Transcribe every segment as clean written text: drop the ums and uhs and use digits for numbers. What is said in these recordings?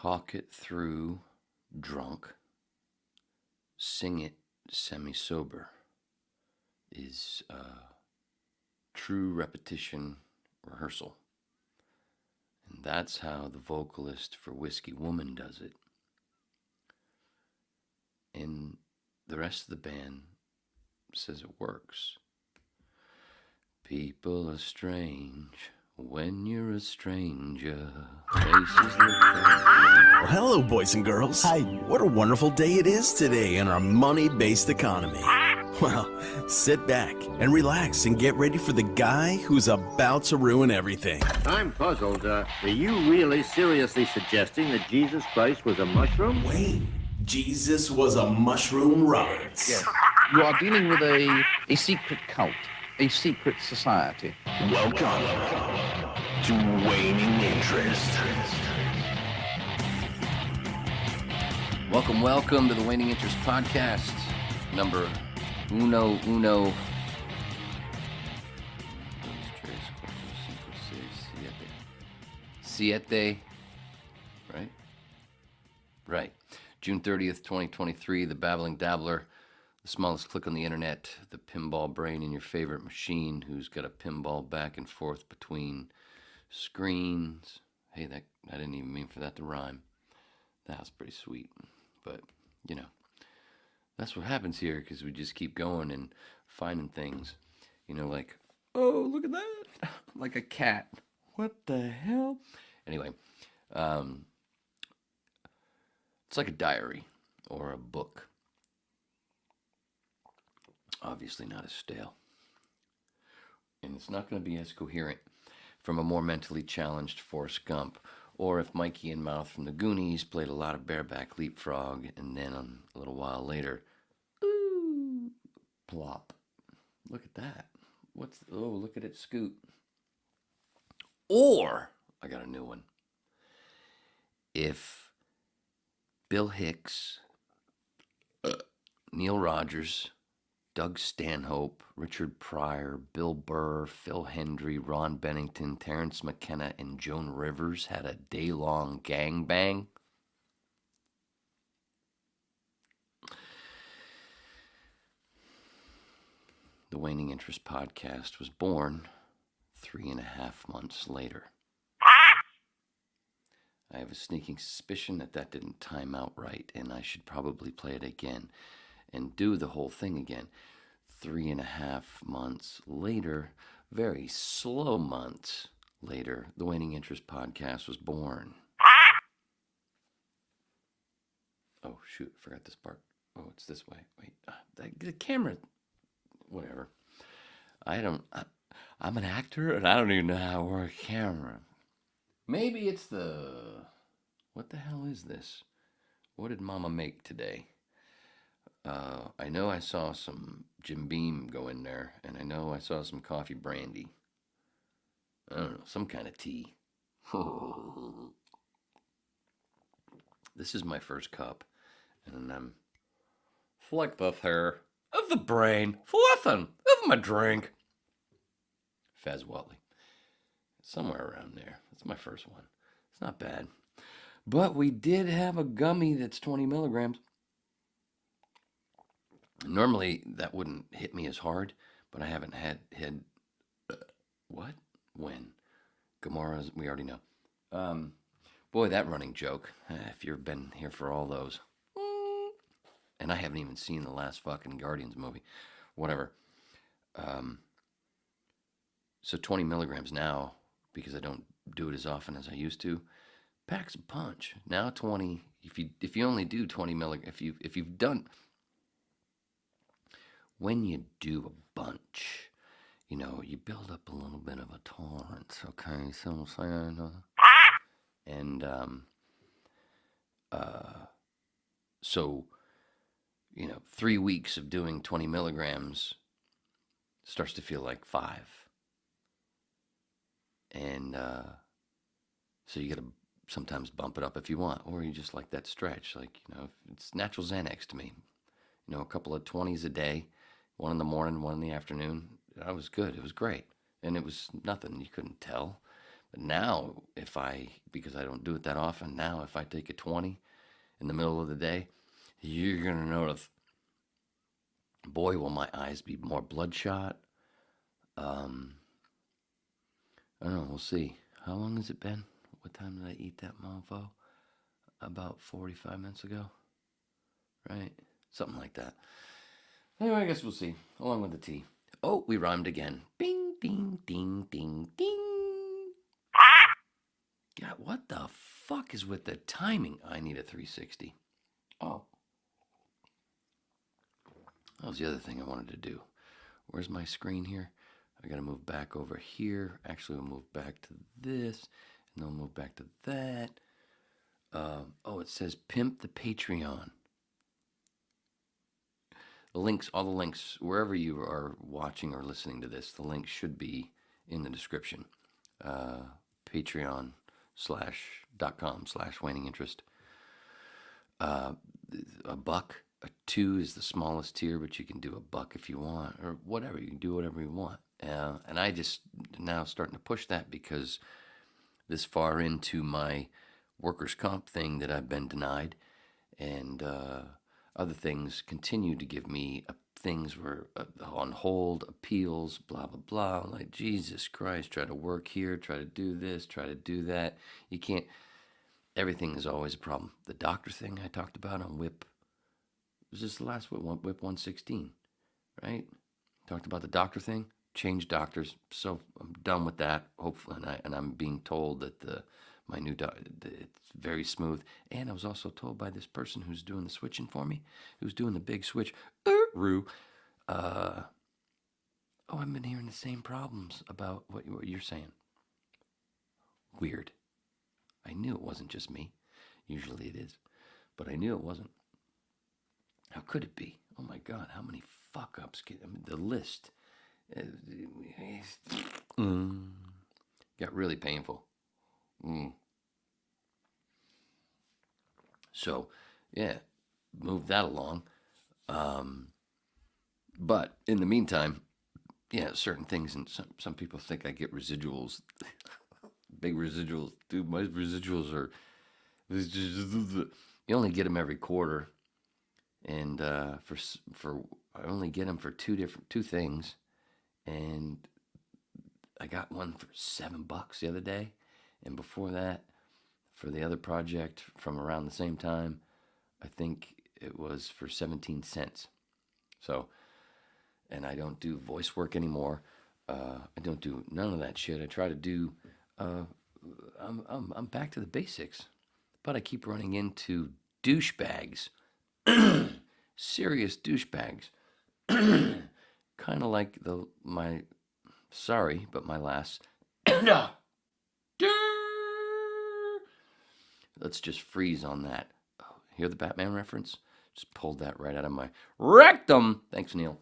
talk it through drunk, sing it semi-sober is true repetition rehearsal. And that's how the vocalist for Whisky Woman does it. And the rest of the band says it works. People are strange when you're a stranger. Faces look Well, hello, boys and girls. Hi. What a wonderful day it is today in our money-based economy. Well, sit back and relax and get ready for the guy who's about to ruin everything. I'm puzzled. Are you really seriously suggesting that Jesus Christ was a mushroom? Wait, Jesus was a mushroom, Roberts. Yes. You are dealing with a secret cult, a secret society. Welcome to Waning Interest. Welcome to the Waning Interest podcast, number uno. Siete, right? Right. June 30th, 2023, the Babbling Dabbler, the smallest click on the internet, the pinball brain in your favorite machine who's got a pinball back and forth between screens. Hey, I didn't even mean for that to rhyme. That was pretty sweet. But, you know, that's what happens here because we just keep going and finding things. You know, like, oh, look at that. Like a cat. What the hell? Anyway, it's like a diary or a book. Obviously not as stale. And it's not going to be as coherent from a more mentally challenged Forrest Gump, or if Mikey and Mouth from the Goonies played a lot of bareback leapfrog, and then a little while later, ooh, plop. Look at that. Look at it scoot. Or, I got a new one. If Bill Hicks, Neil Rogers, Doug Stanhope, Richard Pryor, Bill Burr, Phil Hendry, Ron Bennington, Terrence McKenna, and Joan Rivers had a day-long gangbang, the Waning Interest podcast was born 3.5 months later. I have a sneaking suspicion that didn't time out right, and I should probably play it again and do the whole thing again. 3.5 months later, very slow months later, the Waning Interest podcast was born. Oh, shoot, I forgot this part. Oh, it's this way. Wait, the camera, whatever. I'm an actor, and I don't even know how to work a camera. Maybe it's what the hell is this? What did Mama make today? I know I saw some Jim Beam go in there, and I know I saw some coffee brandy. I don't know, some kind of tea. This is my first cup, and I'm flick the hair of the brain, fluffing of my drink. Faz Watley. Somewhere around there. That's my first one. It's not bad. But we did have a gummy that's 20 milligrams. Normally, that wouldn't hit me as hard, but I haven't had what? When? Gamora's, we already know. Boy, that running joke, if you've been here for all those. And I haven't even seen the last fucking Guardians movie. Whatever. So 20 milligrams now, because I don't do it as often as I used to, packs a punch. Now 20, if you only do 20 milligrams, if you've done, when you do a bunch, you know, you build up a little bit of a tolerance, okay? So I'm saying, and so, you know, 3 weeks of doing 20 milligrams starts to feel like 5. And so you got to sometimes bump it up if you want, or you just like that stretch. Like, you know, it's natural Xanax to me. You know, a couple of 20s a day, one in the morning, one in the afternoon. That was good. It was great. And it was nothing. You couldn't tell. But now, because I don't do it that often, now if I take a 20 in the middle of the day, you're going to notice, boy, will my eyes be more bloodshot. I don't know, we'll see. How long has it been? What time did I eat that mofo? About 45 minutes ago, right? Something like that. Anyway, I guess we'll see, along with the tea. Oh, we rhymed again. Bing, ding, ding, ding, ding. God, what the fuck is with the timing? I need a 360. Oh. That was the other thing I wanted to do. Where's my screen here? I gotta move back over here. Actually, we'll move back to this, and then we'll move back to that. It says Pimp the Patreon. The links, all the links, wherever you are watching or listening to this, the link should be in the description. Patreon.com/waning interest. $1, a 2 is the smallest tier, but you can do $1 if you want, or whatever. You can do whatever you want. And I just now starting to push that because this far into my workers' comp thing that I've been denied, and other things continue to give me things were on hold, appeals, blah, blah, blah. I'm like, Jesus Christ, try to work here, try to do this, try to do that. You can't, everything is always a problem. The doctor thing I talked about on WHIP, was this the last WHIP 116, right? Talked about the doctor thing, changed doctors, so I'm done with that, hopefully, and I'm being told that my new doctor, it's very smooth. And I was also told by this person who's doing the switching for me, who's doing the big switch, I've been hearing the same problems about what you're saying. Weird. I knew it wasn't just me. Usually it is. But I knew it wasn't. How could it be? Oh my God, how many fuck-ups? The list got really painful. So, yeah, move that along. But in the meantime, yeah, certain things, and some people think I get residuals, big residuals. Dude, my residuals are, you only get them every quarter, and for I only get them for two things, and I got one for $7 the other day. And before that, for the other project from around the same time, I think it was for 17 cents. So, and I don't do voice work anymore. I don't do none of that shit. I try to do, I'm back to the basics. But I keep running into douchebags. Serious douchebags. Kind of like my last... Let's just freeze on that. Oh, hear the Batman reference? Just pulled that right out of my rectum. Thanks, Neil.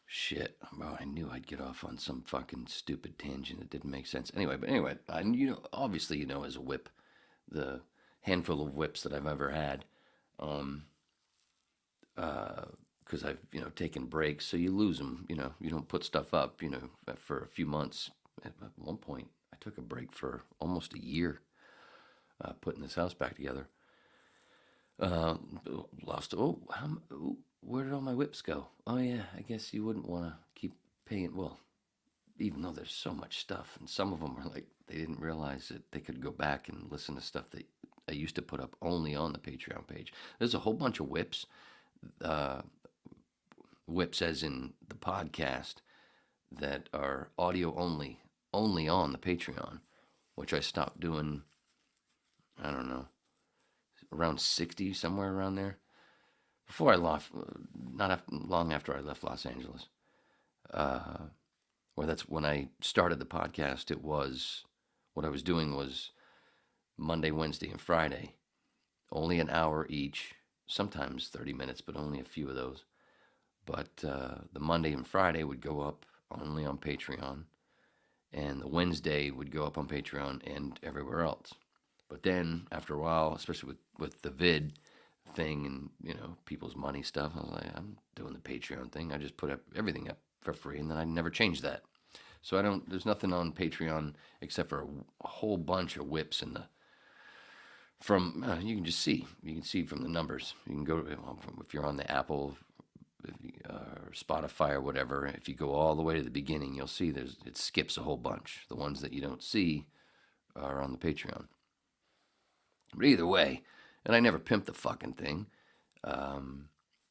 Shit. Bro, I knew I'd get off on some fucking stupid tangent that didn't make sense. Anyway, obviously, as a whip, the handful of whips that I've ever had, because I've, taken breaks, so you lose them, you don't put stuff up, for a few months. At one point, I took a break for almost a year, putting this house back together. Where did all my whips go? Oh yeah, I guess you wouldn't want to keep paying. Well, even though there's so much stuff, and some of them are like, they didn't realize that they could go back and listen to stuff that I used to put up only on the Patreon page. There's a whole bunch of whips, whips as in the podcast, that are audio only on the Patreon, which I stopped doing, I don't know, around 60, somewhere around there. Before I left, long after I left Los Angeles. That's when I started the podcast. What I was doing was Monday, Wednesday, and Friday. Only an hour each, sometimes 30 minutes, but only a few of those. But the Monday and Friday would go up only on Patreon, and the Wednesday would go up on Patreon and everywhere else. But then, after a while, especially with the vid thing and, people's money stuff, I was like, I'm doing the Patreon thing. I just put everything up for free, and then I never changed that. So there's nothing on Patreon except for a whole bunch of whips in the, you can just see. You can see from the numbers. You can go, if you're on the Apple or Spotify or whatever, if you go all the way to the beginning, you'll see it skips a whole bunch. The ones that you don't see are on the Patreon. But either way, and I never pimped the fucking thing.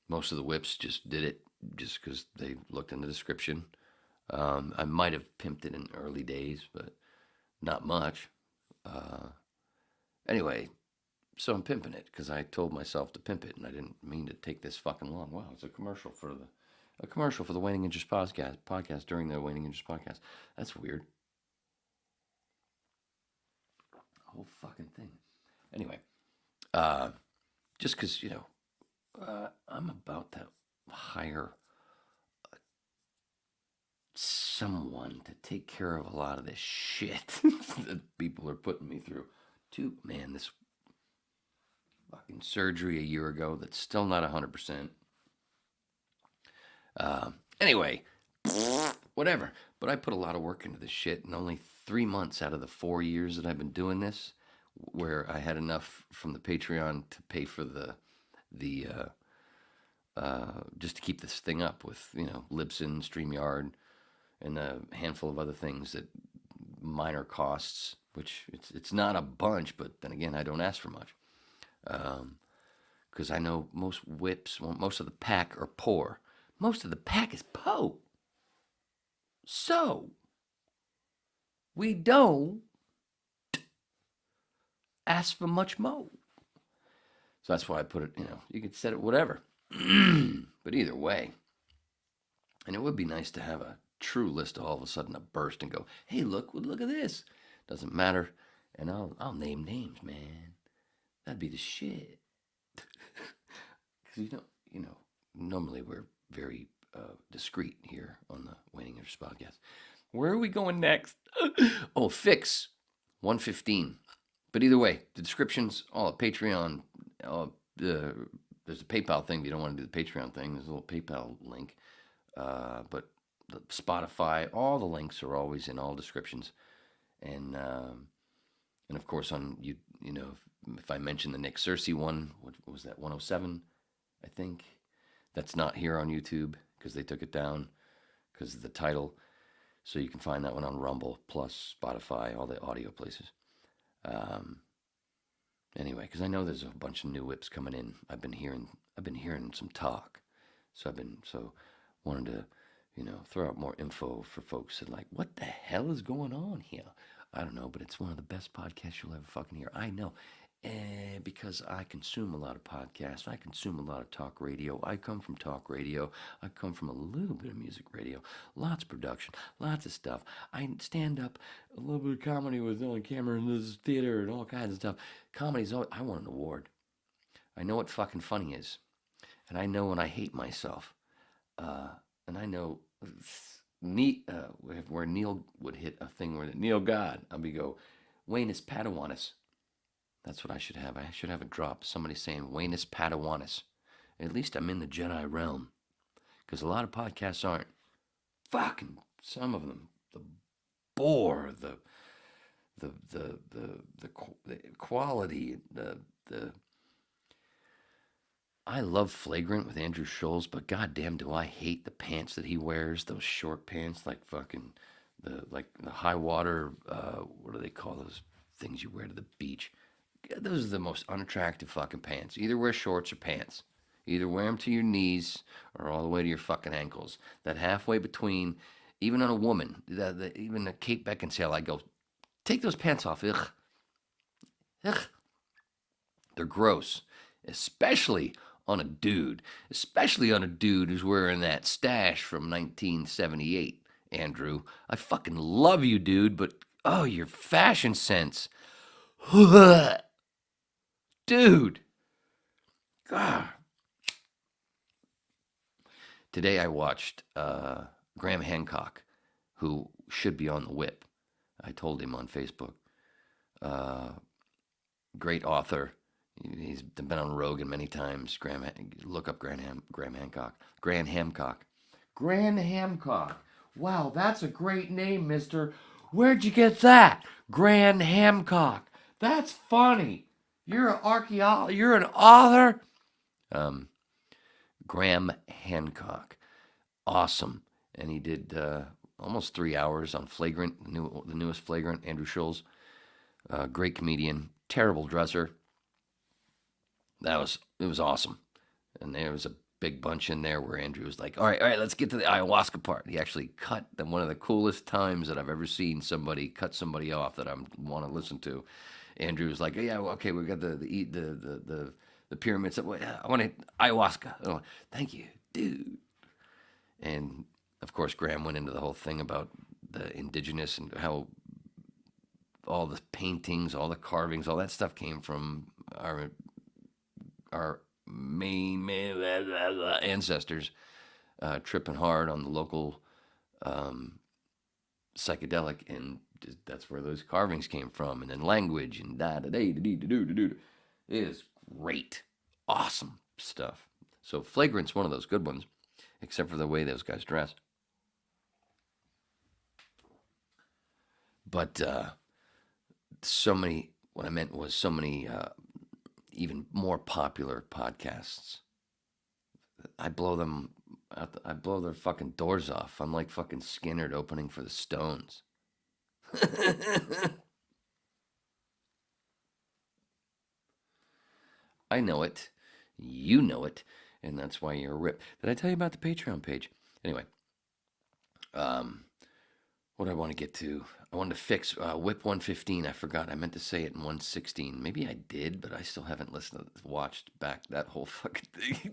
Most of the whips just did it just because they looked in the description. I might have pimped it in early days, but not much. Anyway, so I'm pimping it because I told myself to pimp it, and I didn't mean to take this fucking long. Wow, it's a commercial for the Waning Interest podcast during the Waning Interest podcast. That's weird. The whole fucking thing. Anyway, just because, I'm about to hire someone to take care of a lot of this shit that people are putting me through. This fucking surgery a year ago that's still not 100%. Anyway, whatever. But I put a lot of work into this shit, and only 3 months out of the 4 years that I've been doing this, where I had enough from the Patreon to pay for the just to keep this thing up with, Libsyn, StreamYard, and a handful of other things that minor costs, which it's not a bunch, but then again, I don't ask for much. Because I know most whips, most of the pack are poor. Most of the pack is po. So, we don't ask for much more. So that's why I put it, you could set it whatever. But either way, and it would be nice to have a true list all of a sudden a burst and go, hey, look at this. Doesn't matter. And I'll name names, man. That'd be the shit. Because, normally we're very discreet here on the Waning Interest podcast. Where are we going next? Oh, Fix 115. But either way, the descriptions, all at Patreon, there's a PayPal thing if you don't want to do the Patreon thing. There's a little PayPal link. But the Spotify, all the links are always in all descriptions. And of course, if I mention the Nick Cersei one, what was that, 107, I think? That's not here on YouTube because they took it down because of the title. So you can find that one on Rumble, plus Spotify, all the audio places. Anyway, because I know there's a bunch of new whips coming in. I've been hearing some talk. So wanted to, throw out more info for folks that what the hell is going on here? I don't know, but it's one of the best podcasts you'll ever fucking hear. I know. Because I consume a lot of podcasts. I consume a lot of talk radio. I come from talk radio. I come from a little bit of music radio. Lots of production. Lots of stuff. I stand up a little bit of comedy with on camera and this theater and all kinds of stuff. Comedy's always, I want an award. I know what fucking funny is. And I know when I hate myself. And I know where Neil would hit a thing where Neil God, I'll be go, Waynus Padawanis. That's what I should have. I should have a drop. Somebody saying Waynus Padawanis. At least I'm in the Jedi realm. Because a lot of podcasts aren't. Fucking some of them. The bore, the quality, I love Flagrant with Andrew Scholes, but goddamn do I hate the pants that he wears, those short pants, like fucking the high water, what do they call those things you wear to the beach? Those are the most unattractive fucking pants. Either wear shorts or pants. Either wear them to your knees or all the way to your fucking ankles. That halfway between, even on a woman, even a Kate Beckinsale, I go, take those pants off. Ugh. Ugh. They're gross. Especially on a dude. Especially on a dude who's wearing that stash from 1978, Andrew. I fucking love you, dude, but, oh, your fashion sense. Dude. God. Today I watched Graham Hancock, who should be on the whip. I told him on Facebook. Great author. He's been on Rogan many times. Look up Graham Hancock. Graham Hancock. Wow, that's a great name, mister. Where'd you get that? Graham Hancock. That's funny. You're an archaeologist. You're an author. Graham Hancock. Awesome. And he did almost 3 hours on Flagrant, the newest Flagrant, Andrew Schulz. Great comedian, terrible dresser. It was awesome. And there was a big bunch in there where Andrew was like, all right, let's get to the ayahuasca part. He actually cut one of the coolest times that I've ever seen somebody cut somebody off that I want to listen to. Andrew was like, yeah, well, okay, we got the pyramids. I want to ayahuasca. Oh, thank you, dude. And of course, Graham went into the whole thing about the indigenous and how all the paintings, all the carvings, all that stuff came from our main ancestors tripping hard on the local psychedelic, and that's where those carvings came from, and then language and it is great, awesome stuff. So Flagrant's one of those good ones, except for the way those guys dress. But so many. What I meant was so many even more popular podcasts. I blow them out. I blow their fucking doors off. I'm like fucking Skinner opening for the Stones. I know it. You know it. And that's why you're a rip. Did I tell you about the Patreon page? Anyway, what do I want to get to? I wanted to fix Whip 115. I forgot. I meant to say it in 116. Maybe I did, but I still haven't watched back that whole fucking thing.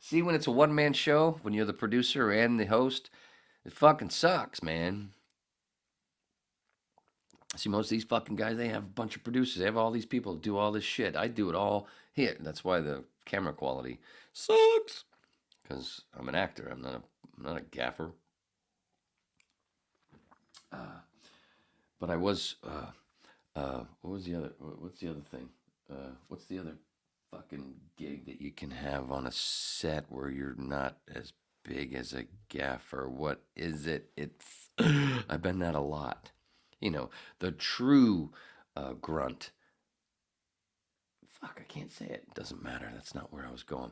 See, when it's a one-man show, when you're the producer and the host, it fucking sucks, man. See, most of these fucking guys, they have a bunch of producers. They have all these people do all this shit. I do it all here. That's why the camera quality sucks. Because I'm an actor. I'm not a gaffer. But I was. What's the other thing? What's the other fucking gig that you can have on a set where you're not as big as a gaffer? What is it? It's. I've been that a lot. You know, the true grunt. Fuck, I can't say it. It doesn't matter. That's not where I was going.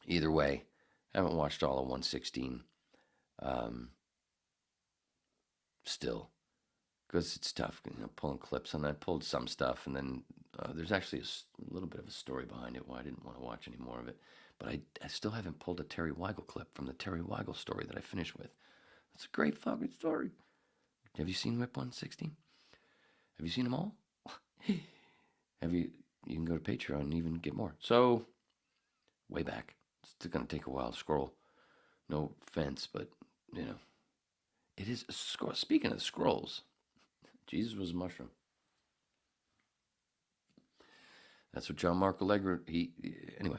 Either way, I haven't watched all of 116. Still, because it's tough, pulling clips, and I pulled some stuff, and then there's actually a little bit of a story behind it why I didn't want to watch any more of it. But I still haven't pulled a Terry Weigel clip from the Terry Weigel story that I finished with. It's a great fucking story. Have you seen Whip 116? Have you seen them all? Have you? You can go to Patreon and even get more. So, way back. It's going to take a while to scroll. No offense, but, it is a scroll. Speaking of scrolls, Jesus was a mushroom. That's what John Mark Allegra, anyway.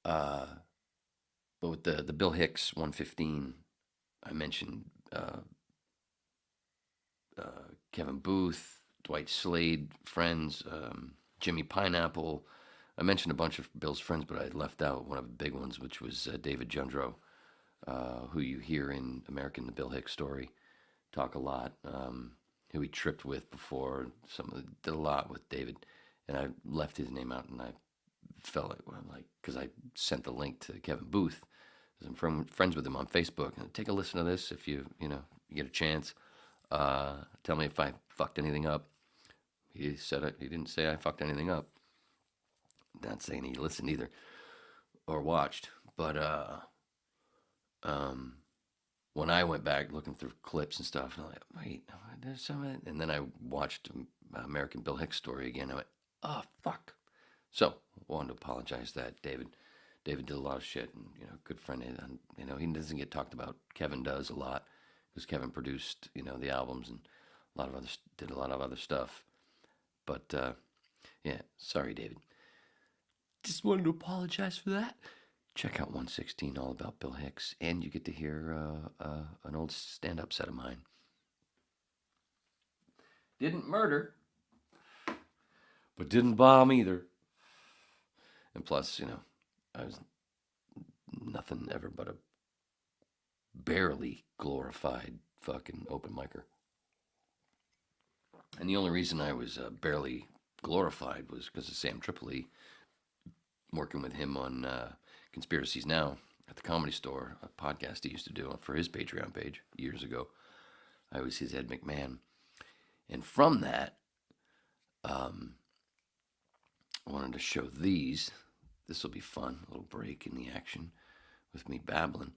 But with the Bill Hicks 115, I mentioned Kevin Booth, Dwight Slade, friends, Jimmy Pineapple. I mentioned a bunch of Bill's friends, but I left out one of the big ones, which was David Jundro, who you hear in American The Bill Hicks Story, talk a lot, who he tripped with before. Did a lot with David, and I left his name out, and I felt like, because I sent the link to Kevin Booth, because I'm friends with him on Facebook, and take a listen to this if you get a chance. Tell me if I fucked anything up. He said it. He didn't say I fucked anything up. Not saying he listened either or watched. But when I went back looking through clips and stuff, and I'm like, wait, there's some of it. And then I watched American Bill Hicks Story again. I went, oh, fuck. So, wanted to apologize to that, David. David did a lot of shit, and, good friend. And, he doesn't get talked about. Kevin does a lot, because Kevin produced, the albums and did a lot of other stuff. But, yeah, sorry, David. Just wanted to apologize for that. Check out 116, all about Bill Hicks, and you get to hear an old stand-up set of mine. Didn't murder, but didn't bomb either. And plus, I was nothing ever but a barely glorified fucking open micer. And the only reason I was barely glorified was because of Sam Tripoli, working with him on Conspiracies Now at the Comedy Store, a podcast he used to do for his Patreon page years ago. I was his Ed McMahon. And from that, I wanted to show these. This will be fun, a little break in the action with me babbling.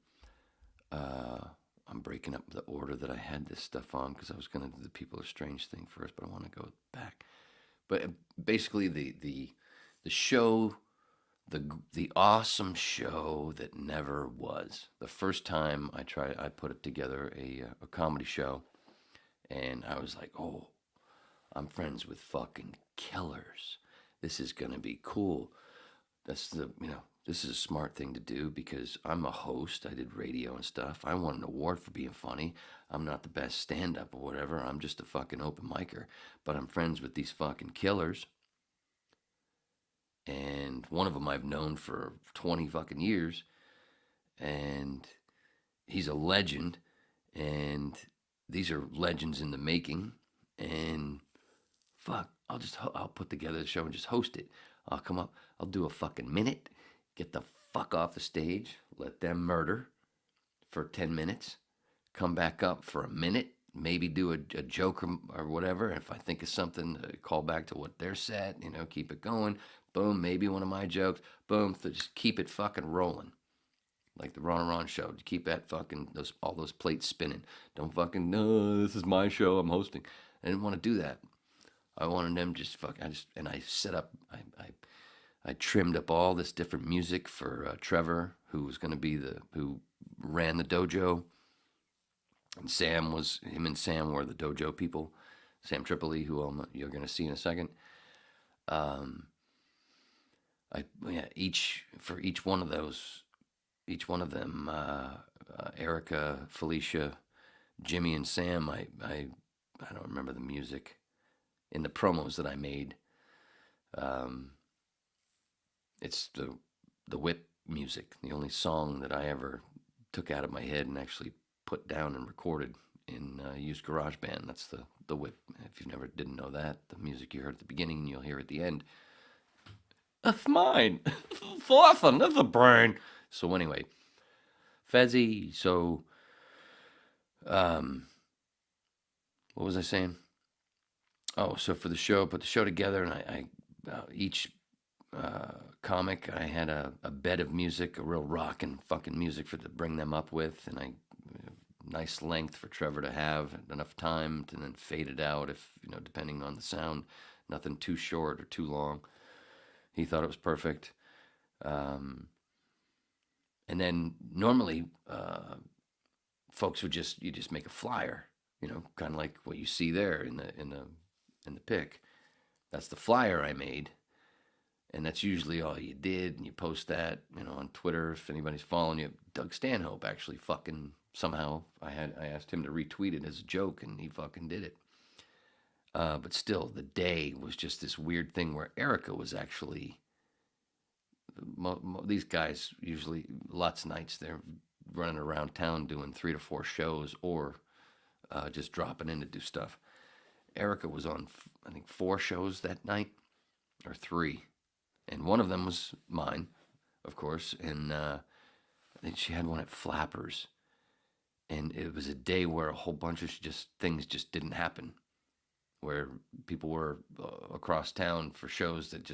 I'm breaking up the order that I had this stuff on because I was going to do the People Are Strange thing first, but I want to go back. But basically, the show, the awesome show that never was. The first time I put it together a comedy show, and I was like, oh, I'm friends with fucking killers. This is gonna be cool. This is a smart thing to do because I'm a host. I did radio and stuff. I won an award for being funny. I'm not the best stand-up or whatever. I'm just a fucking open micer. But I'm friends with these fucking killers. And one of them I've known for 20 fucking years. And he's a legend. And these are legends in the making. And fuck, I'll put together the show and just host it. I'll come up, I'll do a fucking minute, get the fuck off the stage, let them murder for 10 minutes, come back up for a minute, maybe do a joke or whatever. If I think of something, call back to what they're said, keep it going. Boom, maybe one of my jokes. Boom, just keep it fucking rolling. Like the Ron and Ron show. Keep that fucking, all those plates spinning. Don't fucking, no, this is my show, I'm hosting. I didn't want to do that. I wanted them I set up, I trimmed up all this different music for Trevor, who was going to be who ran the dojo. And him and Sam were the dojo people. Sam Tripoli, who you're going to see in a second. Each one of them, Erica, Felicia, Jimmy, and Sam, I don't remember the music. In the promos that I made, it's the whip music, the only song that I ever took out of my head and actually put down and recorded in used GarageBand. That's the whip. If you didn't know that, the music you heard at the beginning and you'll hear at the end. That's mine. Fluffing of the brain. So anyway, Fezzy. So, what was I saying? Oh, so for the show, put the show together, and I each comic, I had a bed of music, a real rockin' fucking music to bring them up with, and nice length for Trevor to have, enough time to then fade it out if, depending on the sound, nothing too short or too long. He thought it was perfect. And then normally, folks would just make a flyer, kind of like what you see there in the pic. That's the flyer I made, and that's usually all you did, and you post that, on Twitter if anybody's following you. Doug Stanhope actually fucking somehow, I asked him to retweet it as a joke, and he fucking did it. But still, the day was just this weird thing where Erica was actually, these guys usually, lots of nights, they're running around town doing 3 to 4 shows or just dropping in to do stuff. Erica was on, I think, 4 shows that night, or 3. And one of them was mine, of course. And I think she had one at Flappers. And it was a day where a whole bunch of things just didn't happen. Where people were across town for shows that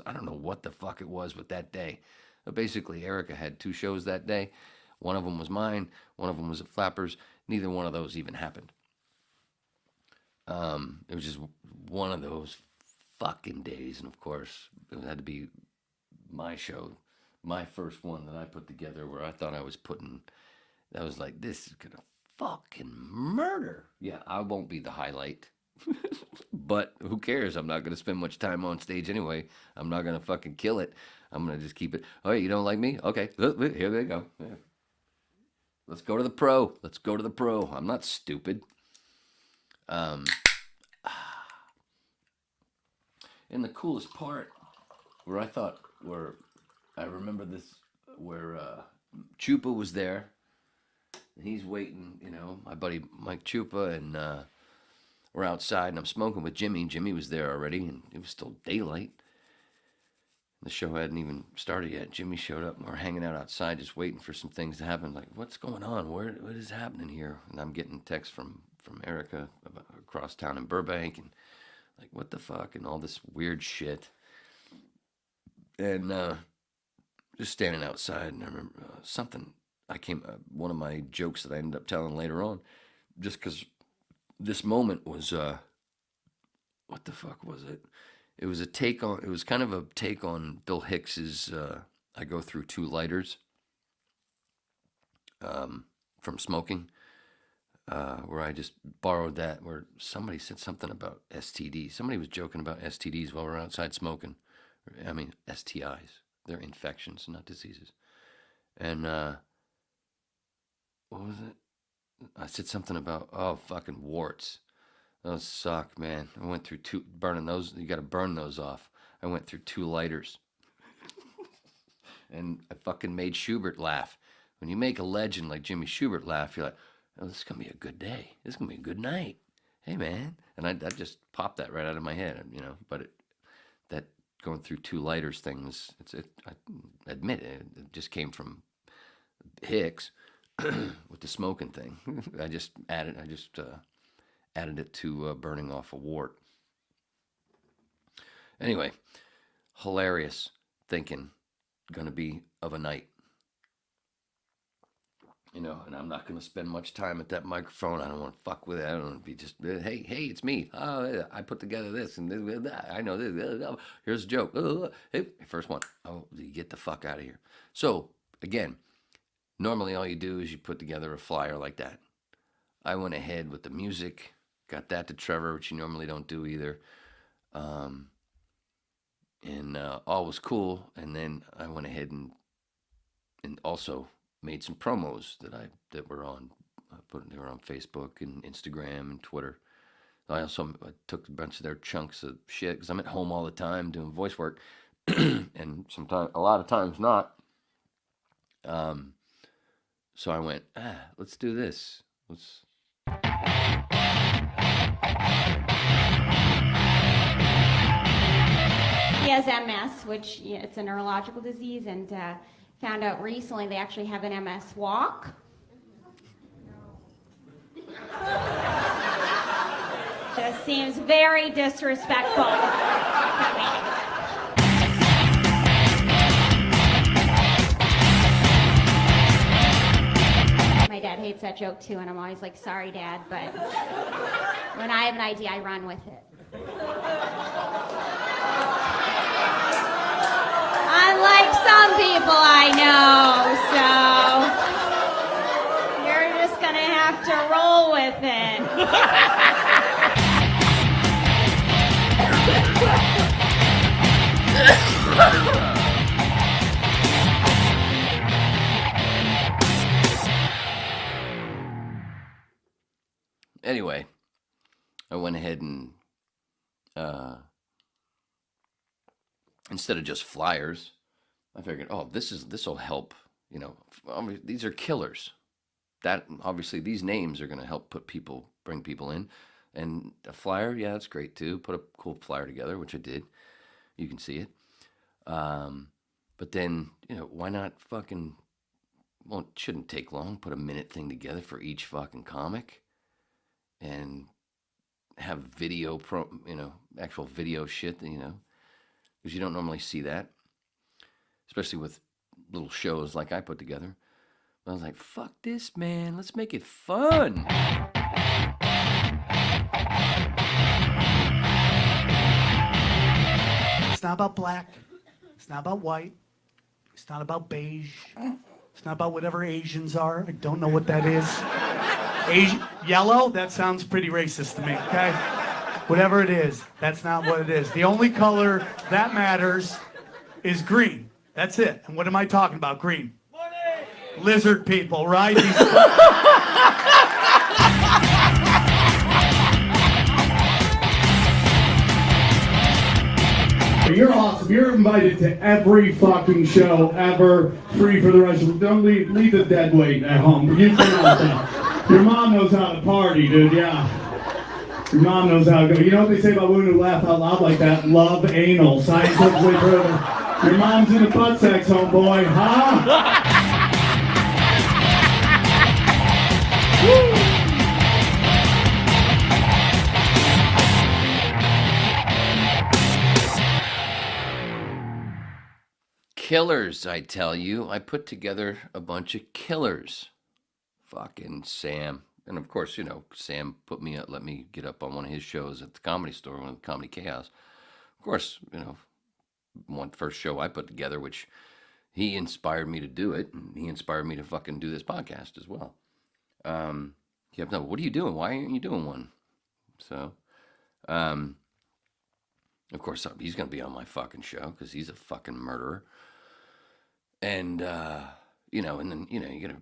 I don't know what the fuck it was with that day. But basically, Erica had 2 shows that day. One of them was mine. One of them was at Flappers. Neither one of those even happened. It was just one of those fucking days. And of course, it had to be my show, my first one that I put together where I thought I was that was like, this is gonna fucking murder. Yeah, I won't be the highlight. But who cares? I'm not gonna spend much time on stage anyway. I'm not gonna fucking kill it. I'm gonna just keep it. Oh, you don't like me? Okay, here they go. Yeah. Let's go to the pro. I'm not stupid. And the coolest part, I remember this, where Chupa was there. He's waiting, my buddy Mike Chupa, and we're outside, and I'm smoking with Jimmy. Jimmy was there already, and it was still daylight. The show hadn't even started yet. Jimmy showed up, and we're hanging out outside just waiting for some things to happen. Like, what's going on? What is happening here? And I'm getting texts from Erica across town in Burbank, and like, what the fuck? And all this weird shit. And just standing outside, and I remember one of my jokes that I ended up telling later on, just because this moment was, what the fuck was it? It was kind of a take on Bill Hicks's, I go through 2 lighters, from smoking, where I just borrowed that, where somebody said something about STDs. Somebody was joking about STDs while we're outside smoking. I mean, STIs. They're infections, not diseases. And, what was it? I said something about, fucking warts. Those suck, man. I went through burning those. You got to burn those off. I went through 2 lighters. And I fucking made Shubert laugh. When you make a legend like Jimmy Shubert laugh, you're like, oh, this is going to be a good day. This is going to be a good night. Hey, man. And I just popped that right out of my head, But that going through 2 lighters thing was, I admit it just came from Hicks with the smoking thing. I just added it to burning off a wart. Anyway, hilarious thinking, gonna be of a night. And I'm not gonna spend much time at that microphone. I don't want to fuck with it. I don't want to be just, hey, it's me. Oh, I put together this and this. I know this. Here's a joke. Hey, first one. Oh, you get the fuck out of here. So again, normally all you do is you put together a flyer like that. I went ahead with the music. Got that to Trevor, which you normally don't do either. And all was cool. And then I went ahead and also made some promos that were on. They were on Facebook and Instagram and Twitter. I took a bunch of their chunks of shit because I'm at home all the time doing voice work, and sometimes, a lot of times not. So I went, let's do this. He has MS, which it's a neurological disease, and found out recently they actually have an MS walk. Just seems very disrespectful. My dad hates that joke too, and I'm always like, sorry, Dad, but when I have an idea, I run with it. Unlike some people I know, so you're just gonna have to roll with it. Anyway, I went ahead and instead of just flyers, I figured, this will help. These are killers. That obviously these names are going to help bring people in, and a flyer, yeah, that's great too. Put a cool flyer together, which I did. You can see it. But then why not fucking? Well, it shouldn't take long. Put a minute thing together for each fucking comic, and have video actual video shit, because you don't normally see that, especially with little shows like I put together. But I was like, fuck this, man. Let's make it fun. It's not about black. It's not about white. It's not about beige. It's not about whatever Asians are. I don't know what that is. Yellow? That sounds pretty racist to me, okay? Whatever it is, that's not what it is. The only color that matters is green. That's it. And what am I talking about? Green. Money. Lizard people, right? You're awesome. You're invited to every fucking show ever, free for the rest of it. Don't leave the dead weight at home. You know, your mom knows how to party, dude, yeah. Your mom knows how to go. You know what they say about women who laugh out loud like that? Love anal. Scientifically proven. Your mom's in the butt sex, homeboy, huh? Killers, I tell you. I put together a bunch of killers. Fucking Sam. And of course, you know, Sam let me get up on one of his shows at the Comedy Store, one of the Comedy Chaos. Of course, you know, one first show I put together, which he inspired me to do it. And he inspired me to fucking do this podcast as well. He kept, no, what are you doing? Why aren't you doing one? So, of course, he's going to be on my fucking show because he's a fucking murderer. And, you know, and then, you know, you got to,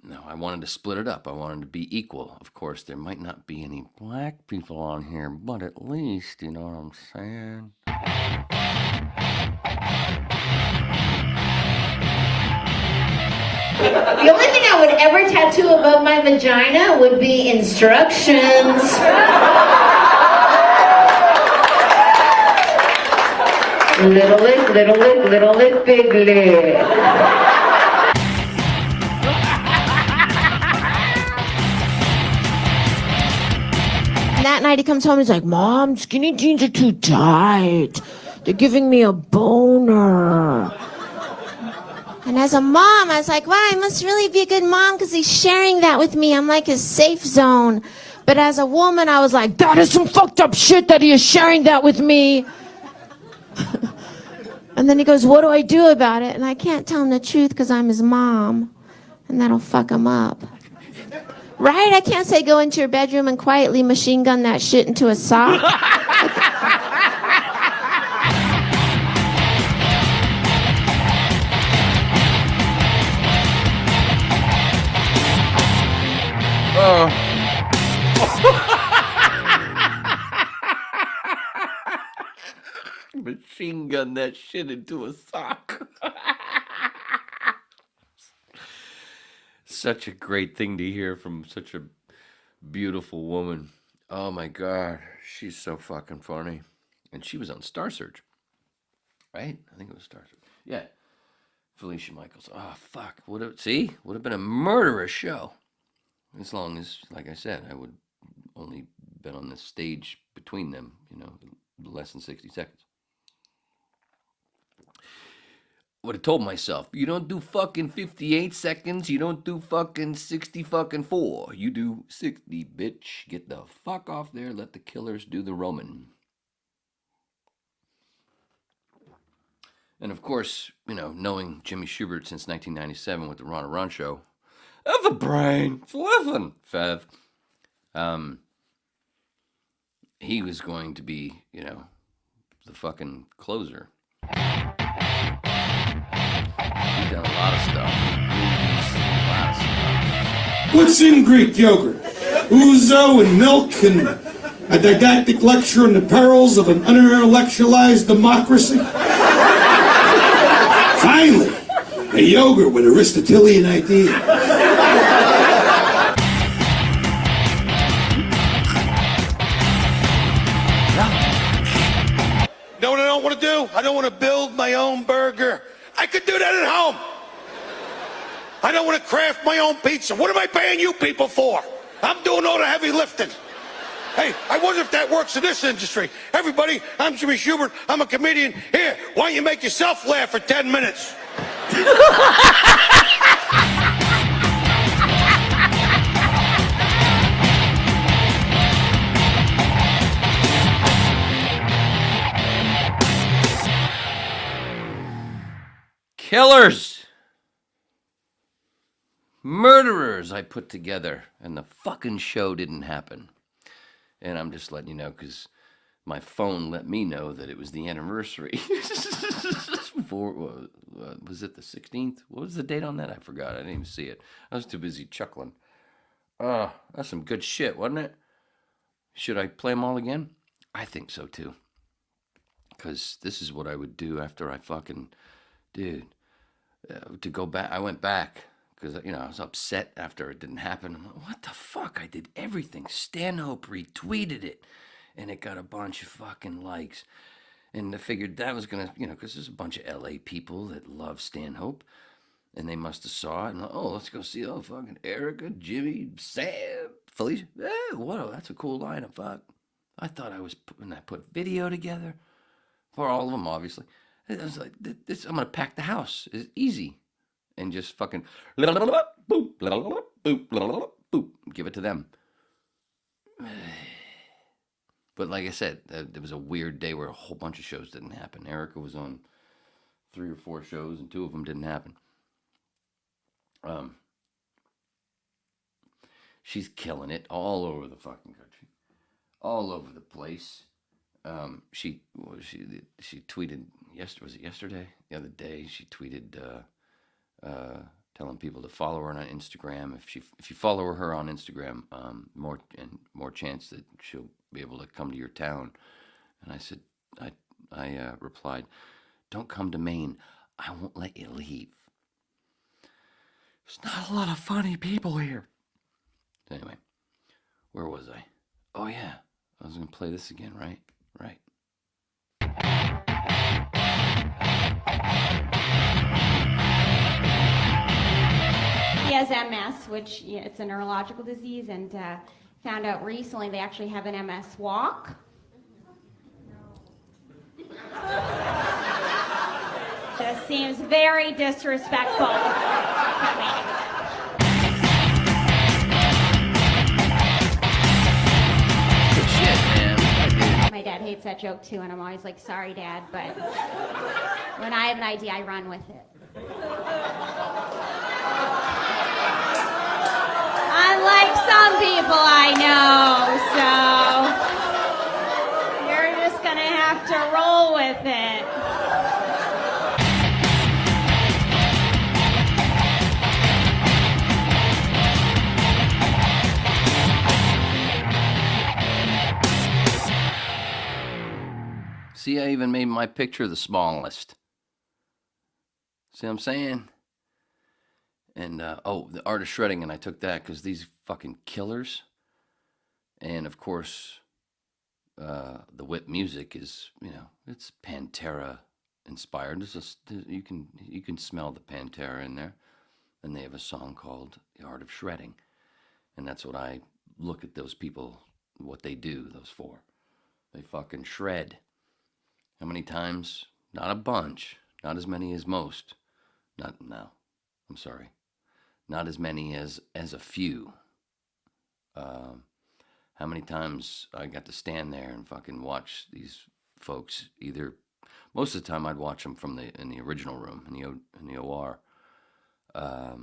no, I wanted to split it up. I wanted to be equal. Of course, there might not be any black people on here, but at least, you know what I'm saying? The only thing I would ever tattoo above my vagina would be instructions. Little lip, big lip. That night he comes home, he's like, Mom, skinny jeans are too tight. They're giving me a boner. And as a mom, I was like, wow, I must really be a good mom because he's sharing that with me. I'm like his safe zone. But as a woman, I was like, that is some fucked up shit that he is sharing that with me. And then he goes, what do I do about it? And I can't tell him the truth because I'm his mom. And that'll fuck him up. Right? I can't say go into your bedroom and quietly machine gun that shit into a sock. Machine gun that shit into a sock. Such a great thing to hear from such a beautiful woman. Oh my God, she's so fucking funny. And she was on Star Search, right? I think it was Star Search. Yeah, Felicia Michaels. Oh fuck, would have been a murderous show. As long as, like I said, I would only been on the stage between them, you know, less than 60 seconds. Would have told myself, you don't do fucking 58 seconds, you don't do fucking 60 fucking 4. You do 60, bitch. Get the fuck off there, let the killers do the Roman. And of course, you know, knowing Jimmy Shubert since 1997 with the Ron and Ron show, have a brain, listen, Fev. He was going to be, you know, the fucking closer. He's done a lot of stuff. Movies, a lot of stuff. What's in Greek yogurt? Ouzo and milk and a didactic lecture on the perils of an unintellectualized democracy? Finally, a yogurt with Aristotelian ideas. Know what I don't want to do? I don't want to build my own burger. I could do that at home. I don't want to craft my own pizza. What am I paying you people for? I'm doing all the heavy lifting. Hey, I wonder if that works in this industry. Everybody, I'm Jimmy Shubert. I'm a comedian. Here, why don't you make yourself laugh for 10 minutes? Killers, murderers I put together, and the fucking show didn't happen. And I'm just letting you know because my phone let me know that it was the anniversary. Was it the 16th? What was the date on that? I forgot. I didn't even see it. I was too busy chuckling. Oh, that's some good shit, wasn't it? Should I play them all again? I think so too. Because this is what I would do after I fucking, dude, to go back. I went back because, I was upset after it didn't happen. I'm like, what the fuck? I did everything. Stanhope retweeted it, and it got a bunch of fucking likes. And I figured that was going to, because there's a bunch of LA people that love Stanhope. And they must have saw it and, let's go see, fucking Erica, Jimmy, Sam, Felicia. Whoa, that's a cool lineup, fuck. I thought when I put video together for all of them, obviously. I was like, this, I'm going to pack the house. It's easy. And just fucking, boop, boop, give it to them. But like I said, there was a weird day where a whole bunch of shows didn't happen. Erica was on 3 or 4 shows, and 2 of them didn't happen. She's killing it all over the fucking country, all over the place. She tweeted yesterday? The other day, she tweeted telling people to follow her on Instagram. If you follow her on Instagram, more chance that she'll be able to come to your town. And I said, I replied, don't come to Maine. I won't let you leave. There's not a lot of funny people here. Anyway, where was I? Oh, yeah. I was going to play this again, right? Right. He has MS, which it's a neurological disease, and found out recently they actually have an MS walk. This seems very disrespectful. My dad hates that joke too, and I'm always like, sorry, Dad, but when I have an idea, I run with it. Unlike some people I know, so you're just gonna have to roll with it. See, I even made my picture the smallest. See what I'm saying? And, the art of shredding, and I took that because these fucking killers. And, of course, the whip music is, it's Pantera inspired. You can smell the Pantera in there. And they have a song called The Art of Shredding. And that's what I look at those people, what they do, those 4. They fucking shred. How many times? Not a bunch. Not as many as most. I'm sorry. Not as many as a few. How many times I got to stand there and fucking watch these folks? Most of the time I'd watch them in the original room, in the OR. I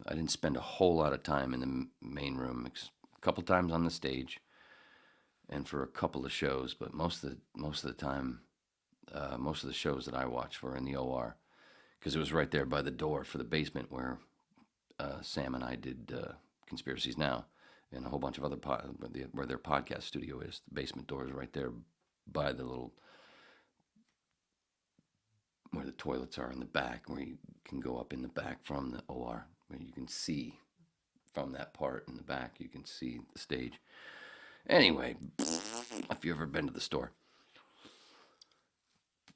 didn't spend a whole lot of time in the main room. A couple times on the stage. And for a couple of shows, but most of the time, most of the shows that I watched were in the OR, because it was right there by the door for the basement where Sam and I did Conspiracies Now, and a whole bunch of other where their podcast studio is. The basement door is right there by the little where the toilets are in the back, where you can go up in the back from the OR, where you can see from that part in the back, you can see the stage. Anyway, if you've ever been to the store,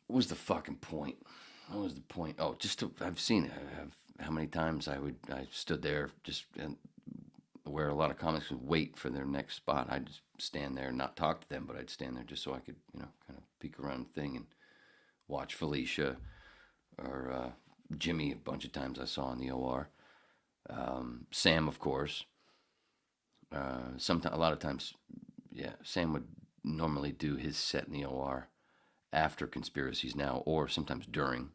what was the fucking point? What was the point? Oh, I've seen it. How many times I stood there just where a lot of comics would wait for their next spot. I'd just stand there and not talk to them, but I'd stand there just so I could, kind of peek around the thing and watch Felicia or Jimmy a bunch of times I saw in the OR. Sam, of course. A lot of times, Sam would normally do his set in the OR after Conspiracies Now, or sometimes during.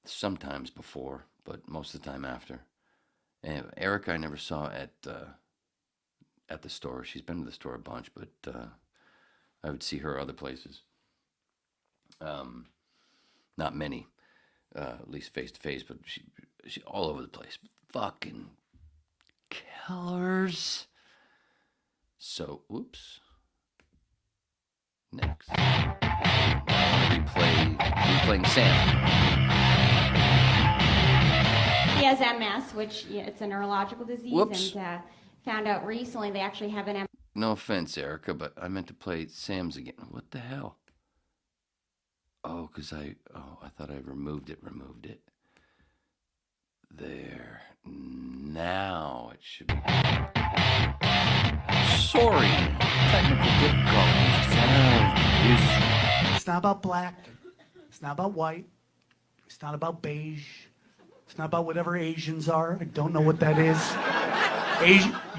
Sometimes before, but most of the time after. And Erica I never saw at the store. She's been to the store a bunch, but I would see her other places. Not many, at least face to face, but she all over the place. Fucking killers. So, oops. next. Replaying Sam. He has MS, which it's a neurological disease. Whoops. And found out recently they actually have an MS. No offense, Erica, but I meant to play Sam's again. What the hell? Oh, because I thought I removed it. There. Now it should be. Sorry. Technical difficulties. It's not about black. It's not about white. It's not about beige. It's not about whatever Asians are. I don't know what that is.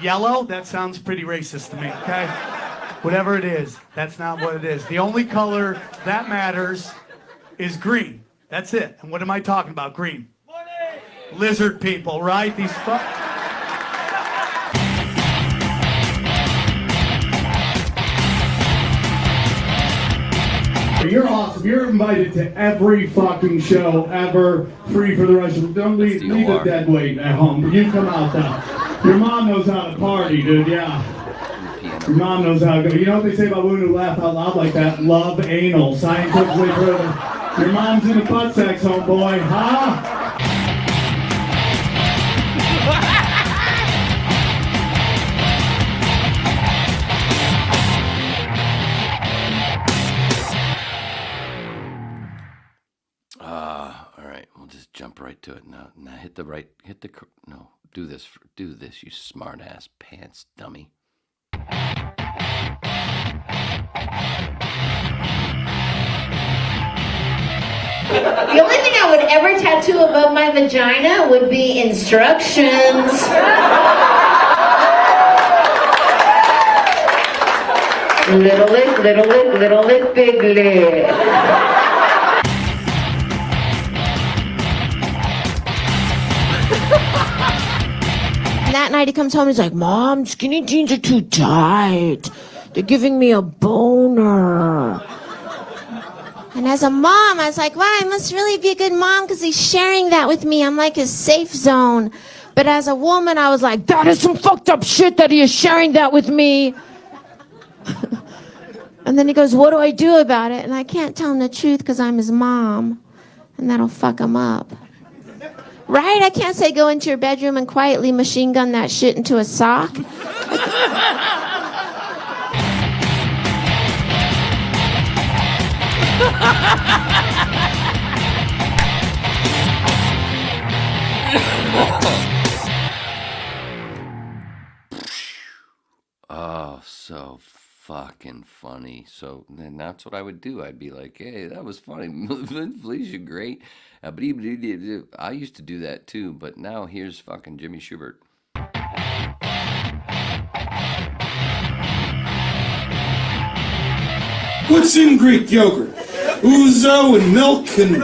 Yellow? That sounds pretty racist to me, okay? Whatever it is, that's not what it is. The only color that matters is green. That's it. And what am I talking about? Green. Money. Lizard people, right? These You're awesome. You're invited to every fucking show ever, free for the rest of it. Don't leave the dead weight at home. You come out though. Your mom knows how to party, dude, yeah. Your mom knows how to go. You know what they say about women who laugh out loud like that? Love anal. Scientifically proven. Your mom's in a butt sex, homeboy, huh? All right, we'll just jump right to it now. Now do this, you smart ass pants dummy. The only thing I would ever tattoo above my vagina would be instructions. Little lip, big lip. And that night he comes home, he's like, Mom, skinny jeans are too tight. They're giving me a boner. And as a mom, I was like, wow, I must really be a good mom because he's sharing that with me. I'm like his safe zone. But as a woman, I was like, that is some fucked up shit that he is sharing that with me. And then he goes, what do I do about it? And I can't tell him the truth because I'm his mom. And that'll fuck him up. Right? I can't say go into your bedroom and quietly machine gun that shit into a sock. Oh, so fucking funny. So then that's what I would do. I'd be like, hey, that was funny. Felicia, great. I used to do that too, but now here's fucking Jimmy Shubert. What's in Greek yogurt? Ouzo and milk and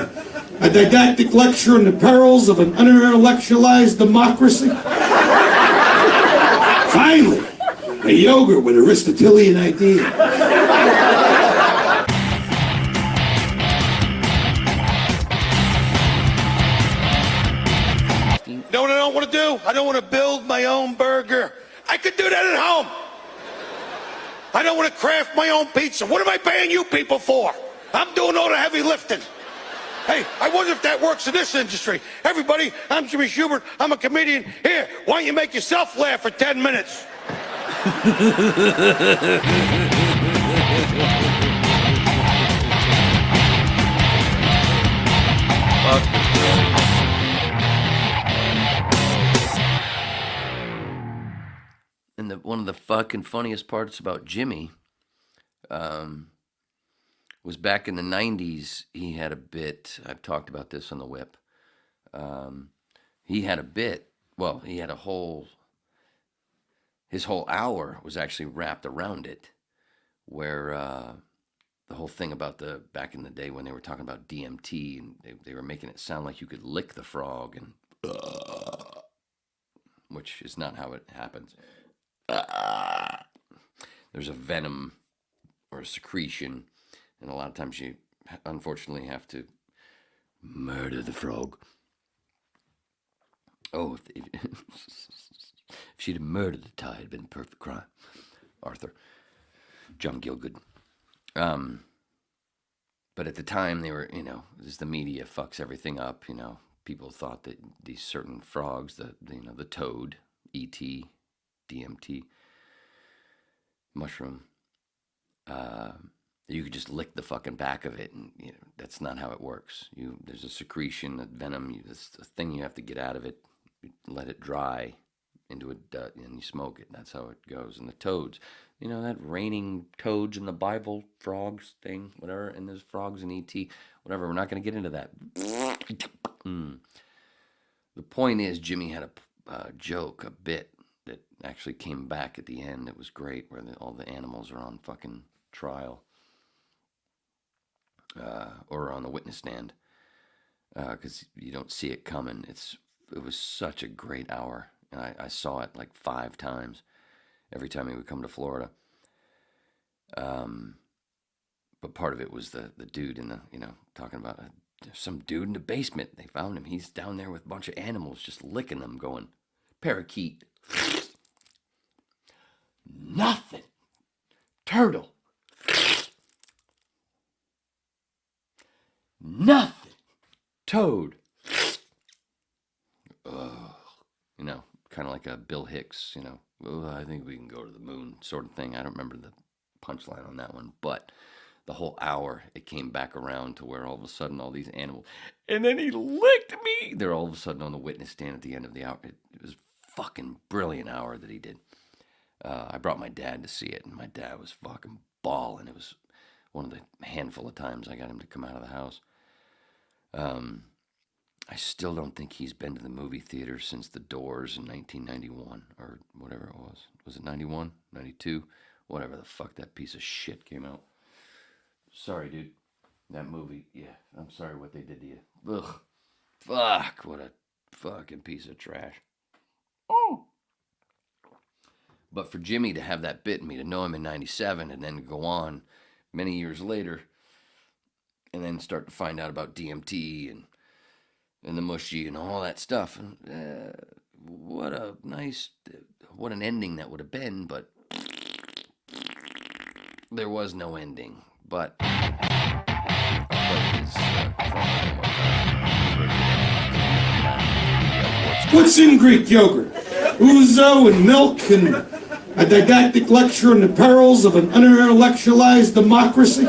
a didactic lecture on the perils of an unintellectualized democracy? Finally, a yogurt with Aristotelian ideas. Know what I don't want to do? I don't want to build my own burger. I could do that at home. I don't want to craft my own pizza. What am I paying you people for? I'm doing all the heavy lifting. Hey, I wonder if that works in this industry. Everybody, I'm Jimmy Shubert. I'm a comedian. Here, why don't you make yourself laugh for 10 minutes? And one of the fucking funniest parts about Jimmy was back in the 90s, he had a bit. I've talked about this on the whip. He had a bit. Well, he had his whole hour was actually wrapped around it, where the whole thing about back in the day when they were talking about DMT, and they were making it sound like you could lick the frog, and which is not how it happens. There's a venom or a secretion, and a lot of times you unfortunately have to murder the frog. Oh, if she'd have murdered the tie, it'd been a perfect crime. Arthur. John Gielgud. But at the time, they were, as the media fucks everything up, people thought that these certain frogs, the toad, ET, DMT, mushroom, you could just lick the fucking back of it, and that's not how it works. There's a secretion, a venom, it's a thing you have to get out of it, let it dry into it, and you smoke it. That's how it goes. And the toads, that raining toads in the Bible, frogs thing, whatever, and there's frogs in ET, whatever. We're not going to get into that. The point is, Jimmy had a joke, a bit that actually came back at the end. It was great, where all the animals are on fucking trial, or on the witness stand, because you don't see it coming. It was such a great hour. And I saw it like 5 times every time he would come to Florida. But part of it was the dude in the, talking about some dude in the basement. They found him. He's down there with a bunch of animals just licking them, going, parakeet. Nothing. Turtle. Nothing. Toad. Kind of like a Bill Hicks, I think we can go to the moon sort of thing. I don't remember the punchline on that one, but the whole hour, it came back around to where all of a sudden all these animals, and then he licked me. They're all of a sudden on the witness stand at the end of the hour. It was a fucking brilliant hour that he did. I brought my dad to see it, and my dad was fucking bawling. It was one of the handful of times I got him to come out of the house. I still don't think he's been to the movie theater since The Doors in 1991 or whatever it was. Was it 91? 92? Whatever the fuck that piece of shit came out. Sorry, dude. That movie, yeah. I'm sorry what they did to you. Ugh. Fuck, what a fucking piece of trash. Oh. But for Jimmy to have that bit in me, to know him in 97 and then go on many years later and then start to find out about DMT and the mushy and all that stuff. And, what an ending that would have been, but there was no ending. But What's in Greek yogurt? Ouzo and milk and a didactic lecture on the perils of an unintellectualized democracy.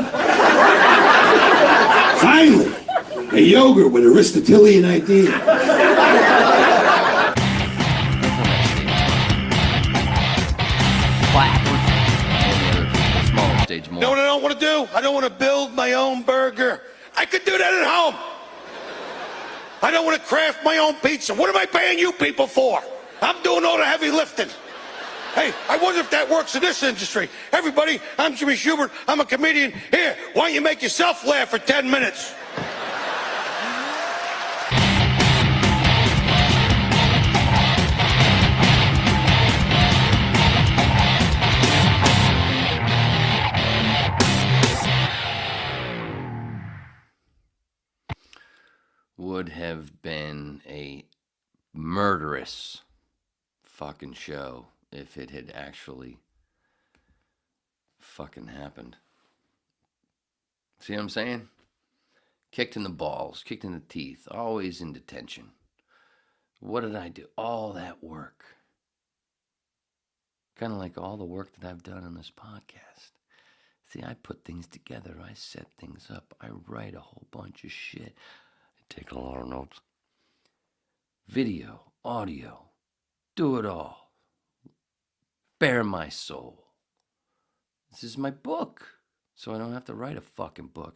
Finally, a yogurt with Aristotelian idea. You know what I don't want to do? I don't want to build my own burger. I could do that at home. I don't want to craft my own pizza. What am I paying you people for? I'm doing all the heavy lifting. Hey, I wonder if that works in this industry. Everybody, I'm Jimmy Shubert. I'm a comedian. Here, why don't you make yourself laugh for 10 minutes? Would have been a murderous fucking show if it had actually fucking happened. See what I'm saying? Kicked in the balls, kicked in the teeth, always in detention. What did I do? All that work. Kind of like all the work that I've done on this podcast. See, I put things together. I set things up. I write a whole bunch of shit. Take a lot of notes. Video, audio, do it all. Bare my soul. This is my book, so I don't have to write a fucking book.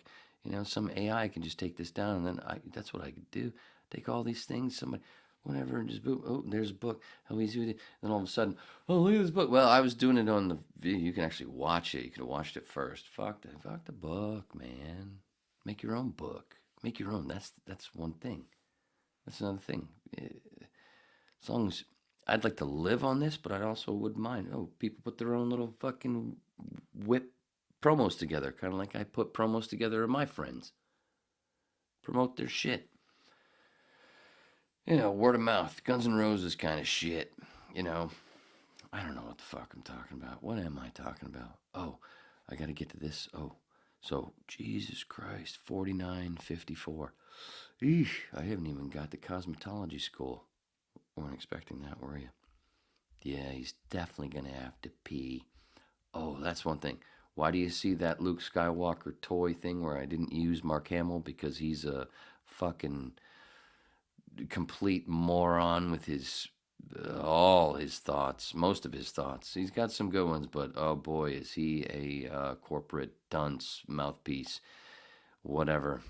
Some AI can just take this down, and then that's what I could do. Take all these things, somebody, whatever, and just boom, oh, there's a book. How easy it is. Then all of a sudden, oh, look at this book. Well, I was doing it on the video. You can actually watch it. You could have watched it first. Fuck the book, man. Make your own book. Make your own. That's one thing. That's another thing. As long as I'd like to live on this, but I also wouldn't mind. Oh, people put their own little fucking whip promos together, kind of like I put promos together of my friends. Promote their shit. Word of mouth, Guns N' Roses kind of shit. I don't know what the fuck I'm talking about. What am I talking about? Oh, I got to get to this. Oh, So, Jesus Christ, 49.54. Eesh, I haven't even got to cosmetology school. Weren't expecting that, were you? Yeah, he's definitely going to have to pee. Oh, that's one thing. Why do you see that Luke Skywalker toy thing where I didn't use Mark Hamill? Because he's a fucking complete moron with his all his thoughts, most of his thoughts. He's got some good ones, but oh boy, is he a corporate dunce mouthpiece, whatever.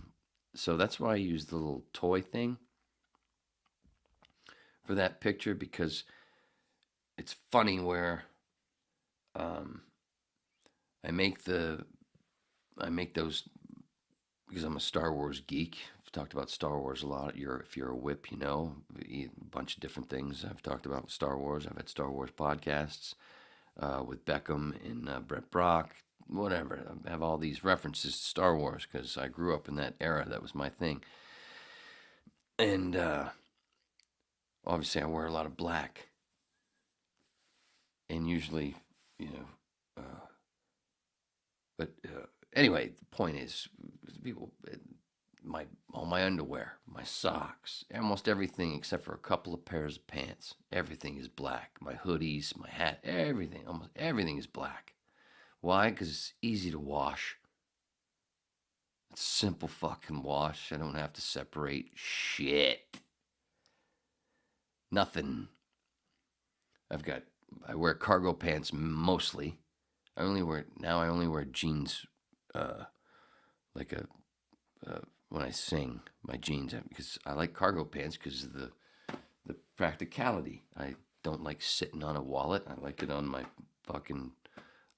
So that's why I used the little toy thing for that picture, because it's funny where I make those because I'm a Star Wars geek. I've talked about Star Wars a lot. If you're a whip, you know, a bunch of different things I've talked about with Star Wars. I've had Star Wars podcasts with Beckham and Brett Brock, whatever. I have all these references to Star Wars because I grew up in that era. That was my thing. And obviously I wear a lot of black. And usually, you know, anyway, the point is, people, all my underwear, my socks, almost everything except for a couple of pairs of pants, everything is black. My hoodies, my hat, everything, almost everything is black. Why? Because it's easy to wash. It's simple fucking wash. I don't have to separate shit. Nothing. I wear cargo pants mostly. I only wear jeans, when I sing, my jeans, because I like cargo pants because of the practicality. I don't like sitting on a wallet. I like it on my fucking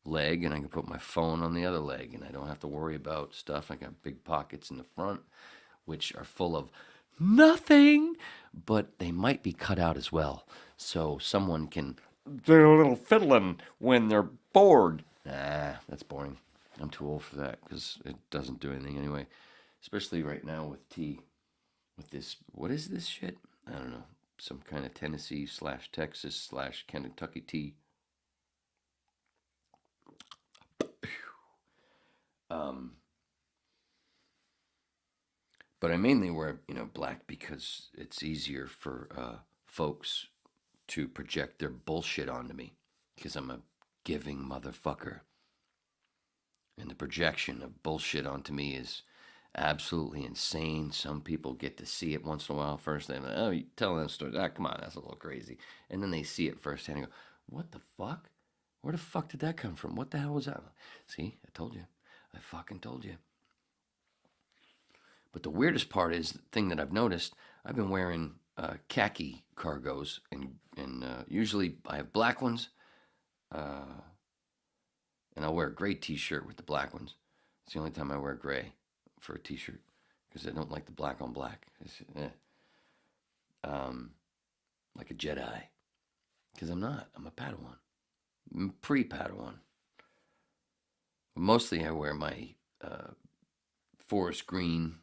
leg, and I can put my phone on the other leg, and I don't have to worry about stuff. I got big pockets in the front, which are full of nothing, but they might be cut out as well, so someone can do a little fiddling when they're bored. Nah, that's boring. I'm too old for that because it doesn't do anything anyway. Especially right now with tea. With this, what is this shit? I don't know. Some kind of Tennessee / Texas / Kentucky tea. But I mainly wear, black because it's easier for folks to project their bullshit onto me because I'm a giving motherfucker. And the projection of bullshit onto me is absolutely insane. Some people get to see it once in a while first. They're like, oh, you telling that story? Ah, come on, that's a little crazy. And then they see it firsthand and go, what the fuck? Where the fuck did that come from? What the hell was that? See, I told you. I fucking told you. But the weirdest part is the thing that I've noticed. I've been wearing khaki cargos, and usually I have black ones. And I'll wear a gray t-shirt with the black ones. It's the only time I wear gray for a t-shirt because I don't like the black on black. Like a Jedi. Because I'm not. I'm a Padawan. I'm pre-Padawan. Mostly I wear my forest green,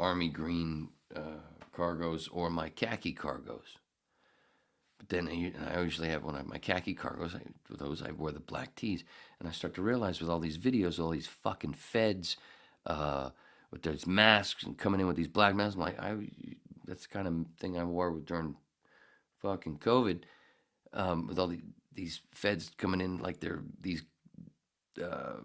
army green cargos or my khaki cargos. But then I usually have one of my khaki cargos. I wear the black tees. And I start to realize with all these videos, all these fucking feds with those masks and coming in with these black masks, I'm like, that's the kind of thing I wore during fucking COVID. With all these feds coming in like they're these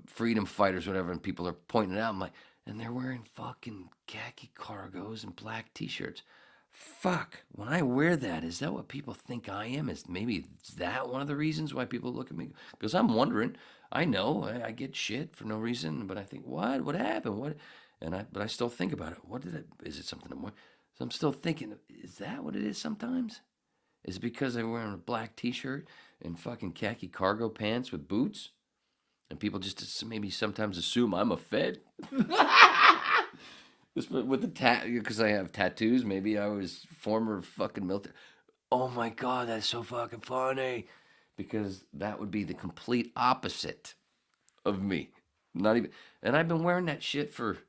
freedom fighters, whatever, and people are pointing it out. I'm like, and they're wearing fucking khaki cargos and black t-shirts. Fuck, when I wear that, is that what people think I am? Is that one of the reasons why people look at me? Because I'm wondering. I know I get shit for no reason, but I think, what happened? But I still think about it. Is it something I'm wearing? So I'm still thinking, is that what it is sometimes? Is it because I'm wearing a black t-shirt and fucking khaki cargo pants with boots? And people just maybe sometimes assume I'm a Fed? With the because I have tattoos, maybe I was former fucking military. Oh my God, that's so fucking funny. Because that would be the complete opposite of me. Not even, and I've been wearing that shit for,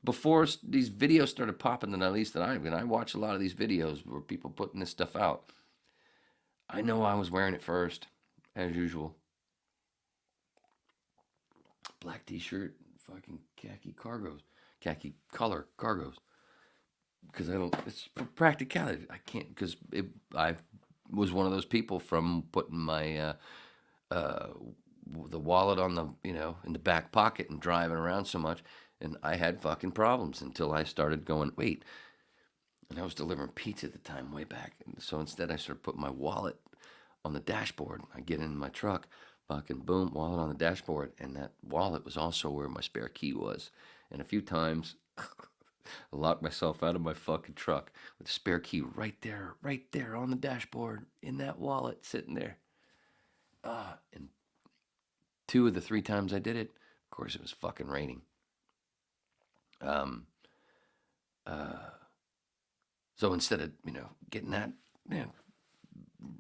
before these videos started popping, then at least that I watch a lot of these videos where people putting this stuff out. I know I was wearing it first, as usual. black t-shirt, fucking khaki color cargos. Because it's for practicality. I can't, because I was one of those people from putting my the wallet on the, in the back pocket and driving around so much, and I had fucking problems until I started going, wait. And I was delivering pizza at the time, way back. And so instead, I started putting my wallet on the dashboard. I get in my truck, fucking boom, wallet on the dashboard, and that wallet was also where my spare key was. And a few times, I locked myself out of my fucking truck with the spare key right there on the dashboard in that wallet sitting there. And 2 of the 3 times I did it, of course, it was fucking raining. So instead of, getting that,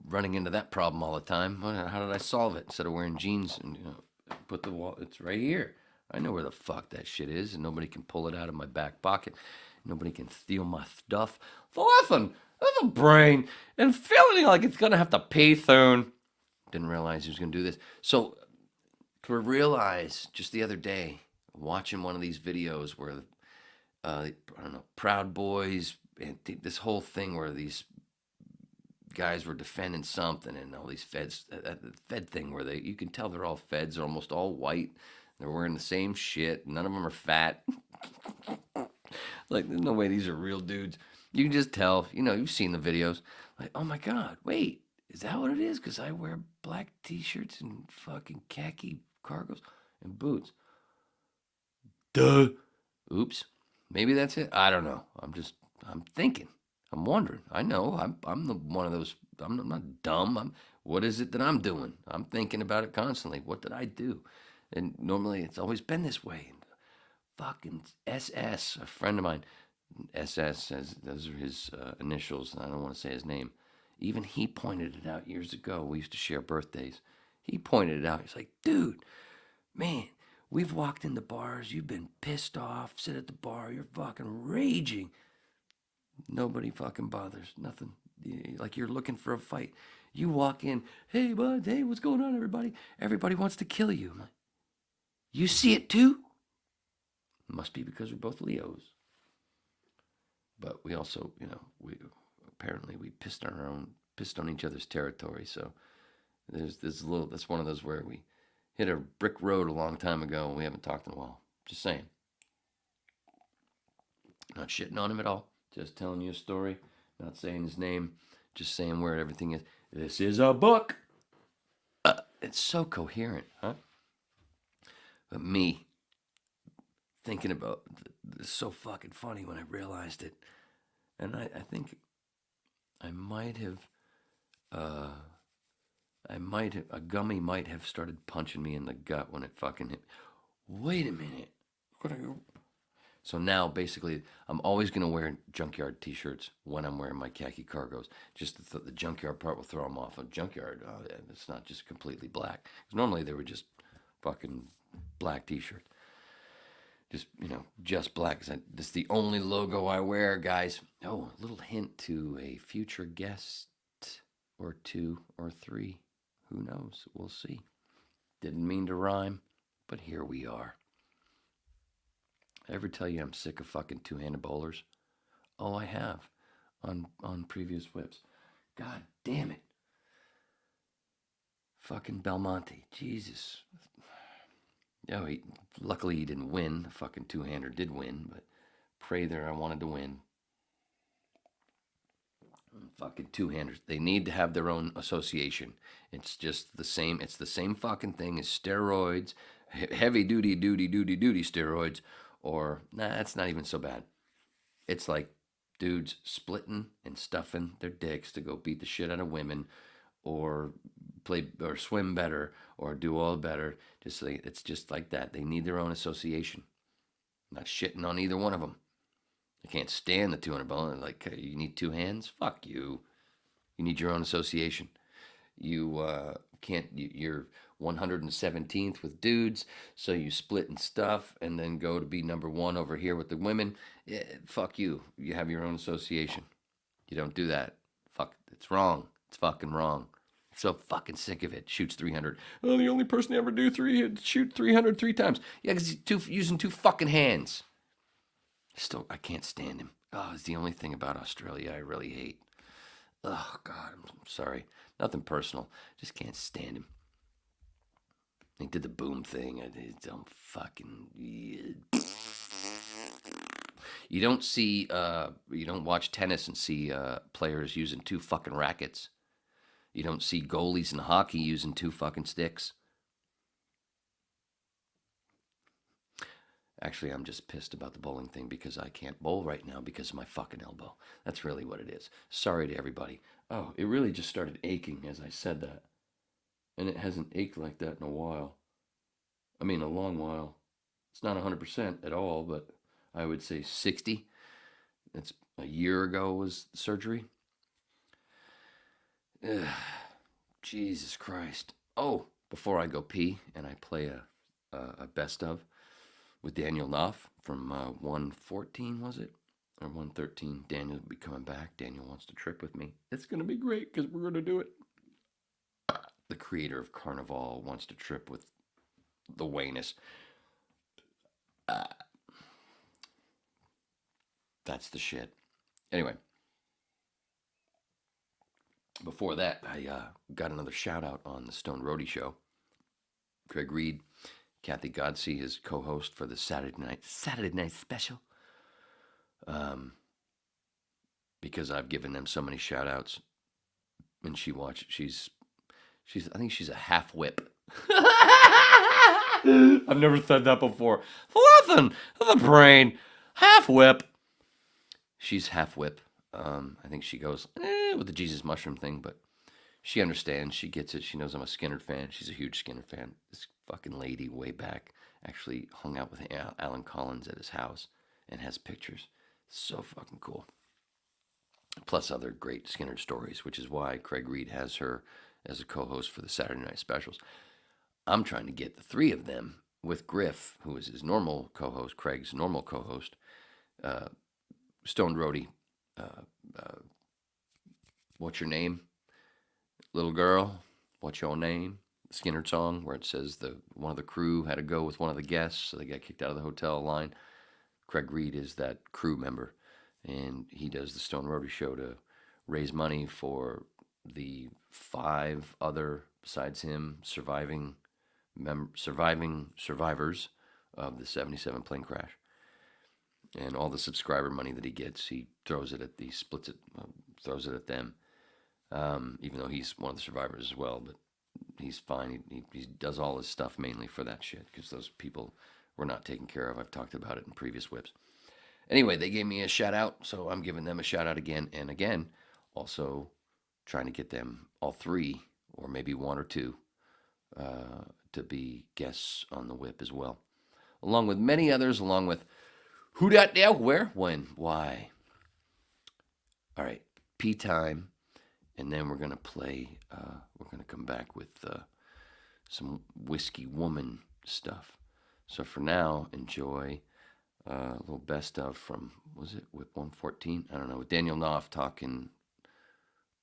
running into that problem all the time, how did I solve it? Instead of wearing jeans and, put the wallet, it's right here. I know where the fuck that shit is, and nobody can pull it out of my back pocket. Nobody can steal my stuff. For nothing. I have a brain and feeling like it's going to have to pay soon. Didn't realize he was going to do this. So to realize just the other day, watching one of these videos where, I don't know, Proud Boys, and this whole thing where these guys were defending something, and all these feds, the Fed thing where you can tell they're all feds, they're almost all white, they're wearing the same shit, none of them are fat. Like, there's no way these are real dudes. You can just tell, you've seen the videos, like, oh my God, wait, is that what it is? Because I wear black t-shirts and fucking khaki cargos and boots. Duh. Oops. Maybe that's it. I don't know. I'm thinking. I'm wondering. I know. I'm the one of those. I'm not dumb. What is it that I'm doing? I'm thinking about it constantly. What did I do? And normally it's always been this way. And fucking SS, a friend of mine, SS, those are his initials. I don't want to say his name. Even he pointed it out years ago. We used to share birthdays. He pointed it out. He's like, dude, man, we've walked into bars. You've been pissed off. Sit at the bar. You're fucking raging. Nobody fucking bothers. Nothing. Like you're looking for a fight. You walk in. Hey, bud. Hey, what's going on, everybody? Everybody wants to kill you. I'm like, you see it too? Must be because we're both Leos. But we also, we pissed on each other's territory. So there's a little. That's one of those where we hit a brick road a long time ago, and we haven't talked in a while. Just saying. Not shitting on him at all. Just telling you a story. Not saying his name. Just saying where everything is. This is a book. It's so coherent, huh? But me thinking about it's so fucking funny when I realized it. And I think a gummy might have started punching me in the gut when it fucking hit. Wait a minute. So now, basically, I'm always going to wear junkyard t-shirts when I'm wearing my khaki cargos. Just the junkyard part will throw them off. A junkyard, it's not just completely black. 'Cause normally they were just fucking black t-shirts. Just black. That's the only logo I wear, guys. Oh, a little hint to a future guest or 2 or 3. Who knows? We'll see. Didn't mean to rhyme, but here we are. I ever tell you I'm sick of fucking two-handed bowlers? Oh, I have. On previous whips. God damn it. Fucking Belmonte. Jesus. Oh, luckily he didn't win. The fucking two-hander did win, but pray there I wanted to win. Fucking two-handers. They need to have their own association. It's just the same. It's the same fucking thing as steroids, heavy-duty steroids, or, that's not even so bad. It's like dudes splitting and stuffing their dicks to go beat the shit out of women, or play or swim better, or do all better. It's just like that. They need their own association. I'm not shitting on either one of them. I can't stand the 200 ball. Like, you need 2 hands? Fuck you. You need your own association. You can't. You're 117th with dudes, so you split and stuff, and then go to be number 1 over here with the women. Yeah, fuck you. You have your own association. You don't do that. Fuck. It's wrong. It's fucking wrong. So fucking sick of it. Shoots 300. Oh, the only person to ever shoot 300 3 times. Yeah, because he's using 2 fucking hands. Still, I can't stand him. Oh, it's the only thing about Australia I really hate. Oh, God, I'm sorry. Nothing personal. Just can't stand him. He did the boom thing. I don't fucking... You don't see... you don't watch tennis and see players using 2 fucking rackets. You don't see goalies in hockey using 2 fucking sticks. Actually, I'm just pissed about the bowling thing because I can't bowl right now because of my fucking elbow. That's really what it is. Sorry to everybody. Oh, it really just started aching as I said that. And it hasn't ached like that in a while. I mean, a long while. It's not 100% at all, but I would say 60. It's a year ago was the surgery. Ugh, Jesus Christ. Oh, before I go pee and I play a best of with Daniel Knopf from 114, was it? Or 113. Daniel will be coming back. Daniel wants to trip with me. It's going to be great because we're going to do it. The creator of Carnival wants to trip with the Wayness. That's the shit. Anyway. Before that, I got another shout out on the Stone Roadie Show. Craig Reed, Kathy Godsey, his co-host for the Saturday night special. Because I've given them so many shout outs. And she's I think she's a half whip. I've never said that before. Nothing. The brain. Half whip. She's half whip. I think she goes with the Jesus Mushroom thing, but she understands. She gets it. She knows I'm a Skinner fan. She's a huge Skinner fan. This fucking lady way back actually hung out with Alan Collins at his house and has pictures. So fucking cool. Plus other great Skinner stories, which is why Craig Reed has her as a co-host for the Saturday night specials. I'm trying to get the 3 of them with Griff, who is his normal co-host, Craig's normal co-host, Stone Roadie. What's your name? Little girl, what's your name? Skinner song where it says one of the crew had to go with one of the guests, so they got kicked out of the hotel line. Craig Reed is that crew member, and he does the Stone Roadie Show to raise money for the 5 other, besides him, surviving survivors of the 77 plane crash. And all the subscriber money that he gets, he throws it at throws it at them. Even though he's one of the survivors as well, but he's fine. He does all his stuff mainly for that shit because those people were not taken care of. I've talked about it in previous whips. Anyway, they gave me a shout out, so I'm giving them a shout out again and again. Also, trying to get them all 3, or maybe 1 or 2, to be guests on the whip as well, along with many others. Along with who dat there, where, when, why. All right, pee time, and then we're gonna play. We're gonna come back with some Whisky Woman stuff. So for now, enjoy a little best of from, was it Whip 114? I don't know, with Daniel Knopf talking.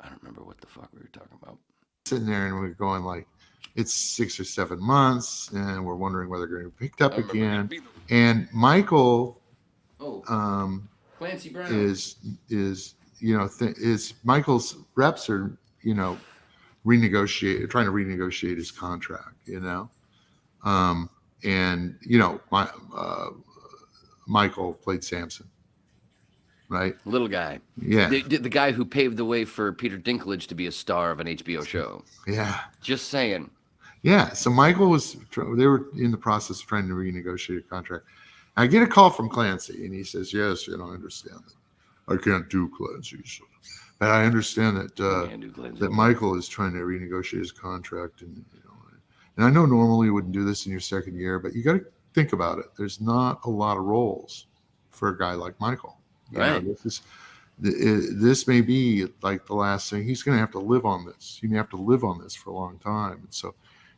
I don't remember what the fuck we were talking about. Sitting there and we're going like, it's 6 or 7 months, and we're wondering whether they're going to be picked up again. And Michael, Clancy Brown is Michael's reps are trying to renegotiate his contract, and Michael played Samson, right? Little guy. Yeah. The guy who paved the way for Peter Dinklage to be a star of an HBO show. Yeah. Just saying. Yeah. So Michael they were in the process of trying to renegotiate a contract. I get a call from Clancy, and he says, yes, I understand that. I can't do Clancy. But I understand that Michael is trying to renegotiate his contract. And I know normally you wouldn't do this in your second year, but you got to think about it. There's not a lot of roles for a guy like Michael. Right. This may be like the last thing. He's going to have to live on this. You may have to live on this for a long time.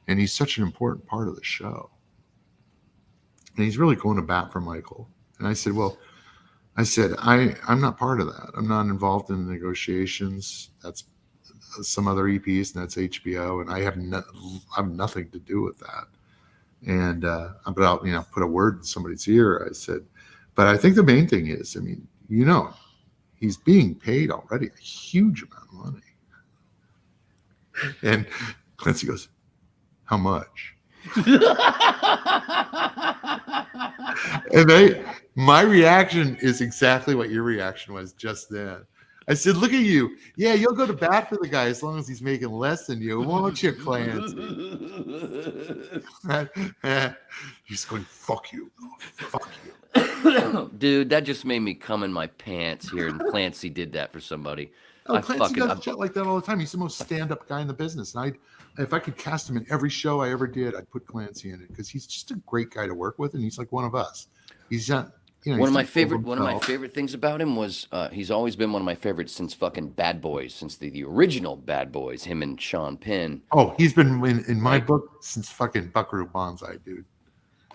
And he's such an important part of the show. And he's really going to bat for Michael. And I said, I'm not part of that. I'm not involved in the negotiations. some other EPs, and that's HBO, and I have nothing to do with that. And but I'll put a word in somebody's ear. I said, but I think the main thing is, I mean, he's being paid already a huge amount of money. And Clancy goes, how much? And my reaction is exactly what your reaction was just then. I said, look at you. Yeah, you'll go to bat for the guy as long as he's making less than you, won't you, Clancy? He's going, fuck you. Fuck you. Dude, that just made me come in my pants here, and Clancy did that for somebody. Oh, Clancy does shit like that all the time. He's the most stand-up guy in the business. And if I could cast him in every show I ever did, I'd put Clancy in it because he's just a great guy to work with, and he's like one of us. He's not, one of my favorite things about him was he's always been one of my favorites since fucking Bad Boys, since the original Bad Boys, him and Sean Penn. Oh, he's been in my book since fucking Buckaroo Banzai, dude.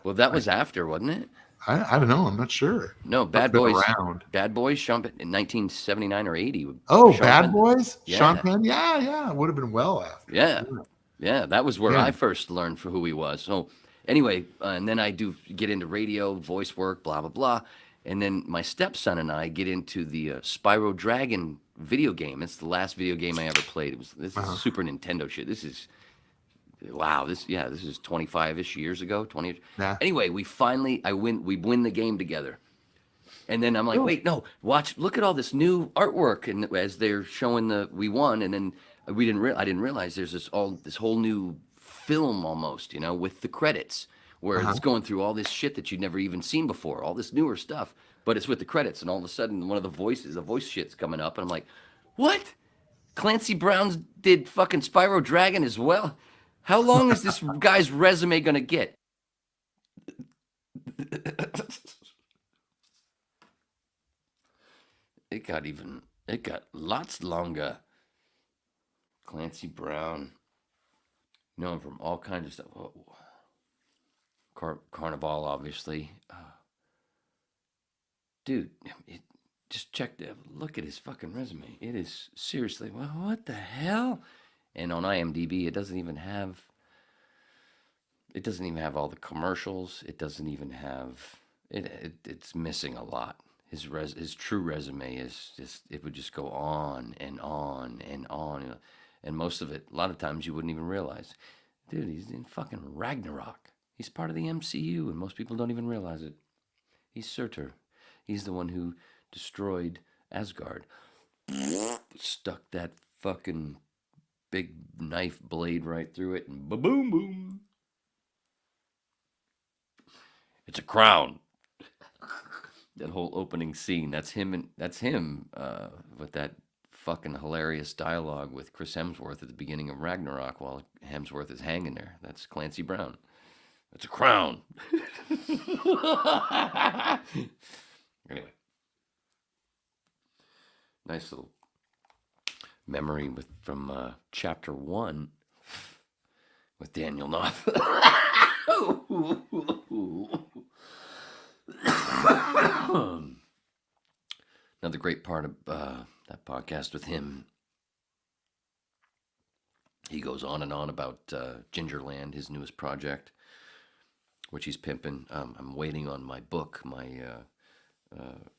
Well, that was after, wasn't it? I don't know. I'm not sure. No, Bad Boys. Bad Boys, Sean Penn, in 1979 or 80. Oh, Sean Bad Penn. Boys? Yeah. Sean Penn? Yeah. It would have been well after. Yeah. That was where I first learned for who he was. So anyway, and then I do get into radio, voice work, blah, blah, blah. And then my stepson and I get into the Spyro Dragon video game. It's the last video game I ever played. This is Super Nintendo shit. This is... Wow, this is 25-ish years ago, 20. Yeah. Anyway, we win the game together. And then I'm like, wait, no, look at all this new artwork. And as they're showing we won, and then I didn't realize there's this whole new film almost, with the credits where it's going through all this shit that you'd never even seen before, all this newer stuff, but it's with the credits. And all of a sudden one of the voice shit's coming up. And I'm like, what? Clancy Brown did fucking Spyro Dragon as well? How long is this guy's resume going to get? It got lots longer. Clancy Brown. Know him from all kinds of stuff. Oh. Carnival, obviously. Dude, just look at his fucking resume. It is seriously, well, what the hell? And on IMDb, it doesn't even have all the commercials. It doesn't even have it's missing a lot. His true resume is it would just go on and on and on. And most of it, a lot of times you wouldn't even realize. Dude, he's in fucking Ragnarok. He's part of the MCU, and most people don't even realize it. He's Surtur. He's the one who destroyed Asgard. Stuck that fucking big knife blade right through it, and boom, boom. It's a crown. That whole opening scene, that's him with that fucking hilarious dialogue with Chris Hemsworth at the beginning of Ragnarok while Hemsworth is hanging there. That's Clancy Brown. It's a crown. Anyway. Nice little memory from chapter 1 with Daniel Knopf. Another great part of that podcast with him. He goes on and on about Gingerland, his newest project, which he's pimping. I'm waiting on my book, my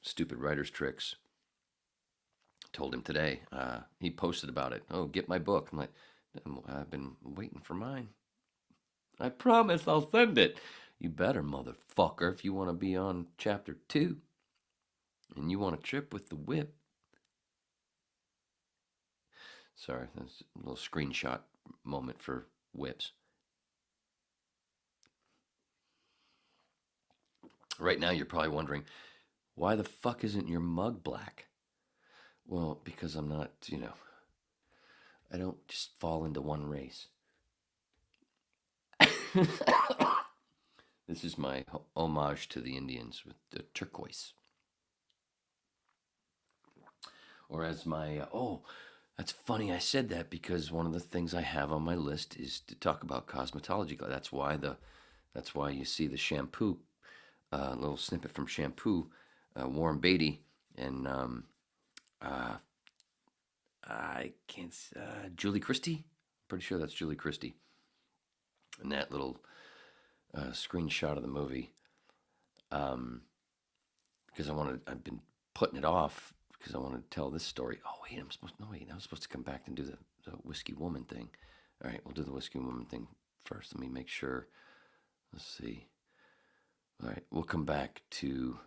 Stupid Writer's Tricks. Told him today. He posted about it. Oh, get my book. I'm like, I've been waiting for mine. I promise I'll send it. You better, motherfucker, if you want to be on chapter 2 and you want to trip with the whip. Sorry, that's a little screenshot moment for whips. Right now, you're probably wondering, why the fuck isn't your mug black? Well, because I'm not, I don't just fall into one race. This is my homage to the Indians with the turquoise. Or as my, that's funny I said that because one of the things I have on my list is to talk about cosmetology. That's why you see the shampoo, a little snippet from Shampoo, Warren Beatty, and I can't. Julie Christie. Pretty sure that's Julie Christie. And that little screenshot of the movie. Because I've been putting it off because I wanted to tell this story. Oh wait, I was supposed to come back and do the Whisky Woman thing. All right, we'll do the Whisky Woman thing first. Let me make sure. Let's see. All right, we'll come back to.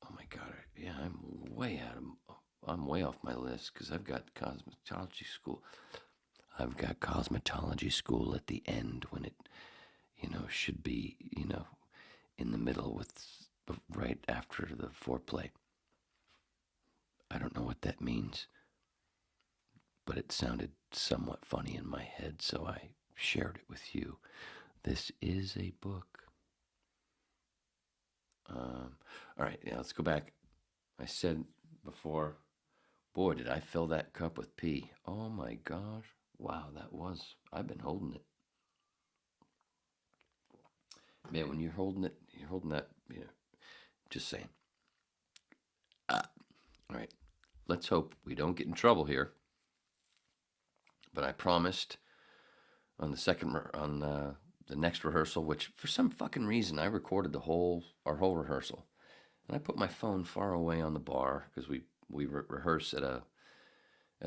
Oh my God, yeah, I'm way off my list because I've got cosmetology school. I've got cosmetology school at the end when it, should be, in the middle with right after the foreplay. I don't know what that means, but it sounded somewhat funny in my head, so I shared it with you. This is a book. All right, let's go back. I said before, boy, did I fill that cup with pee. Oh my gosh. Wow, I've been holding it. Man, when you're holding that, just saying. All right, let's hope we don't get in trouble here. But I promised on the next rehearsal, which for some fucking reason I recorded our whole rehearsal, and I put my phone far away on the bar because we rehearse at a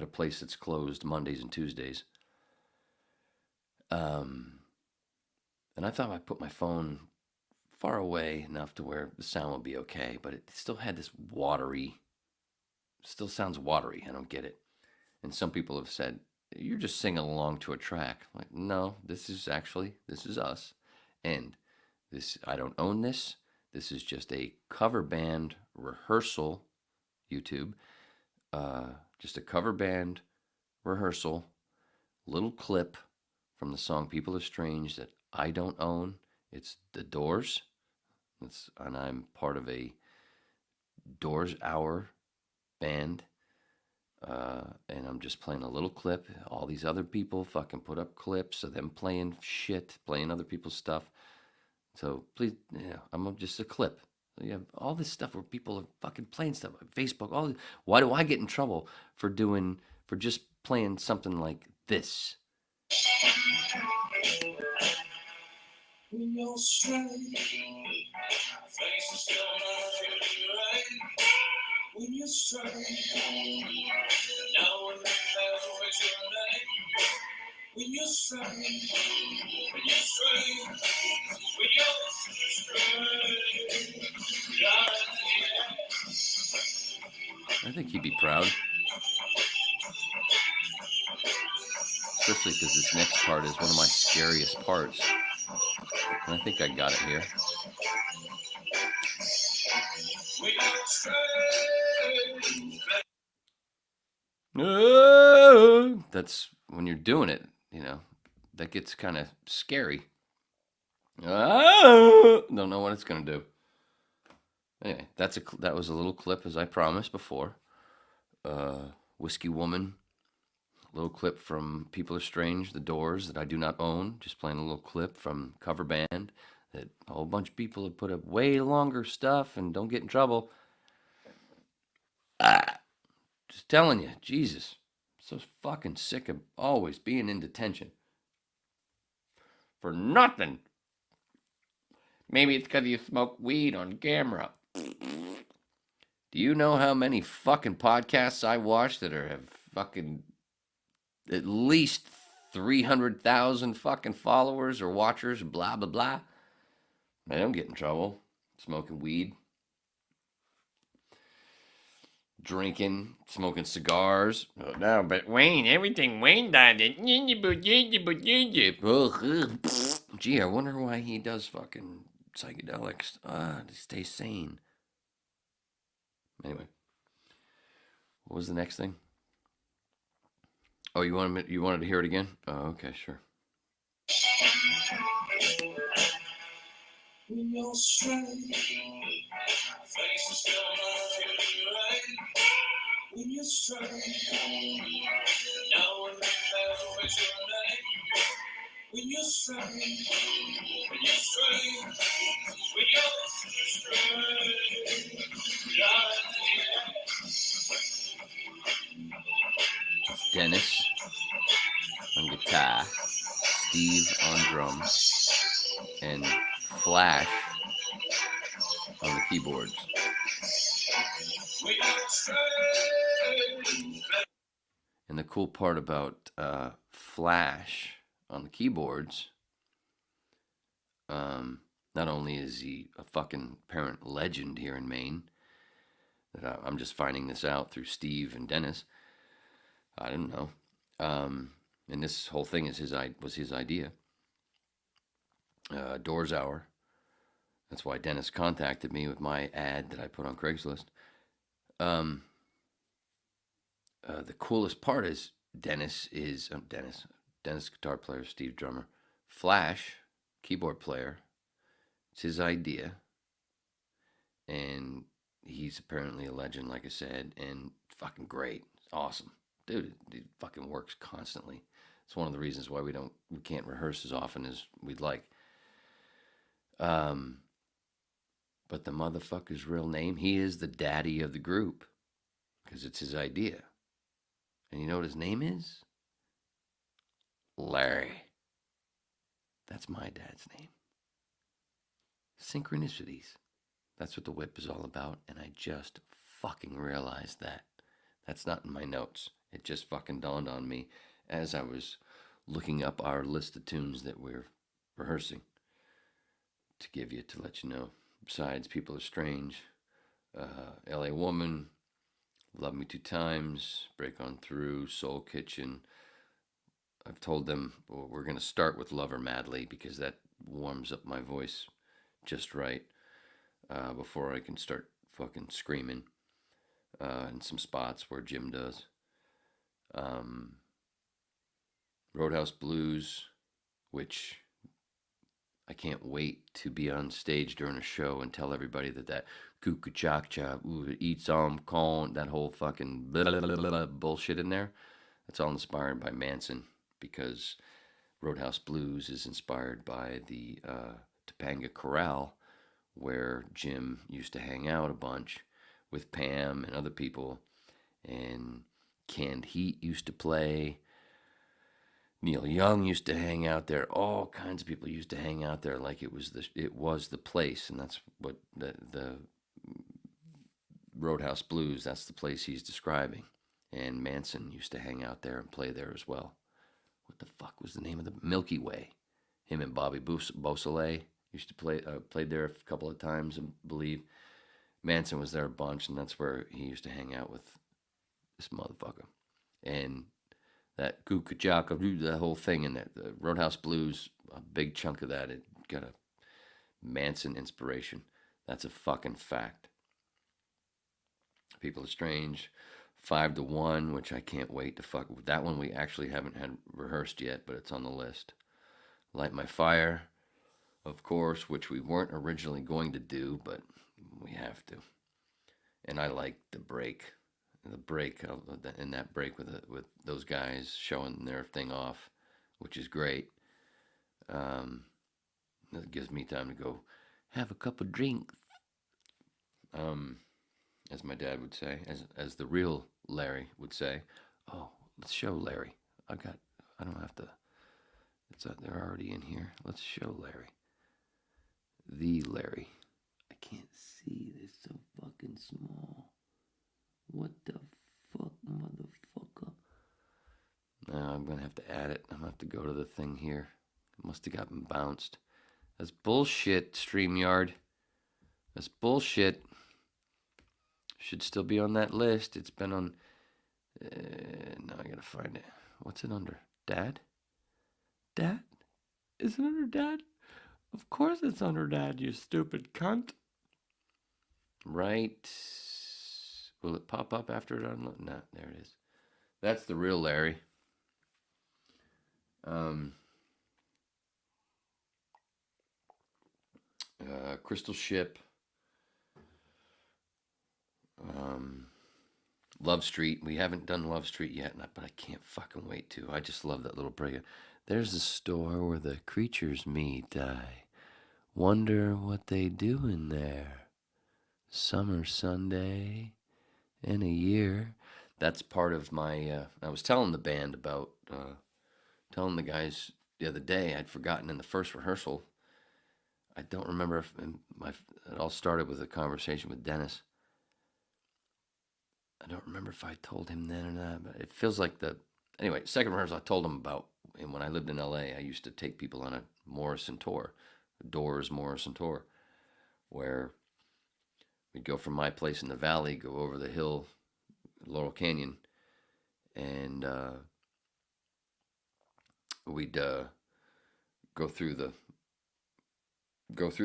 place that's closed Mondays and Tuesdays. And I thought I put my phone far away enough to where the sound would be okay, but it still had this still sounds watery. I don't get it. And some people have said, you're just singing along to a track. I'm like, no, this is us. And I don't own this. This is just a cover band rehearsal, YouTube. Just a cover band rehearsal, little clip from the song People Are Strange that I don't own. It's The Doors. And I'm part of a Doors Hour band. And I'm just playing a little clip. All these other people fucking put up clips of them playing other people's stuff. So please, I'm just a clip. You have all this stuff where people are fucking playing stuff on Facebook. Why do I get in trouble for just playing something like this? When you're strange, faces still right. When you're strange, no one knows your name. When you're strange, when you're strange, when you're strange. I think he'd be proud. Especially because this next part is one of my scariest parts. And I think I got it here. That's when you're doing it, that gets kind of scary. Don't know what it's going to do. Anyway, that was a little clip, as I promised before. Whisky Woman. A little clip from People Are Strange, The Doors, that I do not own. Just playing a little clip from cover band that a whole bunch of people have put up way longer stuff and don't get in trouble. Just telling you, Jesus. I'm so fucking sick of always being in detention. For nothing. Maybe it's because you smoke weed on camera. Do you know how many fucking podcasts I watch that have fucking at least 300,000 fucking followers or watchers, blah, blah, blah? I don't get in trouble smoking weed, drinking, smoking cigars. No, but Wayne, everything Wayne does it. Gee, I wonder why he does fucking psychedelics to stay sane. Anyway, what was the next thing? Oh, you wanted to hear it again? Oh, okay, sure. When you're strange, faces still right. When you're strange, no one knows your name. When you're strange, when you're strange, when you're strange. Dennis on guitar, Steve on drums, and Flash on the keyboards. And the cool part about Flash on the keyboards, not only is he a fucking apparent legend here in Maine, that I'm just finding this out through Steve and Dennis. I didn't know. And this whole thing was his idea. Doors Hour. That's why Dennis contacted me with my ad that I put on Craigslist. The coolest part is Dennis, guitar player, Steve drummer, Flash, keyboard player. It's his idea, and he's apparently a legend, like I said, and fucking great, awesome, dude. It fucking works constantly. It's one of the reasons why we can't rehearse as often as we'd like. But the motherfucker's real name, he is the daddy of the group, because it's his idea. And you know what his name is? Larry. That's my dad's name. Synchronicities. That's what the whip is all about, and I just fucking realized that. That's not in my notes. It just fucking dawned on me as I was looking up our list of tunes that we're rehearsing to let you know. Besides People Are Strange, LA Woman, Love Me Two Times, Break On Through, Soul Kitchen. I've told them we're going to start with Love Her Madly because that warms up my voice just right before I can start fucking screaming in some spots where Jim does. Roadhouse Blues, which I can't wait to be on stage during a show and tell everybody that cuckoo-cha-cha, eat some corn, that whole fucking blah, blah, blah, blah, bullshit in there. That's all inspired by Manson, because Roadhouse Blues is inspired by the Topanga Corral, where Jim used to hang out a bunch with Pam and other people, and Canned Heat used to play. Neil Young used to hang out there. All kinds of people used to hang out there like it was the place, and that's what the Roadhouse Blues. That's the place he's describing. And Manson used to hang out there and play there as well. What the fuck was the name of the Milky Way? Him and Bobby Beausoleil used to played there a couple of times, I believe. Manson was there a bunch, and that's where he used to hang out with this motherfucker. And that Goo-ka-jaka, the whole thing in that, the Roadhouse Blues, a big chunk of that, it got a Manson inspiration. That's a fucking fact. People Are Strange, 5 to 1, which I can't wait to fuck with. That one we actually haven't had rehearsed yet, but it's on the list. Light My Fire, of course, which we weren't originally going to do, but we have to. And I like the break in that break with those guys showing their thing off, which is great. That gives me time to go have a cup of drinks, as my dad would say, as the real Larry would say. Oh, let's show Larry. I don't have to. They're already in here. Let's show Larry. The Larry. I can't see. They're so fucking small. What the fuck, motherfucker? Now I'm gonna have to add it. I'm gonna have to go to the thing here. It must have gotten bounced. That's bullshit, StreamYard. That's bullshit. Should still be on that list. It's been on. Now I gotta find it. What's it under? Dad? Dad? Is it under Dad? Of course it's under Dad, you stupid cunt. Right. Will it pop up after it unloads? No, there it is. That's the real Larry. Crystal Ship. Love Street. We haven't done Love Street yet, but I can't fucking wait to. I just love that little break. There's a store where the creatures meet. I wonder what they do in there. Summer Sunday in a year. that's part of my. I was telling the band about, telling the guys the other day. I'd forgotten in the first rehearsal. I don't remember if it all started with a conversation with Dennis. I don't remember if I told him then or not, but it feels like anyway, second rehearsal I told him about, and when I lived in LA, I used to take people on a Morrison tour, a Doors Morrison tour, where we'd go from my place in the valley, go over the hill, Laurel Canyon, and we'd go through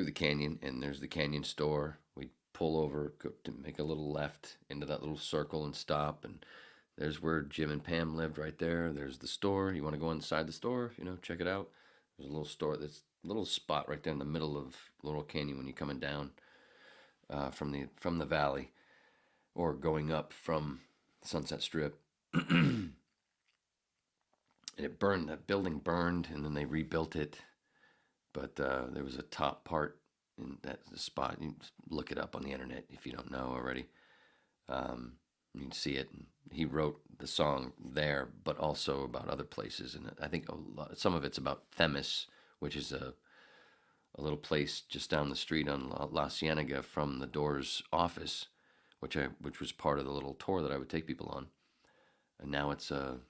the canyon, and there's the canyon store. We'd pull over, go to make a little left into that little circle and stop, and there's where Jim and Pam lived right there. There's the store. You want to go inside the store, check it out. There's a little store, this little spot right there in the middle of Laurel Canyon when you're coming down from the valley or going up from Sunset Strip. And it burned, that building burned, and then they rebuilt it. But there was a top part in that spot. You can look it up on the internet if you don't know already. You can see it. He wrote the song there, but also about other places. And I think some of it's about Themis, which is a little place just down the street on La Cienega from the Doors office, which was part of the little tour that I would take people on. And now it's a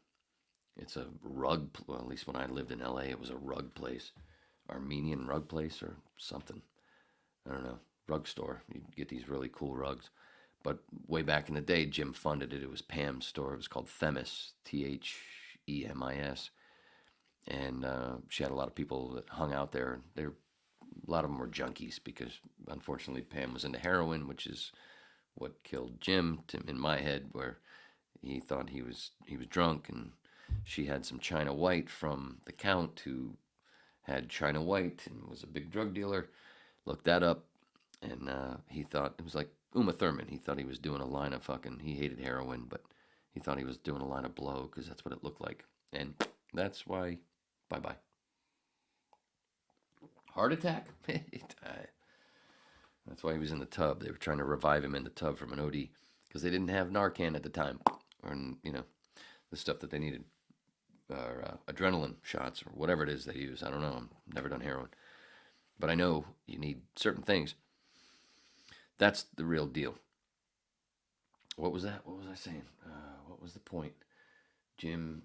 rug. Well, at least when I lived in LA, it was a rug place. Armenian rug place or something. I don't know. Rug store. You get these really cool rugs. But way back in the day, Jim funded it. It was Pam's store. It was called Themis, Themis. And she had a lot of people that hung out there. A lot of them were junkies because, unfortunately, Pam was into heroin, which is what killed Jim, in my head, where he thought he was drunk, and she had some China White from the Count who had China White and was a big drug dealer. Looked that up, and he thought it was like Uma Thurman. He thought he was doing a line of he hated heroin, but he thought he was doing a line of blow because that's what it looked like. And that's why, bye-bye. Heart attack? He died. That's why he was in the tub. They were trying to revive him in the tub from an OD because they didn't have Narcan at the time, or, the stuff that they needed. Or adrenaline shots or whatever it is they use. I don't know. I've never done heroin. But I know you need certain things. That's the real deal. What was that? What was I saying? What was the point? Jim,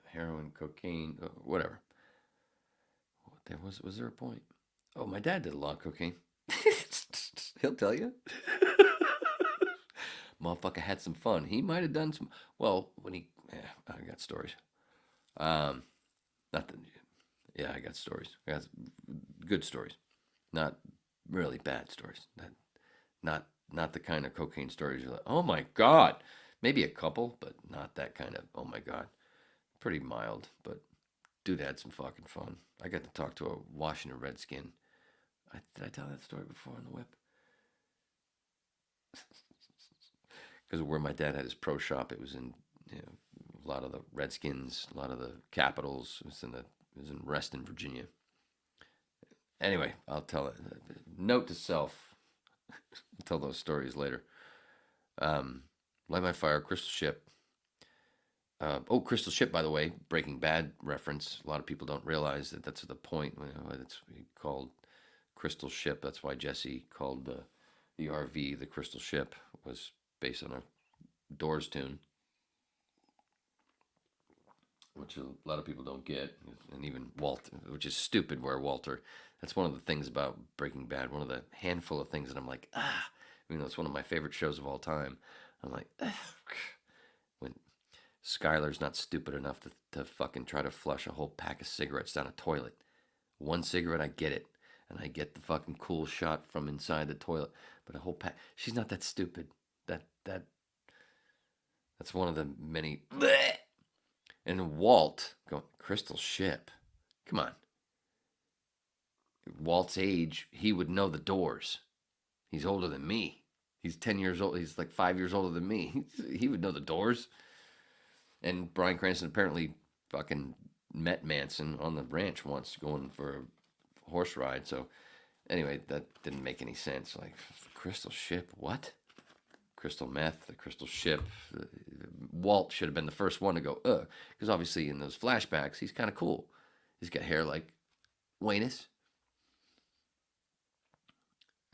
heroin, cocaine, whatever. Was there a point? Oh, my dad did a lot of cocaine. He'll tell you. Motherfucker had some fun. He might have done some. Well, I got stories. I got stories. I got good stories, not really bad stories. Not the kind of cocaine stories you're like, oh my god. Maybe a couple, but not that kind of, oh my god. Pretty mild, but dude had some fucking fun. I got to talk to a Washington Redskin. Did I tell that story before on the whip? Because where my dad had his pro shop, it was in a lot of the Redskins, a lot of the Capitals. It was in Reston, Virginia. Anyway, I'll tell it. Note to self: I'll tell those stories later. Light My Fire, Crystal Ship. Crystal Ship, by the way, Breaking Bad reference. A lot of people don't realize that that's the point. It's called Crystal Ship. That's why Jesse called the RV the Crystal Ship. Was based on a Doors tune, which a lot of people don't get, and even Walter, which is stupid. Where Walter, that's one of the things about Breaking Bad. One of the handful of things that I'm like, it's one of my favorite shows of all time. I'm like, when Skylar's not stupid enough to fucking try to flush a whole pack of cigarettes down a toilet. One cigarette, I get it. And I get the fucking cool shot from inside the toilet. But a whole pack, she's not that stupid. That's one of the many. And Walt going, Crystal Ship. Come on. Walt's age, he would know the Doors. He's older than me. He's 10 years old. He's like 5 years older than me. He would know the Doors. And Bryan Cranston apparently fucking met Manson on the ranch once going for a horse ride. So anyway, that didn't make any sense. Like, Crystal Ship, what? crystal meth, the crystal ship. Walt should have been the first one to go, because obviously in those flashbacks, he's kind of cool. He's got hair like Wayness.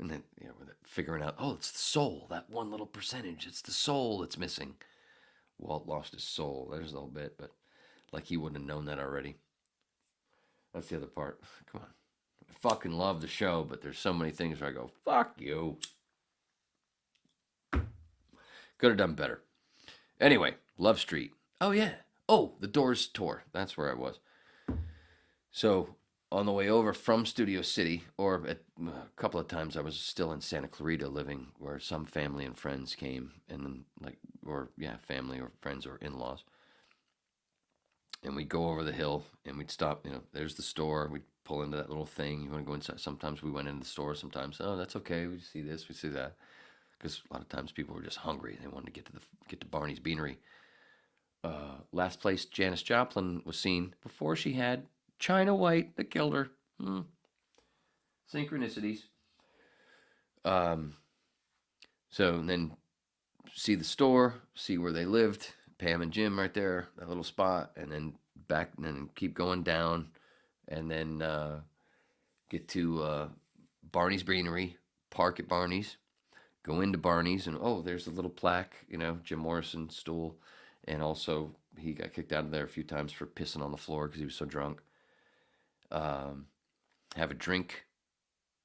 And then, figuring out, it's the soul, that one little percentage. It's the soul that's missing. Walt lost his soul. There's a little bit, but like he wouldn't have known that already. That's the other part. Come on. I fucking love the show, but there's so many things where I go, fuck you. Could have done better. Anyway, Love Street. Oh, yeah. Oh, the Doors tour. That's where I was. So on the way over from Studio City, or a couple of times I was still in Santa Clarita living, where some family and friends came, and then family or friends or in-laws. And we'd go over the hill, and we'd stop, there's the store. We'd pull into that little thing. You want to go inside? Sometimes we went into the store. Sometimes, that's okay. We see this, we see that. Because a lot of times people were just hungry. They wanted to get to Barney's Beanery. Last place Janis Joplin was seen before she had China White that killed her. Synchronicities. So then see the store, see where they lived. Pam and Jim right there, that little spot, and then back, and then keep going down, and then get to Barney's Beanery, park at Barney's, go into Barney's, and there's the little plaque, Jim Morrison stool, and also he got kicked out of there a few times for pissing on the floor because he was so drunk. Have a drink,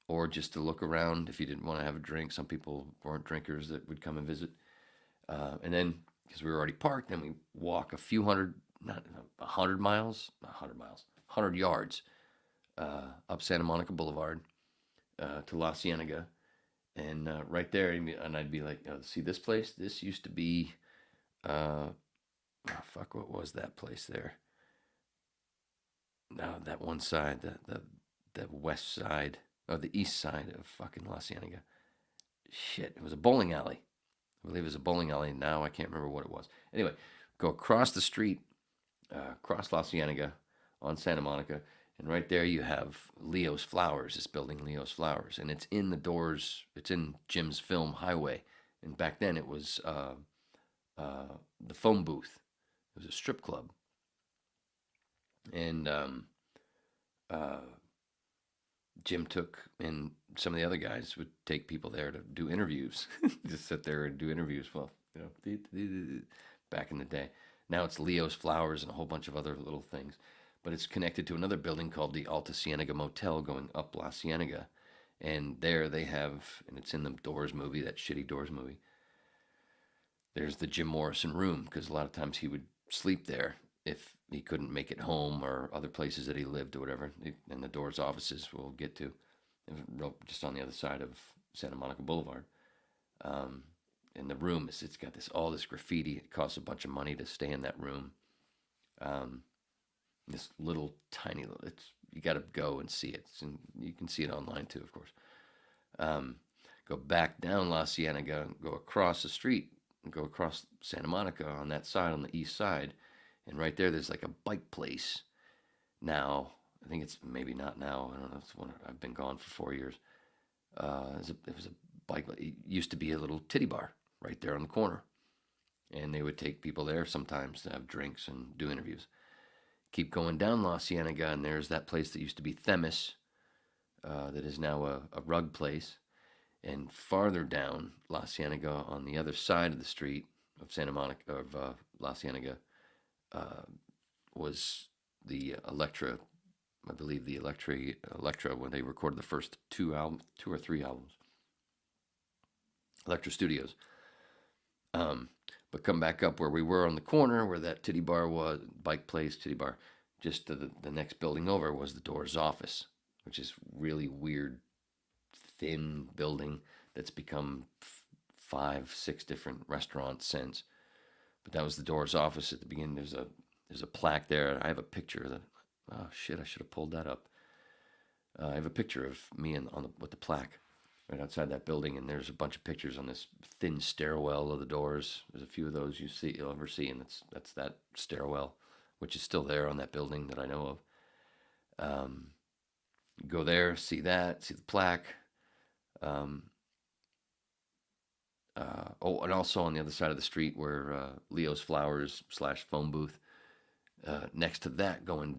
or just to look around if you didn't want to have a drink. Some people weren't drinkers that would come and visit, and then, because we were already parked, then we walk a few hundred, not 100 miles, not 100 miles, 100 yards up Santa Monica Boulevard to La Cienega. And right there, and I'd be like, see this place? This used to be, what was that place there? No, that one side, the west side, the east side of fucking La Cienega. Shit, it was a bowling alley. I believe it was a bowling alley. Now I can't remember what it was. Anyway, go across the street, across La Cienega on Santa Monica, and right there you have Leo's Flowers, this building, Leo's Flowers, and it's in the Doors. It's in Jim's film Highway, and back then it was the phone booth. It was a strip club, and Jim took, and some of the other guys would take people there to do interviews. Just sit there and do interviews. Well, back in the day. Now it's Leo's Flowers and a whole bunch of other little things. But it's connected to another building called the Alta Cienega Motel going up La Cienega. And there they have, and it's in the Doors movie, that shitty Doors movie. There's the Jim Morrison room, because a lot of times he would sleep there if he couldn't make it home, or other places that he lived or whatever. And the Doors offices we'll get to, just on the other side of Santa Monica Boulevard. And the room, it's got all this graffiti. It costs a bunch of money to stay in that room. This little tiny, you got to go and see it. And you can see it online too, of course. Go back down La Cienega, go across the street, and go across Santa Monica on that side, on the east side. And right there's like a bike place. Now, I think it's maybe not now. I don't know. It's one I've been gone for 4 years. It was a bike. It used to be a little titty bar right there on the corner, and they would take people there sometimes to have drinks and do interviews. Keep going down La Cienega, and there's that place that used to be Themis, that is now a rug place. And farther down La Cienega, on the other side of the street of Santa Monica, of La Cienega, was the Elektra, I believe the Elektra, when they recorded the first 2 or 3 albums. Elektra Studios. But come back up where we were on the corner, where that titty bar was, bike place, titty bar. Just the next building over was the Doors office, which is really weird, thin building that's become 5, 6 different restaurants since. But that was the Doors office at the beginning. There's a plaque there. I have a picture of that. Oh shit! I should have pulled that up. I have a picture of me with the plaque right outside that building, and there's a bunch of pictures on this thin stairwell of the Doors. There's a few of those you'll ever see, and that's that stairwell, which is still there on that building that I know of. Go there, see that, see the plaque. And also on the other side of the street where Leo's Flowers / phone booth. Next to that, going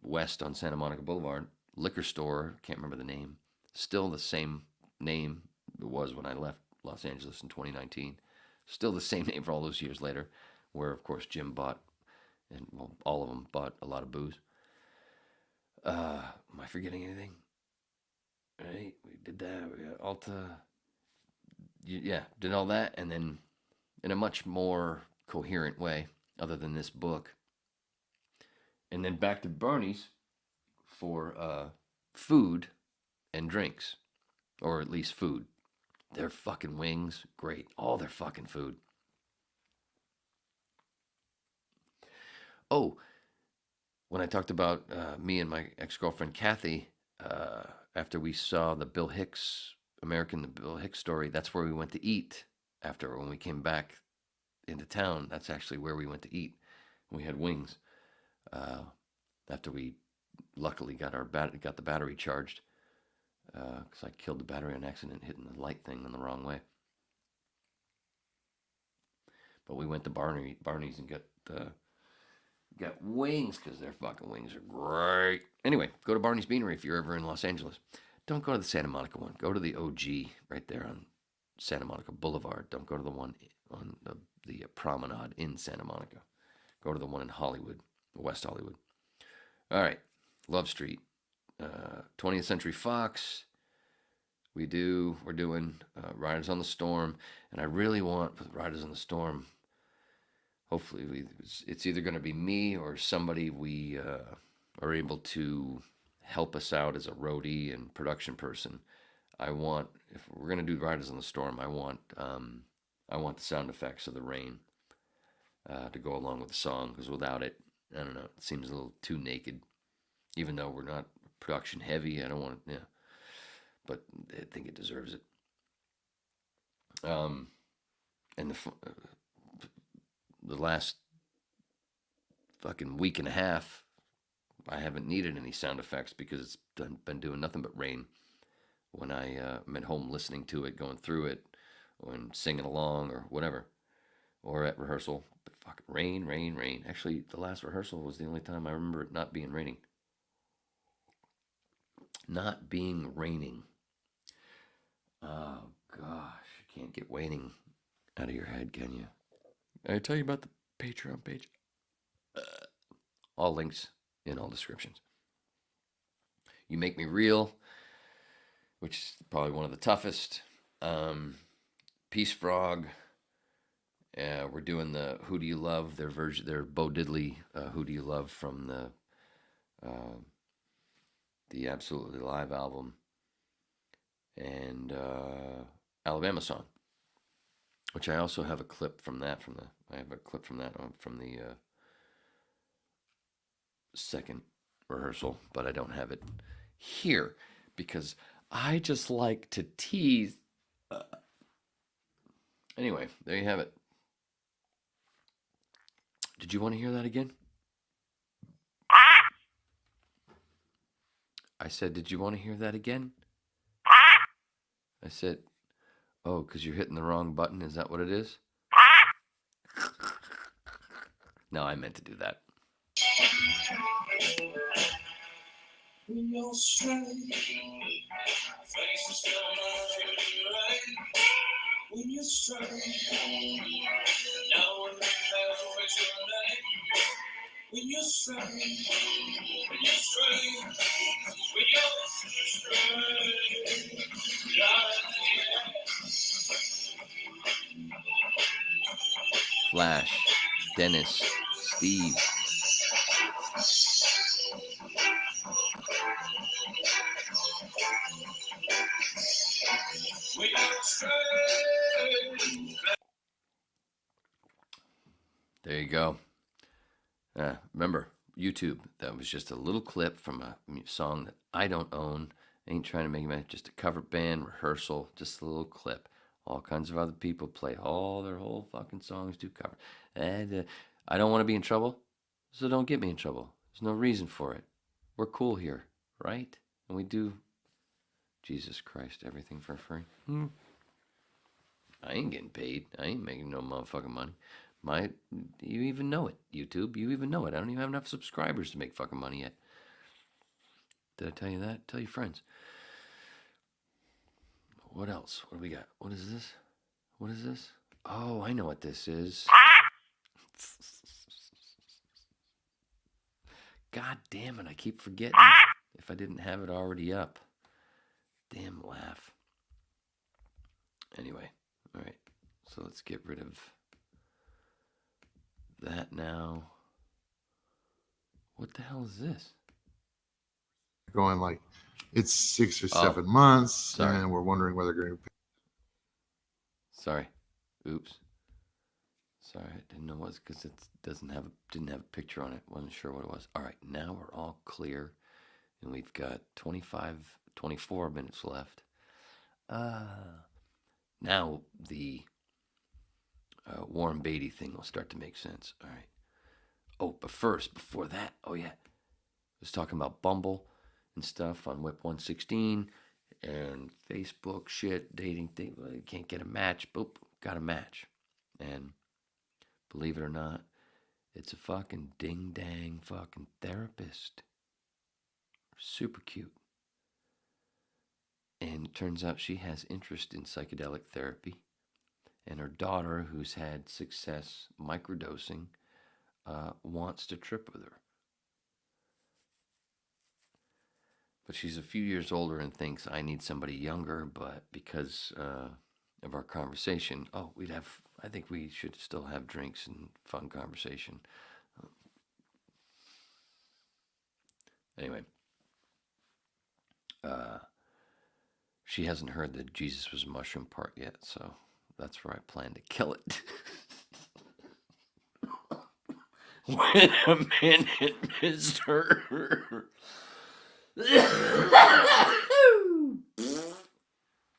west on Santa Monica Boulevard, liquor store, can't remember the name. Still the same name it was when I left Los Angeles in 2019. Still the same name for all those years later, where, of course, Jim bought, and well, all of them bought a lot of booze. Am I forgetting anything? Right, we did that. We got Alta. Yeah, did all that, and then in a much more coherent way, other than this book. And then back to Barney's for food and drinks, or at least food. Their fucking wings, great. All their fucking food. Oh, when I talked about me and my ex-girlfriend Kathy, after we saw the Bill Hicks story, that's where we went to eat after, when we came back into town. That's actually where we went to eat. We had wings after we luckily got the battery charged, because I killed the battery on accident hitting the light thing in the wrong way. But we went to Barney's and got wings, because their fucking wings are great. Anyway, go to Barney's Beanery if you're ever in Los Angeles. Don't go to the Santa Monica one. Go to the OG right there on Santa Monica Boulevard. Don't go to the one on the promenade in Santa Monica. Go to the one in Hollywood, West Hollywood. All right, Love Street, 20th Century Fox. We're doing Riders on the Storm, and I really want with Riders on the Storm. Hopefully, it's either going to be me or somebody we are able to help us out as a roadie and production person. If we're going to do Riders on the Storm, I want the sound effects of the rain to go along with the song, because without it, I don't know, it seems a little too naked. Even though we're not production heavy, I don't want it, but I think it deserves it. And the last fucking week and a half, I haven't needed any sound effects because it's been doing nothing but rain. When I'm at home listening to it, going through it, and singing along or whatever, or at rehearsal, but fucking rain. Actually, the last rehearsal was the only time I remember it not being raining. Not being raining. Oh, gosh. You can't get waiting out of your head, can you? I tell you about the Patreon page. All links in all descriptions. You Make Me Real, which is probably one of the toughest. Peace Frog. We're doing the Who Do You Love, their Bo Diddley Who Do You Love from the Absolutely Live album, and Alabama Song, which I also have a clip from that. From the second rehearsal, but I don't have it here because I just like to tease. Anyway, there you have it. Did you want to hear that again? I said, did you want to hear that again? I said, oh, because you're hitting the wrong button. Is that what it is? No, I meant to do that. When you're straight, faces come out right. When you're straight, no one knows what your name. When you're straight, when you're straight, when you're straight, Flash, Dennis, Steve. There you go. Remember, YouTube, that was just a little clip from a song that I don't own. I ain't trying to make it just a cover band, rehearsal, just a little clip. All kinds of other people play all their whole fucking songs, do cover. And I don't want to be in trouble, so don't get me in trouble. There's no reason for it. We're cool here, right? And we do, Jesus Christ, everything for free. I ain't getting paid. I ain't making no motherfucking money. You even know it, YouTube. You even know it. I don't even have enough subscribers to make fucking money yet. Did I tell you that? Tell your friends. What else? What do we got? What is this? What is this? Oh, I know what this is. God damn it, I keep forgetting if I didn't have it already up. Damn laugh. Anyway, all right. So let's get rid of that now. What the hell is this? Going like, it's 6 or 7 months, sorry. and we're wondering whether they're going to pay. Sorry. Oops. Sorry, I didn't know what it was because it didn't have a picture on it. Wasn't sure what it was. All right, now we're all clear, and we've got 24 minutes left. Now the Warren Beatty thing will start to make sense. All right. Oh, but first, before that, oh yeah, I was talking about Bumble and stuff on Whip 116 and Facebook shit, dating thing. You can't get a match. Boop, got a match, and believe it or not, it's a fucking ding-dang fucking therapist. Super cute. And it turns out she has interest in psychedelic therapy. And her daughter, who's had success microdosing, wants to trip with her. But she's a few years older and thinks I need somebody younger, but because of our conversation, I think we should still have drinks and fun conversation. Anyway, she hasn't heard the Jesus was a mushroom part yet, so that's where I plan to kill it. Wait a minute, mister.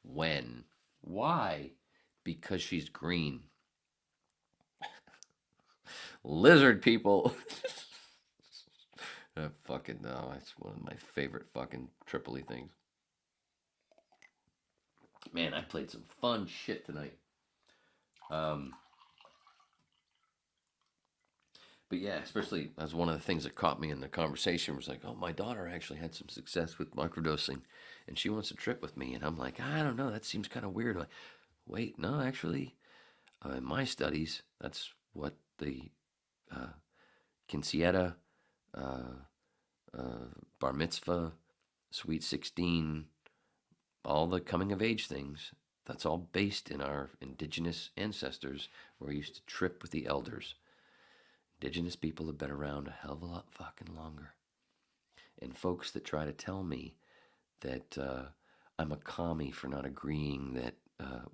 When? Why? Because she's green. Lizard people. Fucking no, it's one of my favorite fucking Tripoli things. Man, I played some fun shit tonight. But yeah, especially as one of the things that caught me in the conversation was like, oh, my daughter actually had some success with microdosing and she wants to trip with me. And I'm like, I don't know, that seems kind of weird. Like, wait, no, actually, in my studies, that's what the quinceañera, bar mitzvah, sweet 16, all the coming of age things, that's all based in our indigenous ancestors where we used to trip with the elders. Indigenous people have been around a hell of a lot fucking longer. And folks that try to tell me that I'm a commie for not agreeing that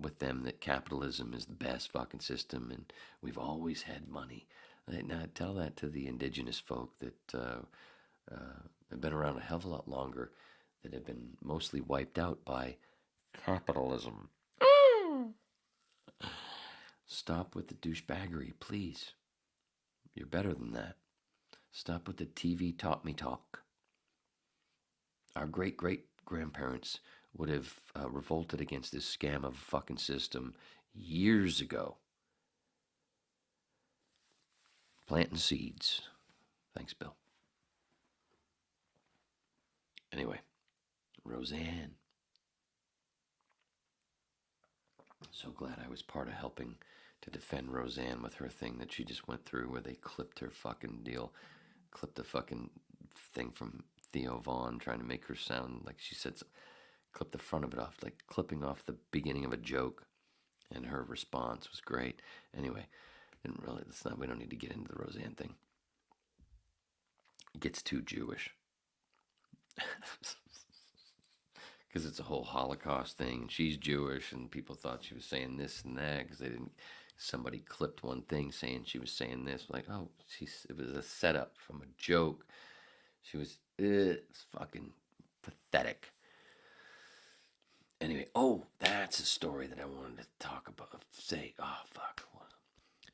with them that capitalism is the best fucking system and we've always had money. Now tell that to the indigenous folk that have been around a hell of a lot longer, that have been mostly wiped out by capitalism. Stop with the douchebaggery, please. You're better than that. Stop with the TV taught me talk. Our great-great-grandparents would have revolted against this scam of a fucking system years ago. Planting seeds. Thanks, Bill. Anyway, Roseanne. So glad I was part of helping to defend Roseanne with her thing that she just went through where they clipped her fucking deal, clipped the fucking thing from Theo Vaughn trying to make her sound like she said, clip the front of it off, like clipping off the beginning of a joke, and her response was great. Anyway, we don't need to get into the Roseanne thing. It gets too Jewish. Because it's a whole Holocaust thing, and she's Jewish, and people thought she was saying this and that because they didn't. Somebody clipped one thing saying she was saying this, like, oh, it was a setup from a joke. She was, it's fucking pathetic. Anyway, that's a story that I wanted to talk about. Say, oh fuck,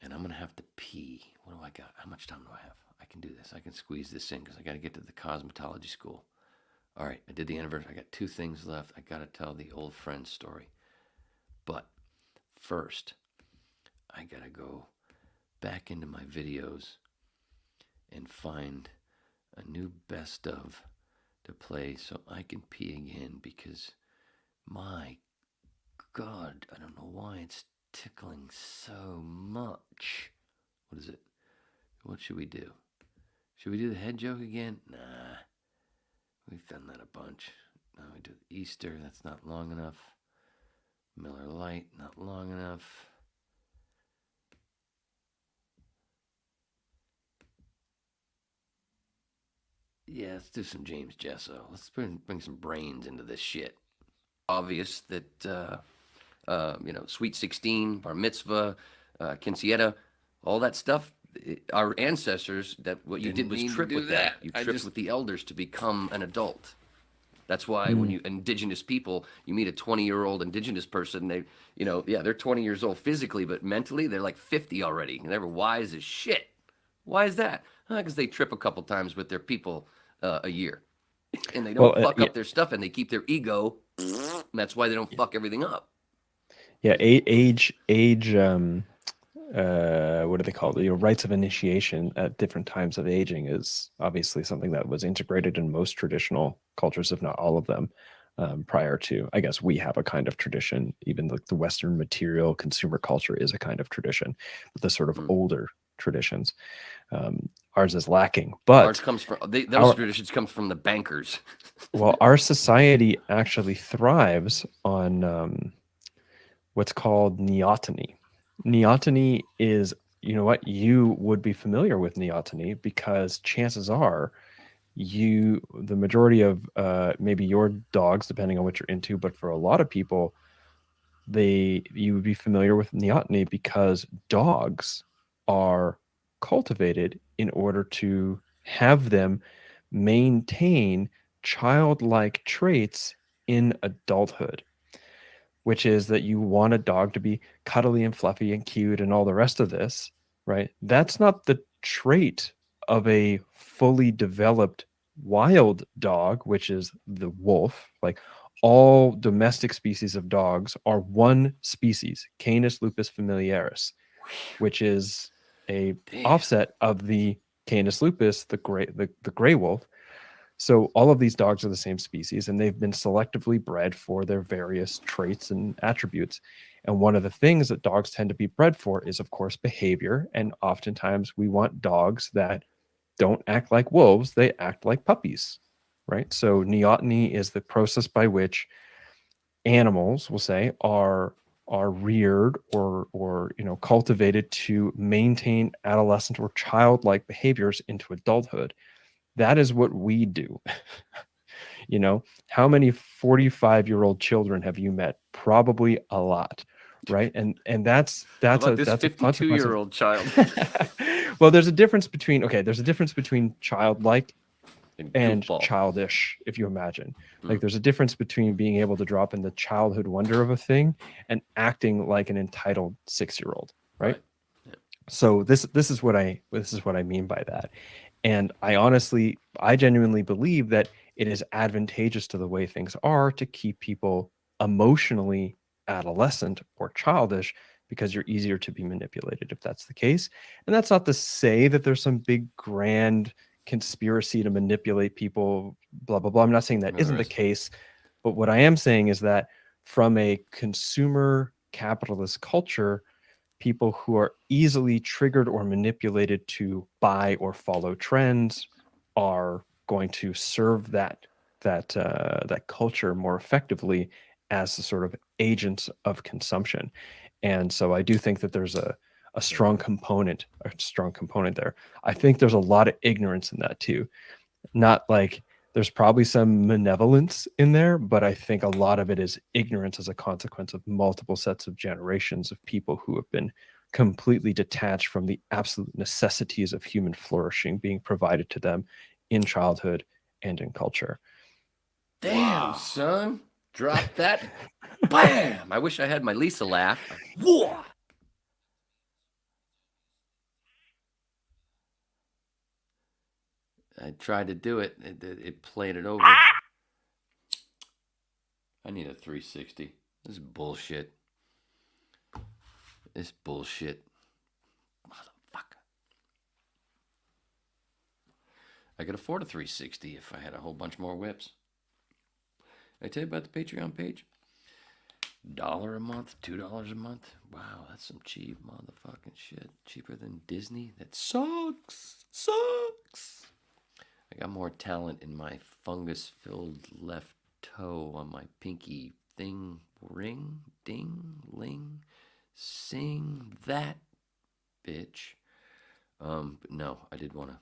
and I'm gonna have to pee. What do I got? How much time do I have? I can do this. I can squeeze this in because I got to get to the cosmetology school. All right, I did the anniversary. I got 2 things left. I got to tell the old friend story. But first, I gotta go back into my videos and find a new best of to play so I can pee again, because my God, I don't know why it's tickling so much. What is it? What should we do? Should we do the head joke again? Nah. We've done that a bunch. Now we do Easter. That's not long enough. Miller Lite, not long enough. Yeah, let's do some James Jesso. Let's bring some brains into this shit. Obvious that, Sweet 16, Bar Mitzvah, Quinceañera, all that stuff. Our ancestors, what you did was trip with that. You tripped with the elders to become an adult. That's why when you indigenous people, you meet a 20-year-old indigenous person, they're 20 years old physically, but mentally they're like 50 already, and they're wise as shit. Why is that? Because they trip a couple times with their people a year, and they don't fuck up their stuff, and they keep their ego. And that's why they don't fuck everything up. Yeah, age. What do they call it? Rites of initiation at different times of aging is obviously something that was integrated in most traditional cultures, if not all of them, prior to. I guess we have a kind of tradition. Even the Western material consumer culture is a kind of tradition, but the sort of older traditions, ours is lacking. But ours comes from those traditions comes from the bankers. Well, our society actually thrives on what's called neoteny. Neoteny is, you would be familiar with neoteny, because chances are the majority of maybe your dogs, depending on what you're into, but for a lot of people, you would be familiar with neoteny because dogs are cultivated in order to have them maintain childlike traits in adulthood, which is that you want a dog to be cuddly and fluffy and cute and all the rest of this, right? That's not the trait of a fully developed wild dog, which is the wolf. Like, all domestic species of dogs are one species, Canis lupus familiaris, which is a offset of the Canis lupus, the gray wolf. So all of these dogs are the same species, and they've been selectively bred for their various traits and attributes. And one of the things that dogs tend to be bred for is, of course, behavior. And oftentimes we want dogs that don't act like wolves, they act like puppies, right? So neoteny is the process by which animals, we'll say, are reared or cultivated to maintain adolescent or childlike behaviors into adulthood. That is what we do. How many 45-year-old children have you met? Probably a lot, right? And that's How a about this that's a consequence of- 52-year-old child. Well, there's a difference between childlike and goofball. childish, if you imagine. Like, there's a difference between being able to drop in the childhood wonder of a thing and acting like an entitled 6-year-old, right? Yeah. So this is what I mean by that. And I genuinely believe that it is advantageous to the way things are to keep people emotionally adolescent or childish, because you're easier to be manipulated if that's the case. And that's not to say that there's some big grand conspiracy to manipulate people, blah, blah, blah. I'm not saying that isn't the case. But what I am saying is that from a consumer capitalist culture, people who are easily triggered or manipulated to buy or follow trends are going to serve that culture more effectively as the sort of agents of consumption. And so I do think that there's a strong component there. I think there's a lot of ignorance in that too. Not like there's probably some malevolence in there, but I think a lot of it is ignorance as a consequence of multiple sets of generations of people who have been completely detached from the absolute necessities of human flourishing being provided to them in childhood and in culture. Damn, son. Drop that. Bam! I wish I had my Lisa laugh. Whoa! I tried to do it. It played it over. I need a 360. This is bullshit. This bullshit. Motherfucker. I could afford a 360 if I had a whole bunch more whips. Did I tell you about the Patreon page? $1 a month, $2 a month. Wow, that's some cheap motherfucking shit. Cheaper than Disney. That sucks. Sucks. I got more talent in my fungus-filled left toe on my pinky thing. Ring, ding, ling, sing that, bitch. But no, I did want to.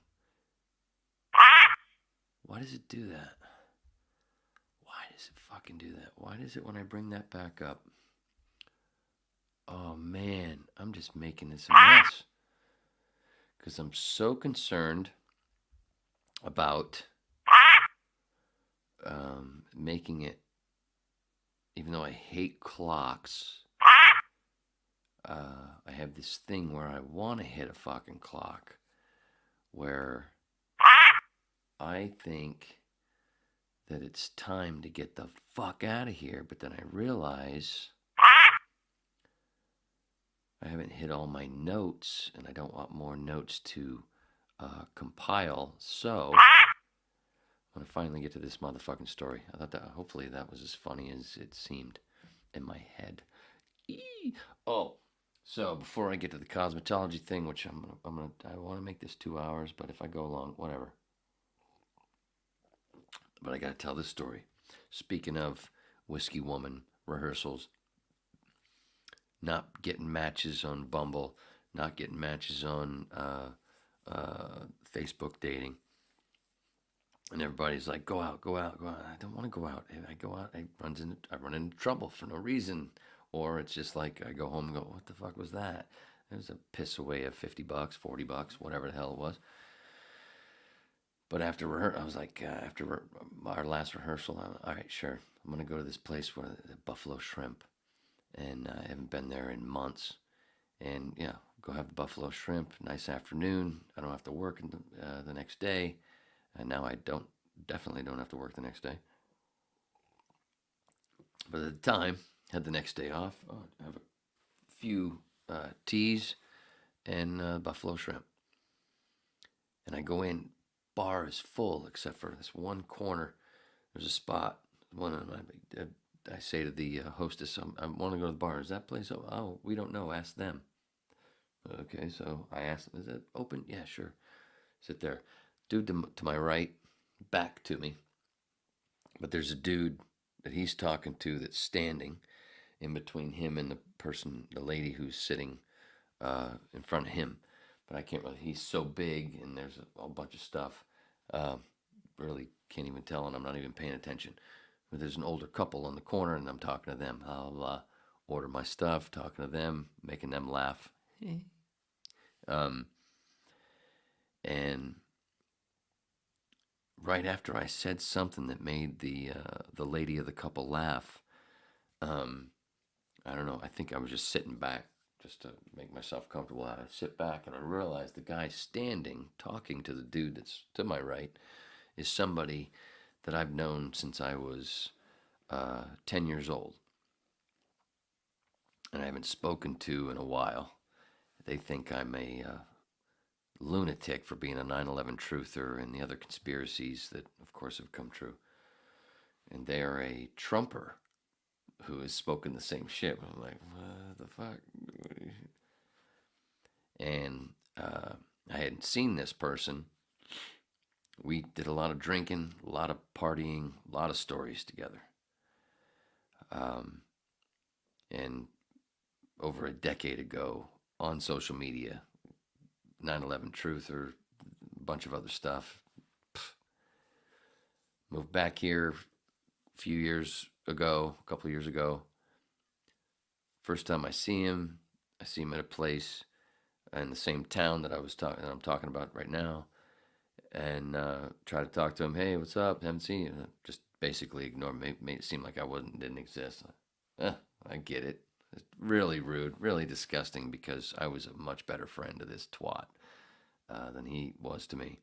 Why does it do that? Why does it fucking do that? Why does it when I bring that back up? Oh man, I'm just making this a mess. Because I'm so concerned about making it, even though I hate clocks, I have this thing where I want to hit a fucking clock, where I think that it's time to get the fuck out of here, but then I realize I haven't hit all my notes, and I don't want more notes to compile, so I'm going to finally get to this motherfucking story. I thought that hopefully that was as funny as it seemed in my head. Oh, so before I get to the cosmetology thing, which I want to make this 2 hours, but if I go long, whatever. But I got to tell this story. Speaking of Whisky Woman rehearsals, not getting matches on Bumble, not getting matches on Facebook dating. And everybody's like, go out, go out, go out. I don't want to go out. If I go out, I run into trouble for no reason. Or it's just like I go home and go, what the fuck was that? It was a piss away of $50, $40, whatever the hell it was. But after I was like, after our last rehearsal, all right, sure. I'm going to go to this place where the Buffalo Shrimp. And I haven't been there in months. And yeah, go have the Buffalo Shrimp. Nice afternoon. I don't have to work the next day. And now I definitely don't have to work the next day. But at the time, had the next day off. I have a few teas and Buffalo Shrimp. And I go in, bar is full except for this one corner. There's a spot. I say to the hostess, I want to go to the bar. Is that place open? Oh, we don't know. Ask them. Okay, so I asked them, is it open? Yeah, sure. Sit there. Dude to my right, back to me. But there's a dude that he's talking to that's standing in between him and the lady who's sitting in front of him. But I can't really, he's so big and there's a whole bunch of stuff. Really can't even tell, and I'm not even paying attention. But there's an older couple on the corner and I'm talking to them. I'll order my stuff, talking to them, making them laugh. And right after I said something that made the lady of the couple laugh, I don't know, I think I was just sitting back just to make myself comfortable. I sit back and I realized the guy standing, talking to the dude that's to my right, is somebody that I've known since I was 10 years old. And I haven't spoken to in a while. They think I'm a lunatic for being a 9/11 truther and the other conspiracies that, of course, have come true. And they are a Trumper who has spoken the same shit. I'm like, what the fuck? And I hadn't seen this person. We did a lot of drinking, a lot of partying, a lot of stories together. And over a decade ago, on social media, 9/11 truther, a bunch of other stuff. Moved back here a few years ago, a couple of years ago. First time I see him at a place in the same town that I'm talking about right now, and try to talk to him. Hey, what's up? Haven't seen you. Just basically ignore me. Made it seem like I didn't exist. I get it. It's really rude, really disgusting, because I was a much better friend to this twat than he was to me.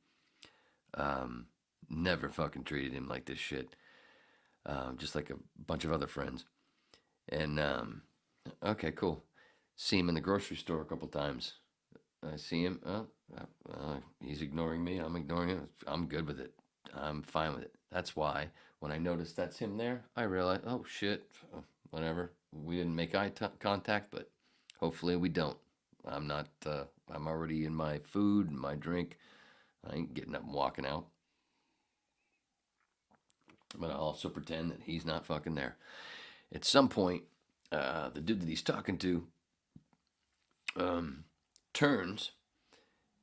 Never fucking treated him like this shit. Just like a bunch of other friends. And, okay, cool. See him in the grocery store a couple times. I see him. He's ignoring me. I'm ignoring him. I'm good with it. I'm fine with it. That's why when I notice that's him there, I realize, oh shit, whatever. We didn't make eye contact, but hopefully we don't. I'm not. I'm already in my food and my drink. I ain't getting up and walking out. But I'll also pretend that he's not fucking there. At some point, the dude that he's talking to turns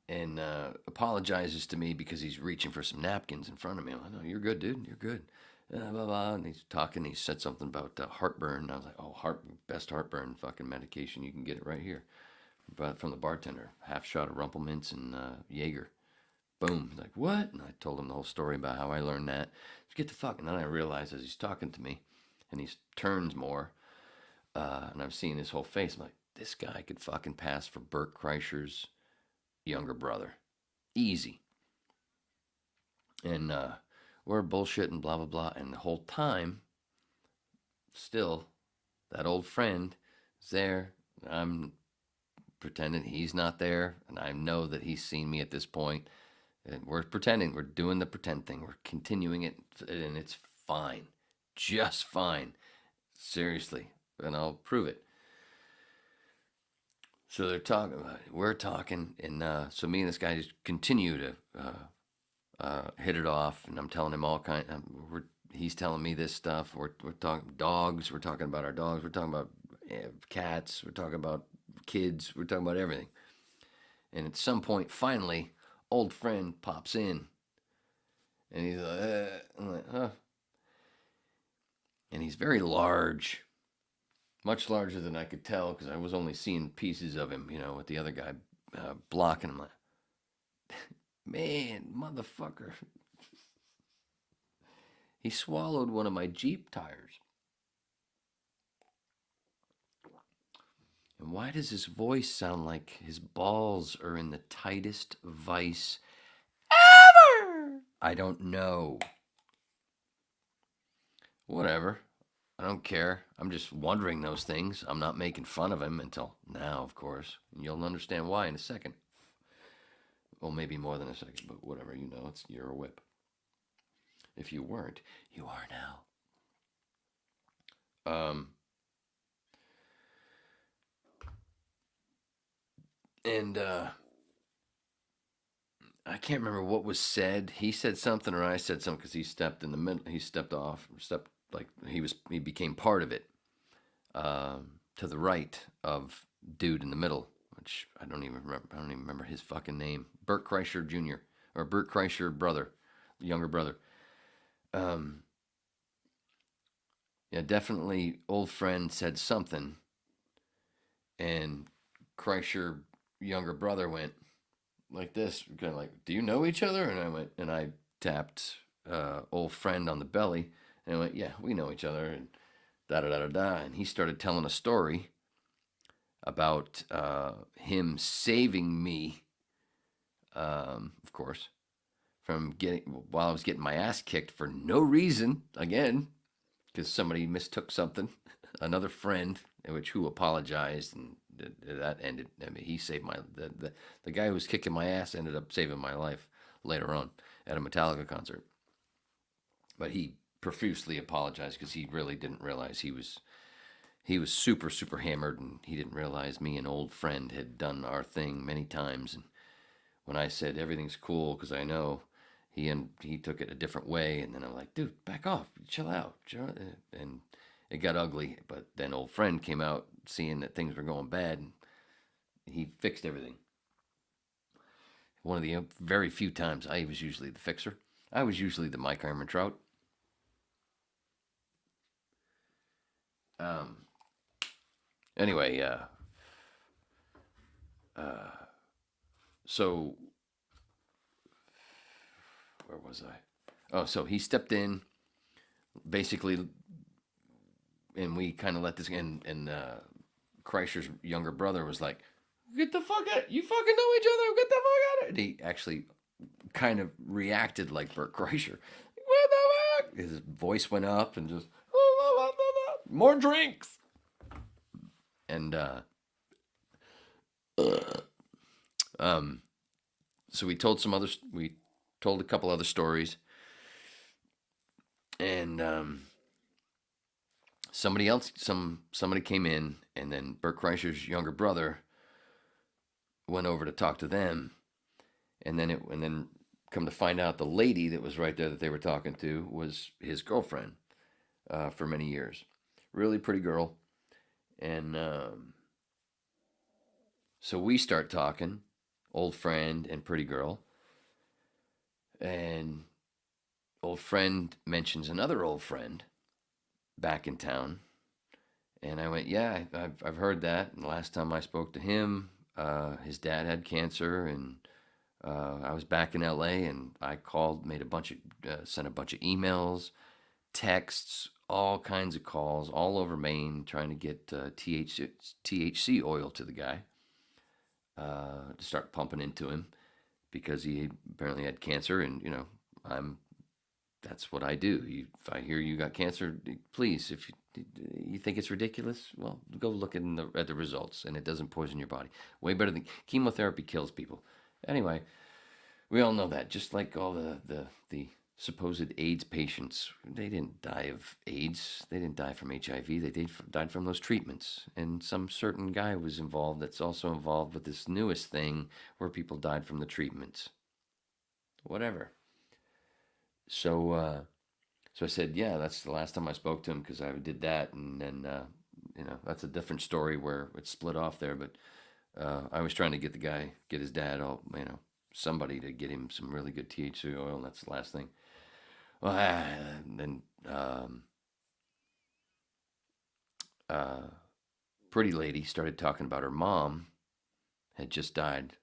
and apologizes to me because he's reaching for some napkins in front of me. I'm like, no, you're good, dude. You're good. Blah, blah. And he's talking. He said something about heartburn. I was like, oh, best heartburn fucking medication. You can get it right here. But from the bartender, half shot of Rumpelmints and Jaeger. Boom. He's like, what? And I told him the whole story about how I learned that. Just get the fuck. And then I realized as he's talking to me, and he turns more, and I'm seeing his whole face. I'm like, this guy could fucking pass for Bert Kreischer's younger brother. Easy. And we're bullshitting, blah, blah, blah. And the whole time, still, that old friend is there. I'm pretending he's not there. And I know that he's seen me at this point. And we're pretending. We're doing the pretend thing. We're continuing it. And it's fine. Just fine. Seriously. And I'll prove it. So they're talking. We're talking. And so me and this guy just continue to hit it off. And I'm telling him all kinds. He's telling me this stuff. We're talking dogs. We're talking about our dogs. We're talking about cats. We're talking about kids. We're talking about everything. And at some point, finally, old friend pops in. And he's like, I'm like, huh. And he's very large. Much larger than I could tell because I was only seeing pieces of him, with the other guy blocking him. Like, man, motherfucker. He swallowed one of my Jeep tires. And why does his voice sound like his balls are in the tightest vice ever? I don't know. Whatever. I don't care. I'm just wondering those things. I'm not making fun of him until now, of course. And you'll understand why in a second. Well, maybe more than a second, but whatever. You're a whip. If you weren't, you are now. And I can't remember what was said. He said something or I said something because he stepped in the middle. He stepped off, like he became part of it, to the right of dude in the middle, which I don't even remember his fucking name. Bert Kreischer Jr. or Bert Kreischer brother, younger brother. Yeah, definitely old friend said something, and Kreischer younger brother went like this, kind of like, do you know each other? And I went, and I tapped old friend on the belly. And I went, yeah, we know each other, and da-da-da-da-da. And he started telling a story about him saving me, of course, while I was getting my ass kicked for no reason, again, because somebody mistook something. Another friend, who apologized, and that ended. I mean, he saved the guy who was kicking my ass ended up saving my life later on at a Metallica concert. But he profusely apologized because he really didn't realize he was super, super hammered, and he didn't realize me and old friend had done our thing many times. And when I said everything's cool because I know, he took it a different way, and then I'm like, dude, back off, chill out, and it got ugly. But then old friend came out seeing that things were going bad, and he fixed everything. One of the very few times I was usually the fixer. I was usually the Mike Ehrmantraut. Anyway, so where was I? Oh, so he stepped in, basically, and we kind of let this, and Kreischer's younger brother was like, get the fuck out, you fucking know each other, get the fuck out. And he actually kind of reacted like Bert Kreischer. What the fuck? His voice went up and just, more drinks. And So we told a couple other stories, and somebody came in, and then Bert Kreischer's younger brother went over to talk to them, and then come to find out the lady that was right there that they were talking to was his girlfriend for many years. Really pretty girl. And so we start talking, old friend and pretty girl. And old friend mentions another old friend back in town. And I went, yeah, I've heard that. And the last time I spoke to him, his dad had cancer, and I was back in LA, and I called, sent a bunch of emails, texts, all kinds of calls all over Maine, trying to get THC oil to the guy to start pumping into him, because he apparently had cancer, and that's what I do. If I hear you got cancer, please, if you think it's ridiculous, well, go look at the results, and it doesn't poison your body. Way better than chemotherapy. Kills people. Anyway, we all know that. Just like all the supposed AIDS patients, they didn't die of AIDS. They didn't die from HIV. They died from those treatments. And some certain guy was involved that's also involved with this newest thing where people died from the treatments. Whatever. So I said, yeah, that's the last time I spoke to him, because I did that. And then, that's a different story where it split off there. But I was trying to get his dad, somebody to get him some really good THC oil, and that's the last thing. Well, then pretty lady started talking about her mom had just died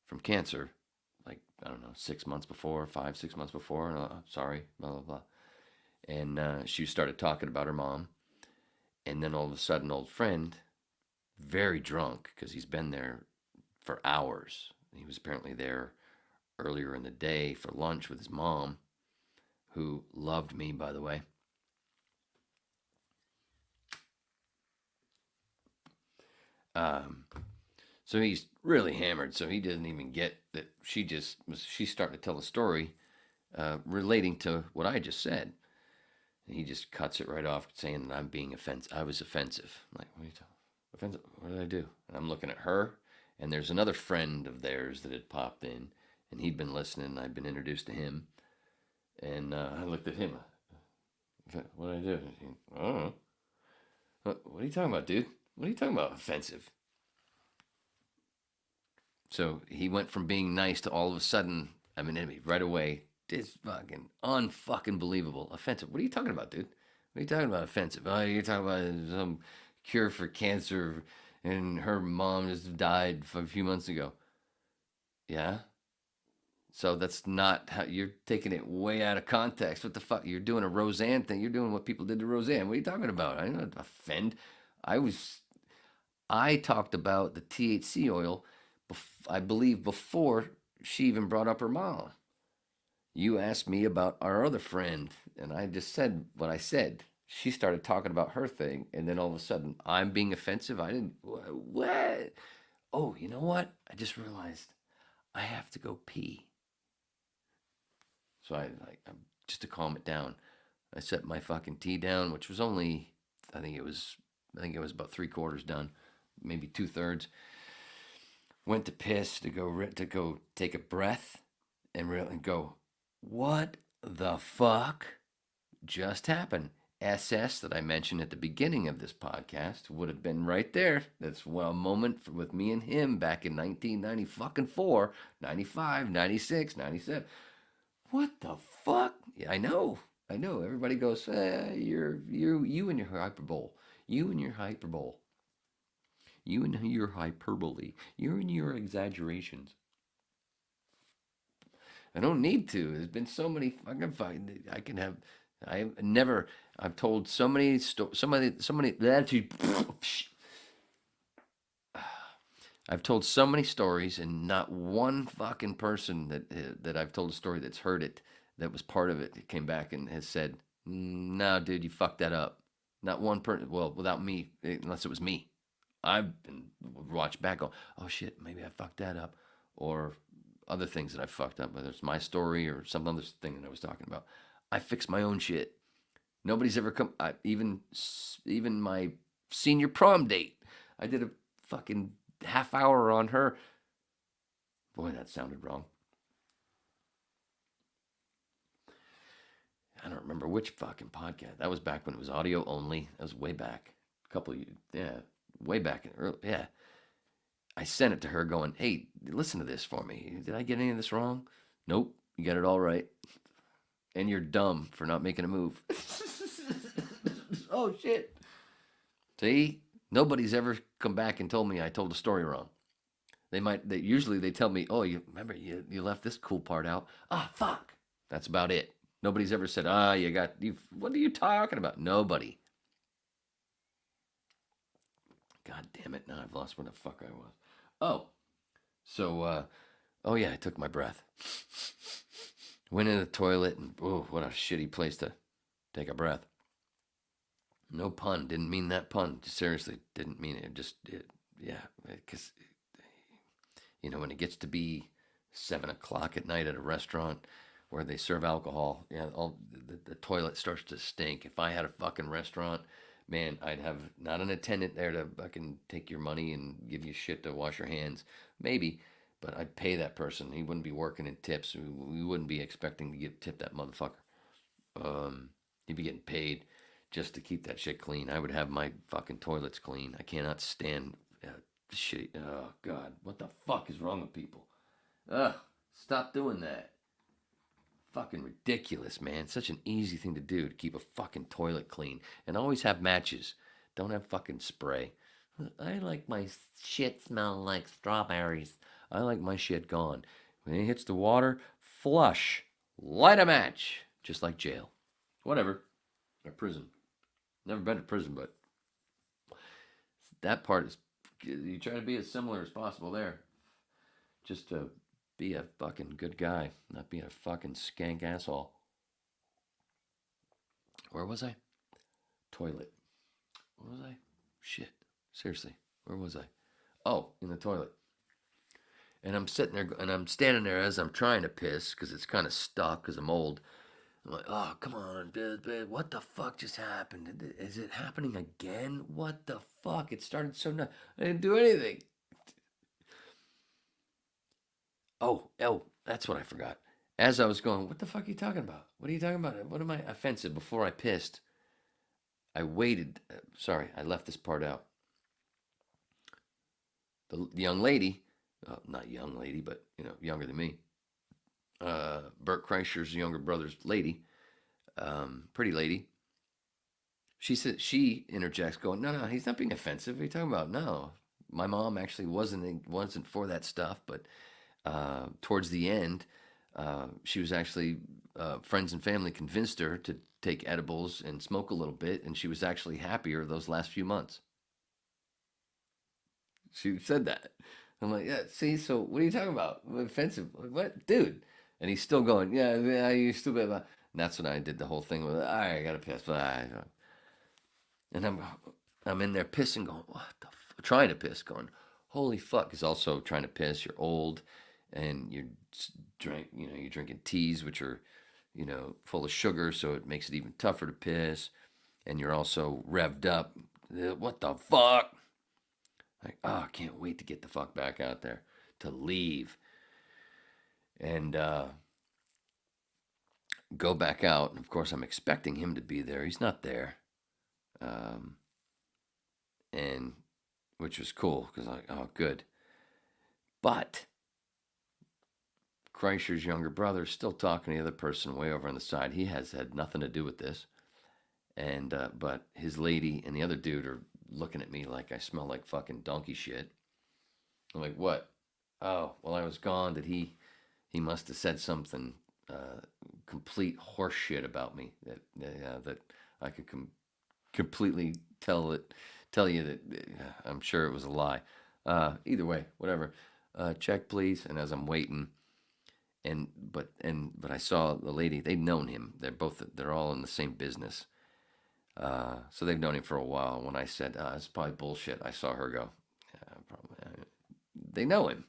from cancer, like, I don't know, 6 months before, 6 months before, and sorry, blah, blah, blah. And she started talking about her mom, and then all of a sudden, old friend, very drunk, because he's been there for hours. He was apparently there earlier in the day for lunch with his mom, who loved me, by the way. So he's really hammered, so he doesn't even get that she's starting to tell a story relating to what I just said. And he just cuts it right off, saying that I'm being offensive. I was offensive. I'm like, what are you talking? Offensive? What did I do? And I'm looking at her, and there's another friend of theirs that had popped in, and he'd been listening, and I'd been introduced to him. And I looked at him. What did I do? I don't know. What are you talking about, dude? What are you talking about? Offensive. So he went from being nice to all of a sudden, I'm an enemy right away. It's fucking unfucking believable. Offensive. What are you talking about, dude? What are you talking about offensive? Oh, you're talking about some cure for cancer, and her mom just died a few months ago. Yeah? So that's not how you're taking it way out of context. What the fuck? You're doing a Roseanne thing. You're doing what people did to Roseanne. What are you talking about? I didn't offend. I talked about the THC oil, I believe, before she even brought up her mom. You asked me about our other friend, and I just said what I said. She started talking about her thing, and then all of a sudden, I'm being offensive. I didn't. What? Oh, you know what? I just realized I have to go pee. So I'm just to calm it down, I set my fucking tea down, which was only, I think it was about 3/4 done, maybe 2/3. Went to piss to go take a breath and go, what the fuck just happened? SS that I mentioned at the beginning of this podcast would have been right there. That's a moment with me and him back in 1994, 95, 96, 97. What the fuck? Yeah, I know. Everybody goes, you and your hyperbole. You and your hyperbole. You and your hyperbole. You and your exaggerations. I don't need to. There's been so many fucking fights. I've told so many I've told so many stories, and not one fucking person that I've told a story that's heard it, that was part of it, came back and has said, no, dude, you fucked that up. Not one person, well, without me, unless it was me. I've been watched back going, oh shit, maybe I fucked that up, or other things that I fucked up, whether it's my story or some other thing that I was talking about. I fix my own shit. Nobody's ever come. Even my senior prom date, I did a fucking half hour on her. Boy, that sounded wrong. I don't remember which fucking podcast. That was back when it was audio only. That was way back. A couple of years. Yeah, way back in early. Yeah. I sent it to her going, hey, listen to this for me. Did I get any of this wrong? Nope. You got it all right. And you're dumb for not making a move. Oh, shit. See? Nobody's ever come back and told me I told the story wrong. Usually they tell me, oh, you remember you left this cool part out. Ah, fuck. That's about it. Nobody's ever said, what are you talking about? Nobody. God damn it. Now I've lost where the fuck I was. Oh. So, I took my breath. Went in the toilet and, what a shitty place to take a breath. No pun. Didn't mean that pun. Seriously, didn't mean it. Because, when it gets to be 7 o'clock at night at a restaurant where they serve alcohol, the toilet starts to stink. If I had a fucking restaurant, man, I'd have not an attendant there to fucking take your money and give you shit to wash your hands. Maybe, but I'd pay that person. He wouldn't be working in tips. We wouldn't be expecting to tip that motherfucker. He'd be getting paid just to keep that shit clean. I would have my fucking toilets clean. I cannot stand shit. Oh, God. What the fuck is wrong with people? Ugh. Stop doing that. Fucking ridiculous, man. Such an easy thing to do, to keep a fucking toilet clean. And always have matches. Don't have fucking spray. I like my shit smell like strawberries. I like my shit gone. When it hits the water, flush. Light a match. Just like jail. Whatever. Or prison. Never been to prison, but that part is, you try to be as similar as possible there. Just to be a fucking good guy, not being a fucking skank asshole. Where was I? Toilet. Where was I? Shit. Seriously. Where was I? Oh, in the toilet. And I'm sitting there, and I'm standing there as I'm trying to piss, because it's kind of stuck, because I'm old. I'm like, oh, come on, dude, what the fuck just happened? Is it happening again? What the fuck? It started so nice. I didn't do anything. Oh, that's what I forgot. As I was going, what the fuck are you talking about? What are you talking about? What am I offensive? Before I pissed, I waited. Sorry, I left this part out. The young lady, not young lady, but, younger than me. Bert Kreischer's younger brother's lady, pretty lady. She interjects, going, "No, he's not being offensive. What are you talking about? No, my mom actually wasn't for that stuff, but towards the end, she was actually friends and family convinced her to take edibles and smoke a little bit, and she was actually happier those last few months." She said that. I'm like, yeah. See, so what are you talking about? Offensive? What, dude? And he's still going, yeah, you stupid. And that's when I did the whole thing with, all right, I got to piss. And I'm in there pissing, going, what the fuck? Trying to piss, going, holy fuck. Is also trying to piss. You're old, and you're drinking teas, which are, full of sugar, so it makes it even tougher to piss. And you're also revved up. What the fuck? Like, I can't wait to get the fuck back out there, to leave. And go back out. And of course, I'm expecting him to be there. He's not there. And which was cool, because I'm like, oh, good. But Kreischer's younger brother is still talking to the other person way over on the side. He has had nothing to do with this. And but his lady and the other dude are looking at me like I smell like fucking donkey shit. I'm like, what? Oh, while I was gone, did he must have said something complete horse shit about me that I could completely tell you that I'm sure it was a lie. Either way, whatever. Check, please. And as I'm waiting, but I saw the lady. They'd known him. They're all in the same business. So they've known him for a while. When I said, it's probably bullshit, I saw her go, yeah, probably. They know him.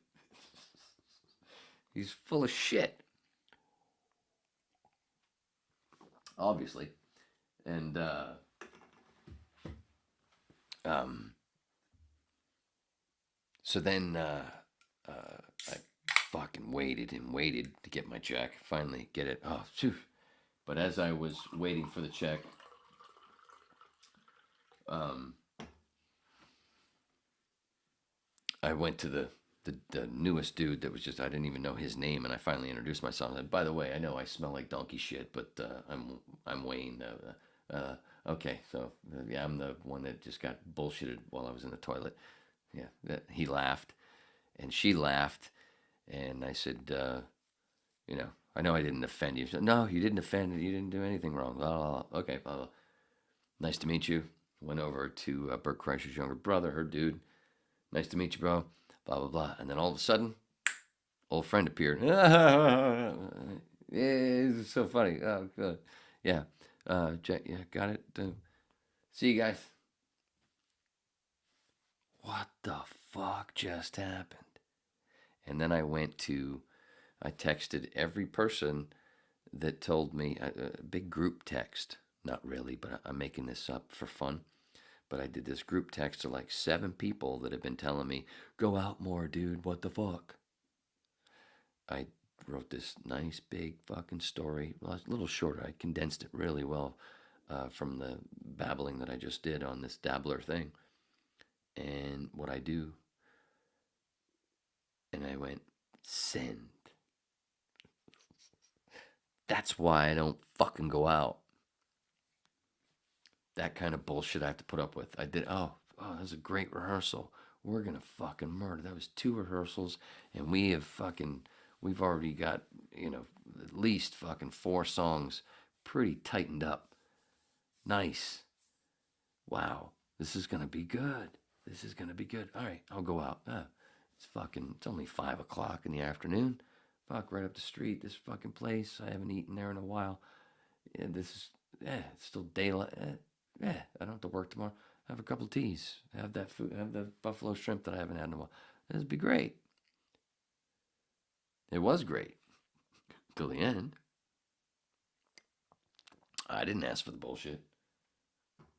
He's full of shit. Obviously. And, so then, I fucking waited and waited to get my check. Finally get it. Oh, phew. But as I was waiting for the check, I went to the newest dude that was just, I didn't even know his name, and I finally introduced myself. I said, by the way, I know I smell like donkey shit, but I'm Wayne. Okay, so yeah, I'm the one that just got bullshitted while I was in the toilet. Yeah, he laughed, and she laughed, and I said, I know I didn't offend you. She said, no, you didn't offend. You didn't do anything wrong. Blah, blah, blah. Okay, blah, blah. Nice to meet you. Went over to Bert Kreischer's younger brother, her dude. Nice to meet you, bro. Blah, blah, blah. And then all of a sudden, old friend appeared. Yeah, it's so funny. Oh, good. Yeah. Jack, yeah, got it. See you guys. What the fuck just happened? And then I texted every person that told me, a big group text. Not really, but I'm making this up for fun. But I did this group text to like 7 people that have been telling me, go out more, dude, what the fuck? I wrote this nice big fucking story. Well, it's a little shorter. I condensed it really well from the babbling that I just did on this dabbler thing. And what I do, and I went, send. That's why I don't fucking go out. That kind of bullshit I have to put up with. I did, that was a great rehearsal. We're going to fucking murder. That was 2 rehearsals, and we've already got, at least fucking 4 songs pretty tightened up. Nice. Wow. This is going to be good. This is going to be good. All right, I'll go out. It's only 5 o'clock in the afternoon. Fuck, right up the street, this fucking place. I haven't eaten there in a while. Yeah, it's still daylight. I don't have to work tomorrow. Have a couple of teas. Have that food. Have the buffalo shrimp that I haven't had in a while. This would be great. It was great. Till the end. I didn't ask for the bullshit.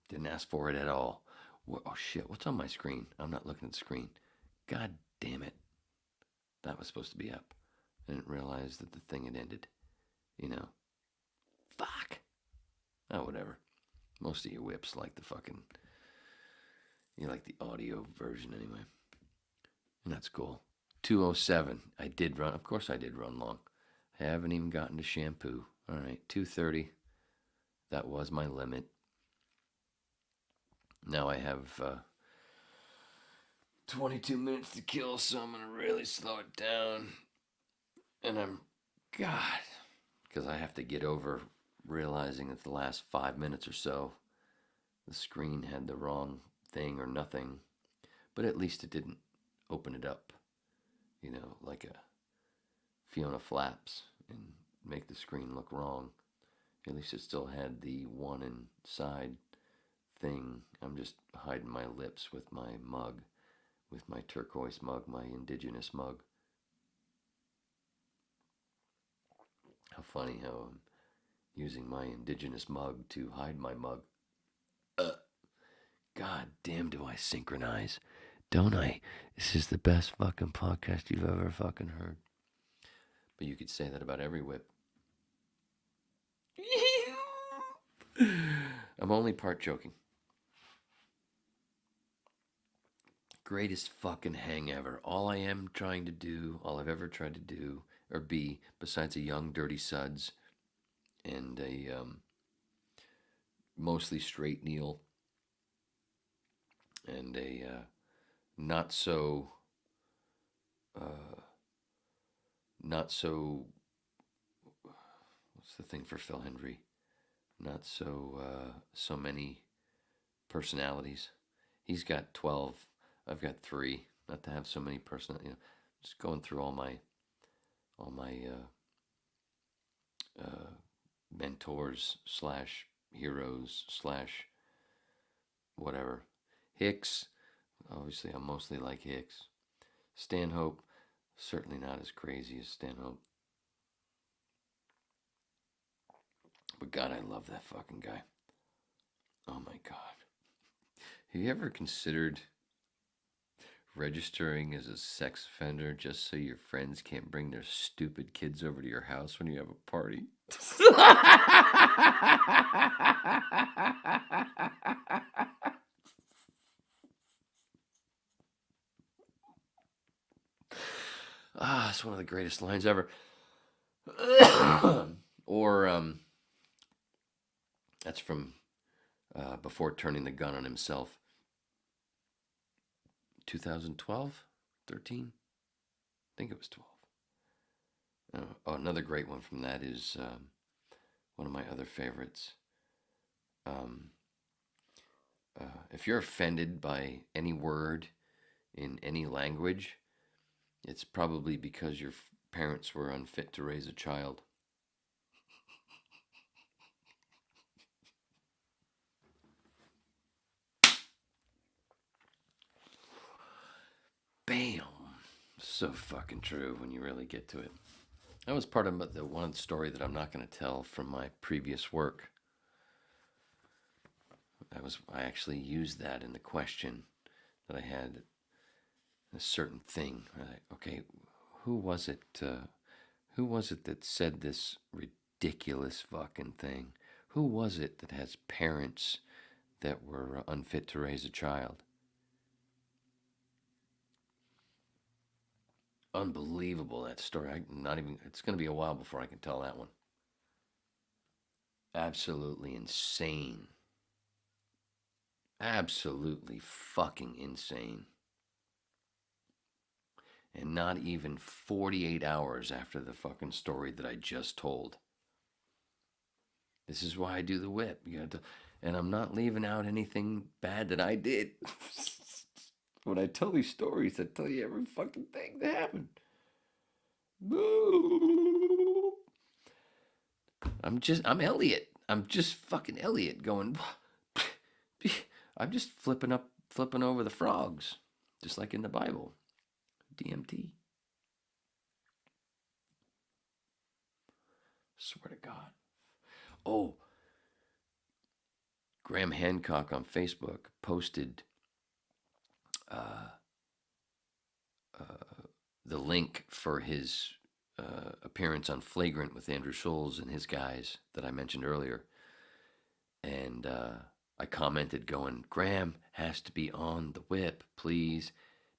Didn't ask for it at all. Oh shit, what's on my screen? I'm not looking at the screen. God damn it. That was supposed to be up. I didn't realize that the thing had ended. Fuck. Oh, whatever. Most of you whips like you like the audio version anyway. And that's cool. 2:07. I did run. Of course I did run long. I haven't even gotten to shampoo. All right, 2:30. That was my limit. Now I have 22 minutes to kill, so I'm going to really slow it down. And because I have to get over realizing that the last 5 minutes or so, the screen had the wrong thing or nothing, but at least it didn't open it up, like a Fiona Flaps and make the screen look wrong. At least it still had the one inside thing. I'm just hiding my lips with my mug, with my turquoise mug, my indigenous mug. How funny how I'm using my indigenous mug to hide my mug. God damn, do I synchronize, don't I? This is the best fucking podcast you've ever fucking heard. But you could say that about every whip. I'm only part joking. Greatest fucking hang ever. All I've ever tried to do, or be, besides a young dirty suds and a mostly straight Neil and a not so what's the thing for Phil Hendry? Not so many personalities. He's got 12. I've got 3. Not to have so many personalities. Just going through all my mentors / heroes / whatever. Hicks, obviously I mostly like Hicks. Stanhope, certainly not as crazy as Stanhope. But God, I love that fucking guy. Oh my God. Have you ever considered registering as a sex offender just so your friends can't bring their stupid kids over to your house when you have a party? It's one of the greatest lines ever. Or that's from Before Turning the Gun on Himself. 2012? 13? I think it was 12. Another great one from that is one of my other favorites. If you're offended by any word in any language, it's probably because your parents were unfit to raise a child. Bam! So fucking true when you really get to it. That was part of the one story that I'm not going to tell from my previous work. I actually used that in the question that I had a certain thing. Okay, who was it? Who was it that said this ridiculous fucking thing? Who was it that has parents that were unfit to raise a child? Unbelievable, that story. It's going to be a while before I can tell that one. Absolutely insane. Absolutely fucking insane. And not even 48 hours after the fucking story that I just told. This is why I do the whip. And I'm not leaving out anything bad that I did. When I tell these stories, I tell you every fucking thing that happened. I'm Elliot. I'm just fucking Elliot going. I'm just flipping over the frogs, just like in the Bible. DMT. Swear to God. Oh, Graham Hancock on Facebook posted the link for his appearance on Flagrant with Andrew Scholes and his guys that I mentioned earlier. And I commented going, Graham has to be on the whip, please.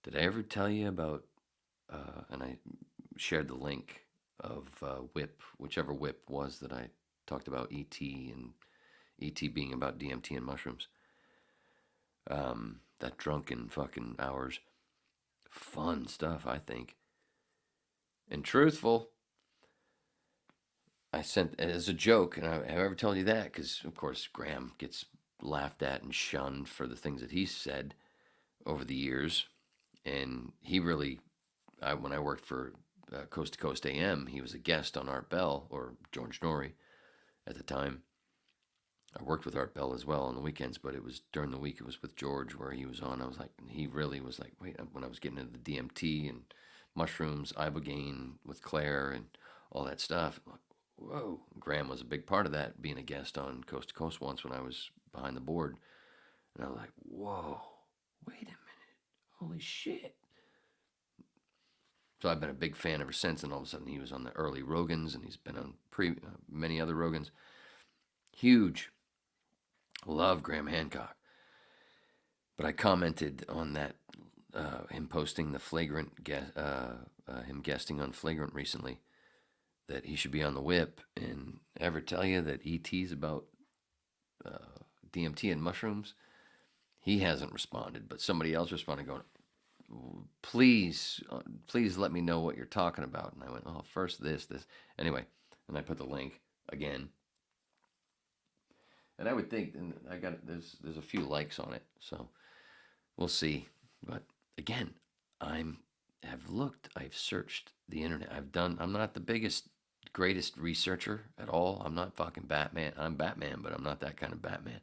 Did I ever tell you about, and I shared the link of whip, whichever whip was that I talked about E.T. and E.T. being about DMT and mushrooms. That drunken fucking hours. Fun stuff, I think. And truthful. I sent as a joke, and I've ever told you that, because of course Graham gets laughed at and shunned for the things that he said over the years. And he really, when I worked for Coast to Coast AM, he was a guest on Art Bell, or George Norrie at the time. I worked with Art Bell as well on the weekends, but it was during the week, it was with George where he was on. I was like, he really was like, wait, when I was getting into the DMT and mushrooms, ibogaine with Claire and all that stuff, I'm like, whoa. Graham was a big part of that, being a guest on Coast to Coast once when I was behind the board. And I was like, whoa, wait a minute. Holy shit. So I've been a big fan ever since, and all of a sudden he was on the early Rogans, and he's been on many other Rogans. Huge. Love Graham Hancock. But I commented on that, him posting the Flagrant, him guesting on Flagrant recently, that he should be on the whip, and ever tell you that E.T.'s about DMT and mushrooms? He hasn't responded, but somebody else responded going, please let me know what you're talking about. And I went, oh, first this. Anyway, and I put the link again. And I would think, and there's a few likes on it, so we'll see. But again, I've searched the internet. I'm not the greatest researcher at all. I'm not fucking Batman. I'm Batman, but I'm not that kind of Batman.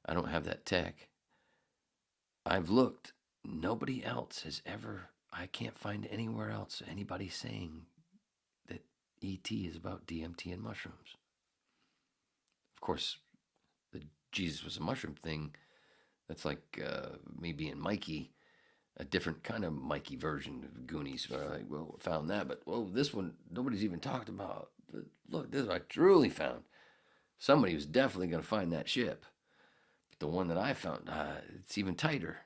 I don't have that tech. I've looked. Nobody else has ever. I can't find anywhere else anybody saying that E.T. is about DMT and mushrooms. Of course, the Jesus was a mushroom thing. That's like me being Mikey, a different kind of Mikey version of Goonies. Well, found that, but this one nobody's even talked about. But look, this is what I truly found. Somebody was definitely going to find that ship. But the one that I found, it's even tighter.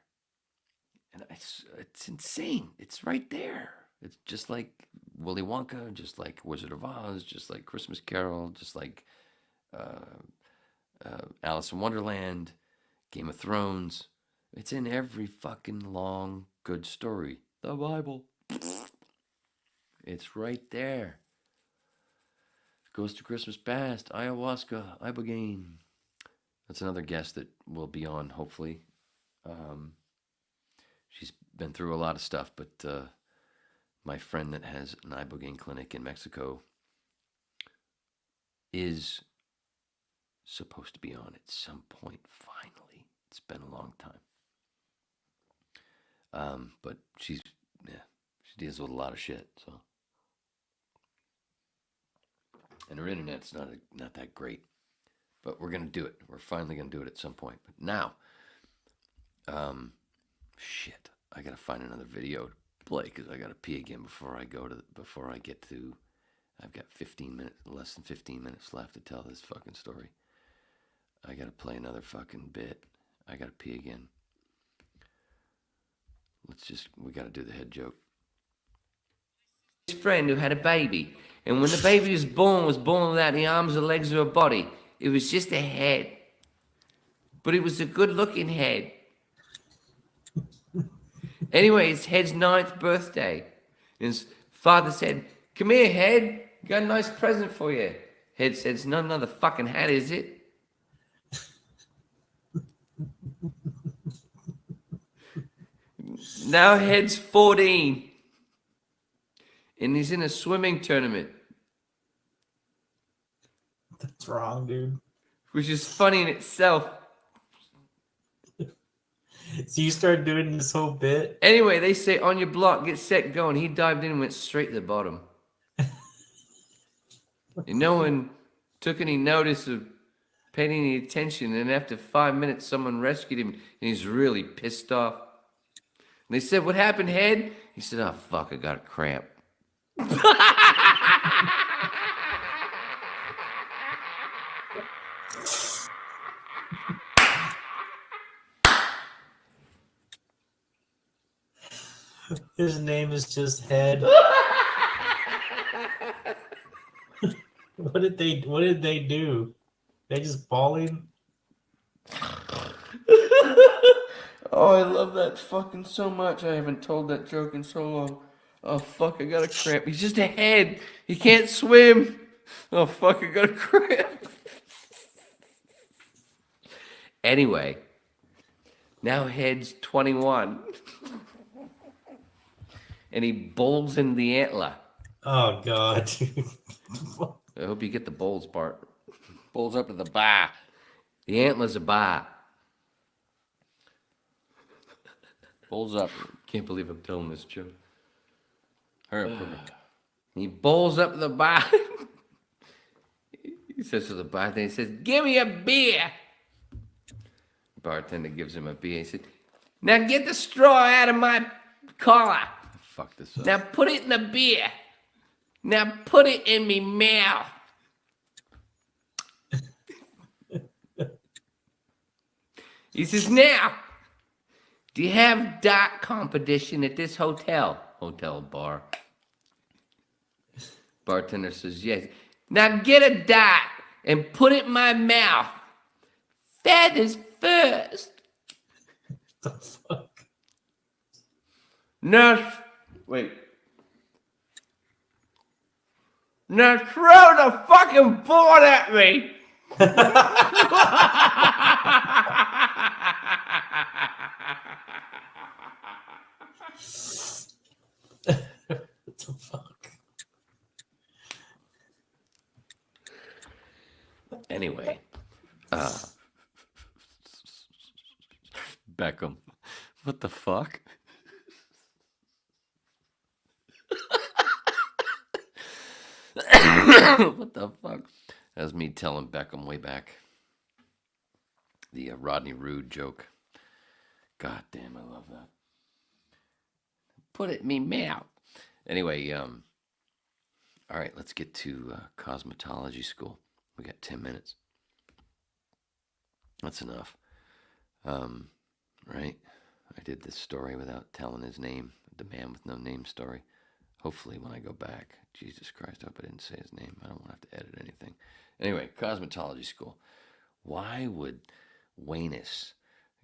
And it's insane. It's right there. It's just like Willy Wonka, just like Wizard of Oz, just like Christmas Carol, just like Alice in Wonderland, Game of Thrones. It's in every fucking long, good story. The Bible. It's right there. Ghost to Christmas Past, Ayahuasca, Ibogaine. That's another guest that will be on, hopefully. She's been through a lot of stuff, but my friend that has an Ibogaine clinic in Mexico is supposed to be on at some point, finally. It's been a long time. But she deals with a lot of shit, so. And her internet's not that great. But we're going to do it. We're finally going to do it at some point. But now, shit, I got to find another video to play because I got to pee again before I get to, I've got 15 minutes, less than 15 minutes left to tell this fucking story. I got to play another fucking bit. I got to pee again. We got to do the head joke. His friend who had a baby, and when the baby was born without the arms or legs or a body. It was just a head. But it was a good-looking head. Anyway, it's Head's 9th birthday. And his father said, "Come here, Head. Got a nice present for you." Head said, "It's not another fucking hat, is it?" Now Head's 14. And he's in a swimming tournament. That's wrong, dude. Which is funny in itself. So you started doing this whole bit? Anyway, they say, "On your block, get set, go." And he dived in and went straight to the bottom. And no one took any notice of paying any attention. And after 5 minutes, someone rescued him. And he's really pissed off. And they said, "What happened, Head?" He said, "Oh, fuck, I got a cramp." His name is just Head. What did they do? They just bawling? Oh, I love that fucking so much. I haven't told that joke in so long. Oh, fuck, I got a cramp. He's just a head. He can't swim. Oh, fuck, I got a cramp. Anyway, now Head's 21. And he bowls in the antler. Oh, God. I hope you get the bowls part. Bowls up to the bar. The antler's a bar. Bowls up. Can't believe I'm telling this joke. Hurry up, he bowls up to the bar. He says to the bartender, he says, "Give me a beer." The bartender gives him a beer. He said, "Now get the straw out of my collar. Fuck this up. Now put it in the beer. Now put it in me mouth." He says, "Now, do you have dart competition at this hotel?" Hotel bar. Bartender says, "Yes." "Now get a dart and put it in my mouth. Feathers first." The fuck? Now, wait. Now throw the fucking board at me. What the fuck? Anyway, Beckham What the fuck? What the fuck? That was me telling Beckham way back. The Rodney Rude joke. God damn, I love that. Put it in me mouth. Anyway, all right, let's get to cosmetology school. We got 10 minutes. That's enough. Right? I did this story without telling his name. The man with no name story. Hopefully when I go back. Jesus Christ, I hope I didn't say his name. I don't want to have to edit anything. Anyway, cosmetology school. Why would Wayness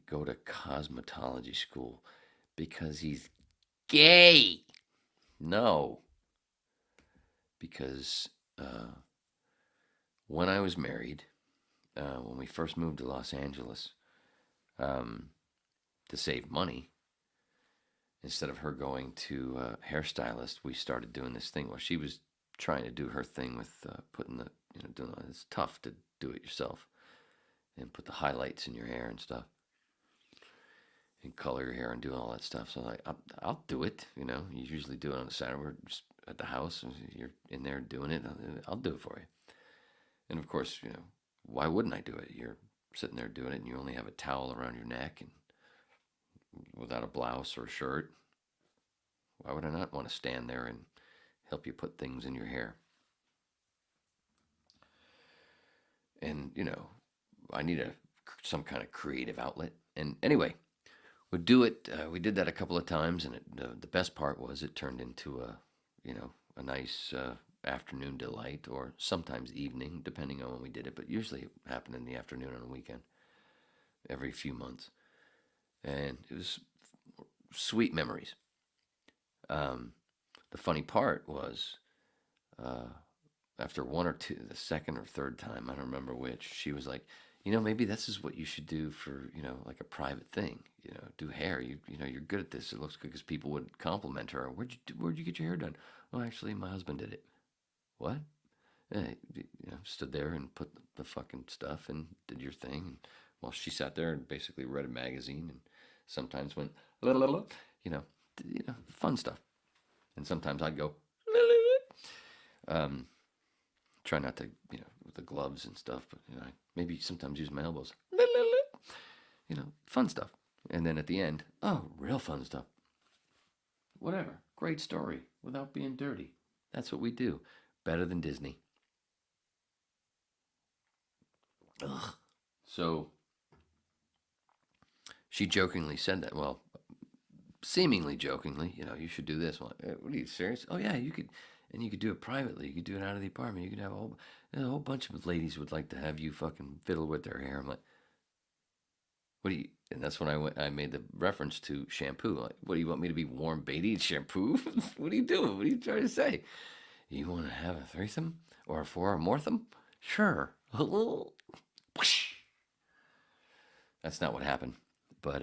go to cosmetology school? Because he's gay. No. Because when I was married, when we first moved to Los Angeles, to save money, instead of her going to a hairstylist, we started doing this thing. Well, she was trying to do her thing with putting the, doing all, it's tough to do it yourself and put the highlights in your hair and stuff and color your hair and do all that stuff. So I'll do it. You usually do it on a Saturday. We're just at the house. You're in there doing it. I'll do it for you. And of course, why wouldn't I do it? You're sitting there doing it and you only have a towel around your neck and without a blouse or a shirt. Why would I not want to stand there and help you put things in your hair? And, I need some kind of creative outlet. And anyway, we'd do it. We did that a couple of times, and the best part was it turned into a nice afternoon delight, or sometimes evening, depending on when we did it. But usually it happened in the afternoon on a weekend, every few months. And it was sweet memories. The funny part was, after one or two, the second or third time, I don't remember which, she was like, maybe this is what you should do for, like a private thing. Do hair. You're good at this. It looks good, because people would compliment her. Where'd you get your hair done? Well, actually, my husband did it. What? Stood there and put the fucking stuff and did your thing. And while she sat there and basically read a magazine and sometimes went, fun stuff. And sometimes I'd go, try not to, with the gloves and stuff, but, I maybe sometimes use my elbows, fun stuff. And then at the end, oh, real fun stuff. Whatever. Great story without being dirty. That's what we do. Better than Disney. Ugh. So she jokingly said that. Well, seemingly jokingly, you should do this. Well, what are you, serious? Oh yeah, you could, and you could do it privately. You could do it out of the apartment. You could have a whole bunch of ladies would like to have you fucking fiddle with their hair. I'm like, what do you? And that's when I made the reference to shampoo. Like, what do you want me to be, Warm Beatty shampoo? What are you doing? What are you trying to say? You want to have a threesome or a four or mortham? Sure. That's not what happened, but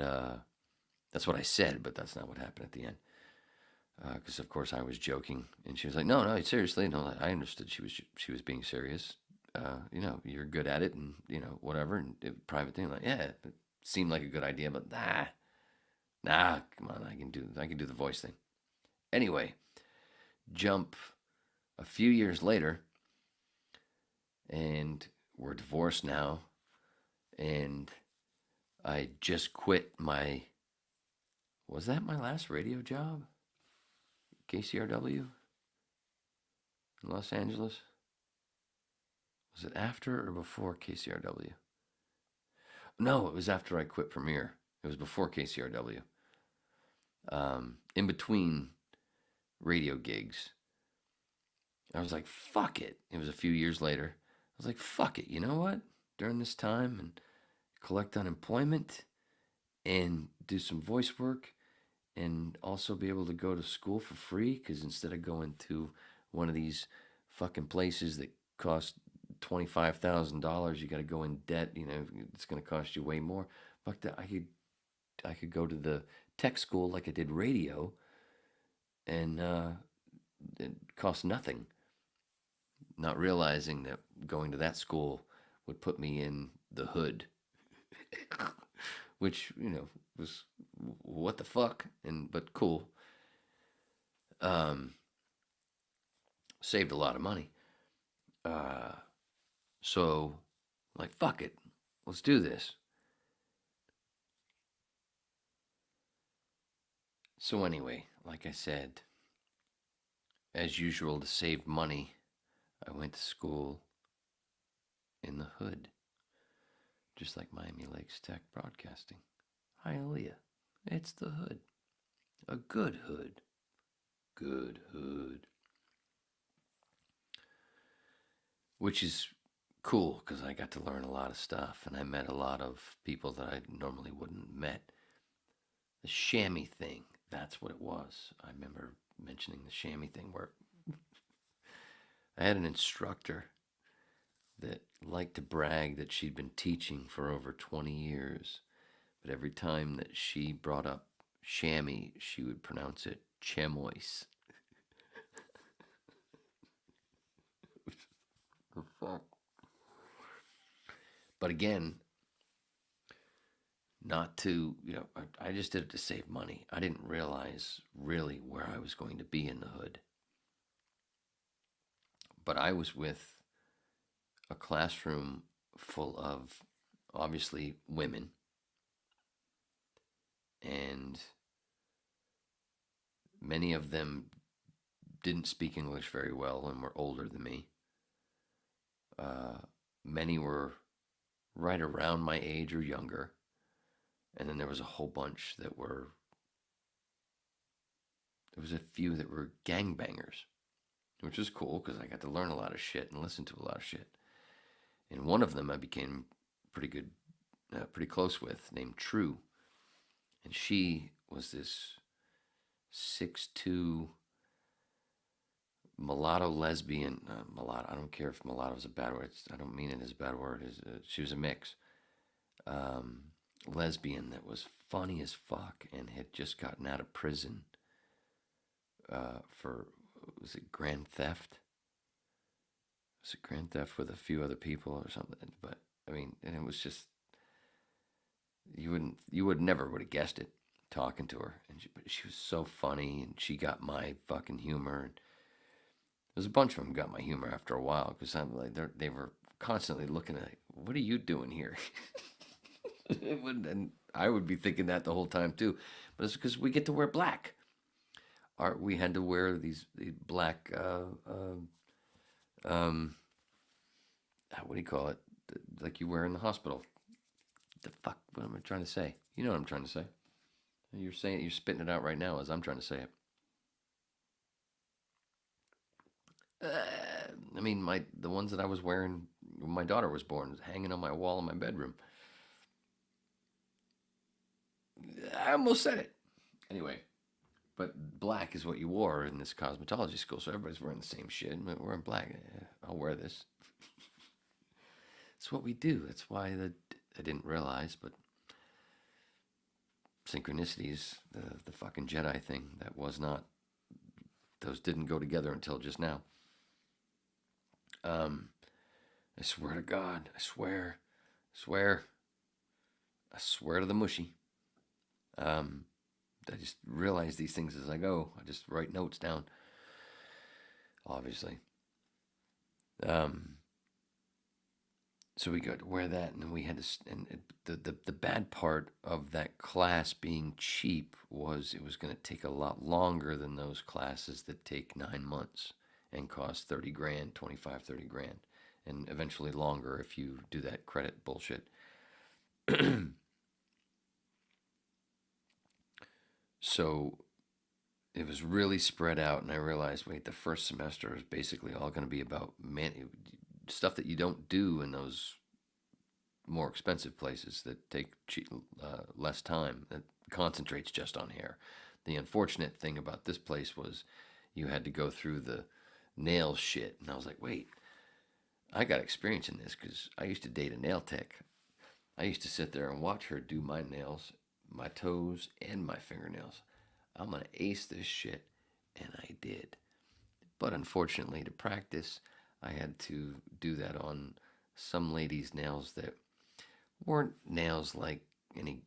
that's what I said. But that's not what happened at the end, because of course I was joking, and she was like, "No, seriously, no." I understood she was being serious. You're good at it, and whatever, and private thing. Like, yeah, it seemed like a good idea, but nah, come on, I can do the voice thing. Anyway, jump a few years later, and we're divorced now, and I just quit was that my last radio job? KCRW in Los Angeles? Was it after or before KCRW? No, it was after I quit Premiere. It was before KCRW. In between radio gigs, I was like, fuck it. It was a few years later. I was like, fuck it. You know what? During this time, and collect unemployment and do some voice work and also be able to go to school for free, because instead of going to one of these fucking places that cost $25,000, you got to go in debt, it's going to cost you way more. Fuck that. I could go to the tech school like I did radio, and it cost nothing. Not realizing that going to that school would put me in the hood which, you know, was what the fuck, but cool. Saved a lot of money. So, like, fuck it, let's do this. So anyway, like I said, as usual, to save money, I went to school in the hood, just like Miami Lakes Tech Broadcasting. Hi, Aaliyah. It's the hood. A good hood. Good hood. Which is cool, because I got to learn a lot of stuff, and I met a lot of people that I normally wouldn't have met. The chamois thing, that's what it was. I remember mentioning the chamois thing, where I had an instructor that liked to brag that she'd been teaching for over 20 years, but every time that she brought up chamois, she would pronounce it chamois. The fuck? But again, not to, you know, I just did it to save money. I didn't realize really where I was going to be in the hood. But I was with a classroom full of, obviously, women. And many of them didn't speak English very well and were older than me. Many were right around my age or younger. And then there was a whole bunch that were, there was a few that were gangbangers, which was cool because I got to learn a lot of shit and listen to a lot of shit. And one of them I became pretty close with, named True. And she was this 6'2" mulatto lesbian. Mulatto, I don't care if mulatto is a bad word. I don't mean it as a bad word. She was a mix. Lesbian that was funny as fuck and had just gotten out of prison for, was it grand theft? Was it grand theft with a few other people or something? But I mean, and it was just, you would never would have guessed it talking to her. And but she was so funny, and she got my fucking humor. And there's a bunch of them got my humor after a while, because I'm like, they were constantly looking at, what are you doing here? And I would be thinking that the whole time too, but it's because we get to wear black. We had to wear these black, what do you call it? Like you wear in the hospital. The fuck? What am I trying to say? You know what I'm trying to say. You're saying, you're spitting it out right now as I'm trying to say it. I mean, the ones that I was wearing when my daughter was born, hanging on my wall in my bedroom. I almost said it. Anyway, but black is what you wore in this cosmetology school, so everybody's wearing the same shit. We're wearing black. I'll wear this. It's what we do. That's why I didn't realize, but synchronicities, the fucking Jedi thing, that was not, those didn't go together until just now. I swear to God, I swear to the mushy. I just realize these things as I go. I just write notes down, obviously. So we got to wear that, and then we had to, and the bad part of that class being cheap was it was going to take a lot longer than those classes that take 9 months and cost 30 grand, 25, 30 grand, and eventually longer if you do that credit bullshit. So it was really spread out, and I realized, wait, the first semester is basically all going to be about stuff that you don't do in those more expensive places that take less time, that concentrates just on hair. The unfortunate thing about this place was you had to go through the nail shit, and I was like, wait, I got experience in this because I used to date a nail tech. I used to sit there and watch her do my nails, my toes, and my fingernails. I'm going to ace this shit, and I did. But unfortunately, to practice, I had to do that on some ladies' nails that weren't nails like any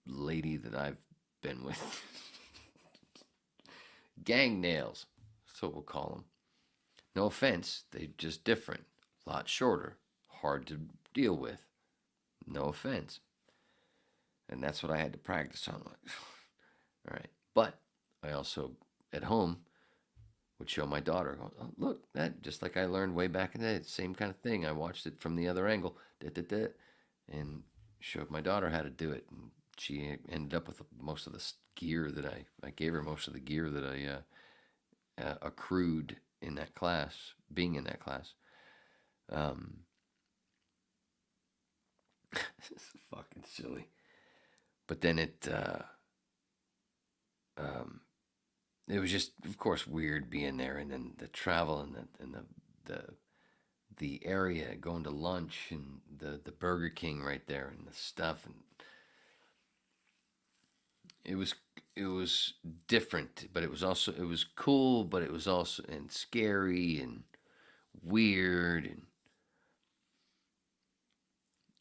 lady that I've been with. Gang nails. That's what we'll call them. No offense, they're just different. A lot shorter. Hard to deal with. No offense. And that's what I had to practice on. Like, all right. But I also, at home, would show my daughter, oh, look, that just like I learned way back in the day, same kind of thing. I watched it from the other angle, and showed my daughter how to do it. And she ended up with most of the gear that I gave her most of the gear that I accrued in that class, being in that class. It's fucking silly. But then it was just, of course, weird being there, and then the travel and the area, going to lunch, and the Burger King right there, and the stuff, and it was different, but it was cool, but it was also and scary and weird and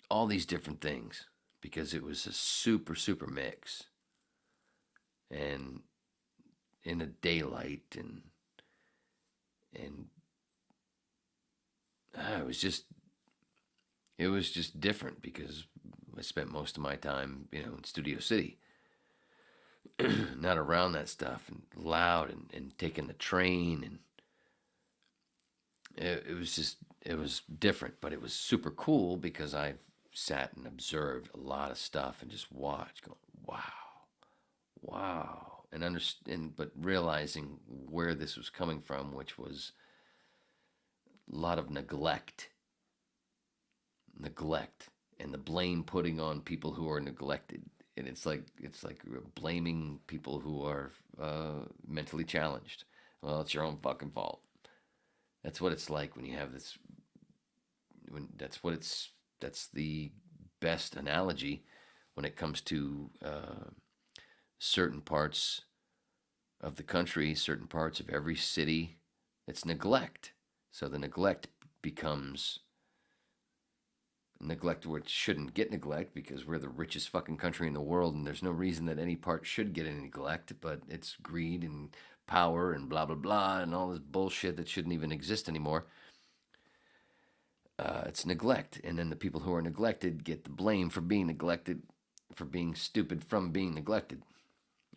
all these different things, because it was a super mix, and in the daylight, and it was just different, because I spent most of my time, in Studio City, not around that stuff, and loud, and taking the train, and it was different, but it was super cool, because I sat and observed a lot of stuff and just watched, going, wow, and understand, but realizing where this was coming from, which was a lot of neglect, and the blame putting on people who are neglected, and it's like blaming people who are mentally challenged. Well, it's your own fucking fault. That's what it's like when you have this. That's the best analogy when it comes to certain parts of the country, certain parts of every city. It's neglect. So the neglect becomes neglect, which shouldn't get neglect, because we're the richest fucking country in the world, and there's no reason that any part should get any neglect, but it's greed and power and blah blah blah and all this bullshit that shouldn't even exist anymore. It's neglect, and then the people who are neglected get the blame for being neglected, for being stupid from being neglected,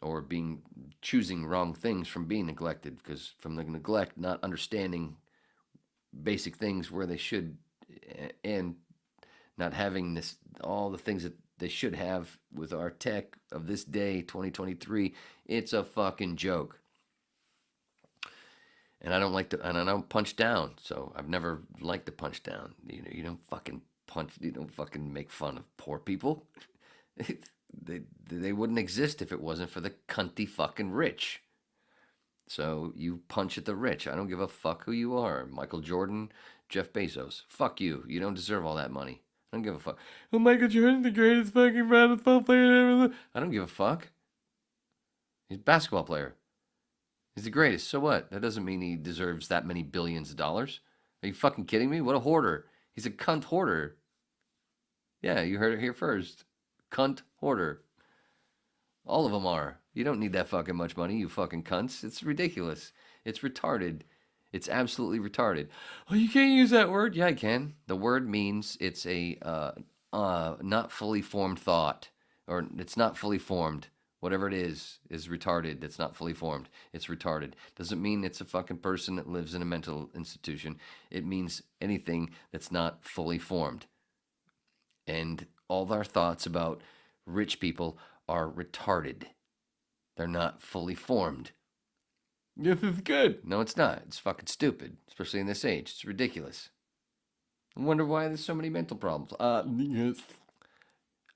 or choosing wrong things from being neglected, because from the neglect, not understanding basic things where they should, and not having all the things that they should have with our tech of this day, 2023. It's a fucking joke. And I don't punch down, so I've never liked to punch down. You don't fucking punch. You don't fucking make fun of poor people. They wouldn't exist if it wasn't for the cunty fucking rich. So you punch at the rich. I don't give a fuck who you are. Michael Jordan, Jeff Bezos. Fuck you. You don't deserve all that money. I don't give a fuck. Oh, Michael Jordan's the greatest fucking basketball player ever. I don't give a fuck. He's a basketball player. He's the greatest. So what? That doesn't mean he deserves that many billions of dollars. Are you fucking kidding me? What a hoarder. He's a cunt hoarder. Yeah, you heard it here first. Cunt hoarder. All of them are. You don't need that fucking much money, you fucking cunts. It's ridiculous. It's retarded. It's absolutely retarded. Oh, you can't use that word. Yeah, I can. The word means it's a not fully formed thought, or it's not fully formed. Whatever it is retarded. It's not fully formed. It's retarded. Doesn't mean it's a fucking person that lives in a mental institution. It means anything that's not fully formed. And all our thoughts about rich people are retarded. They're not fully formed. This is good. No, it's not. It's fucking stupid, especially in this age. It's ridiculous. I wonder why there's so many mental problems. Yes.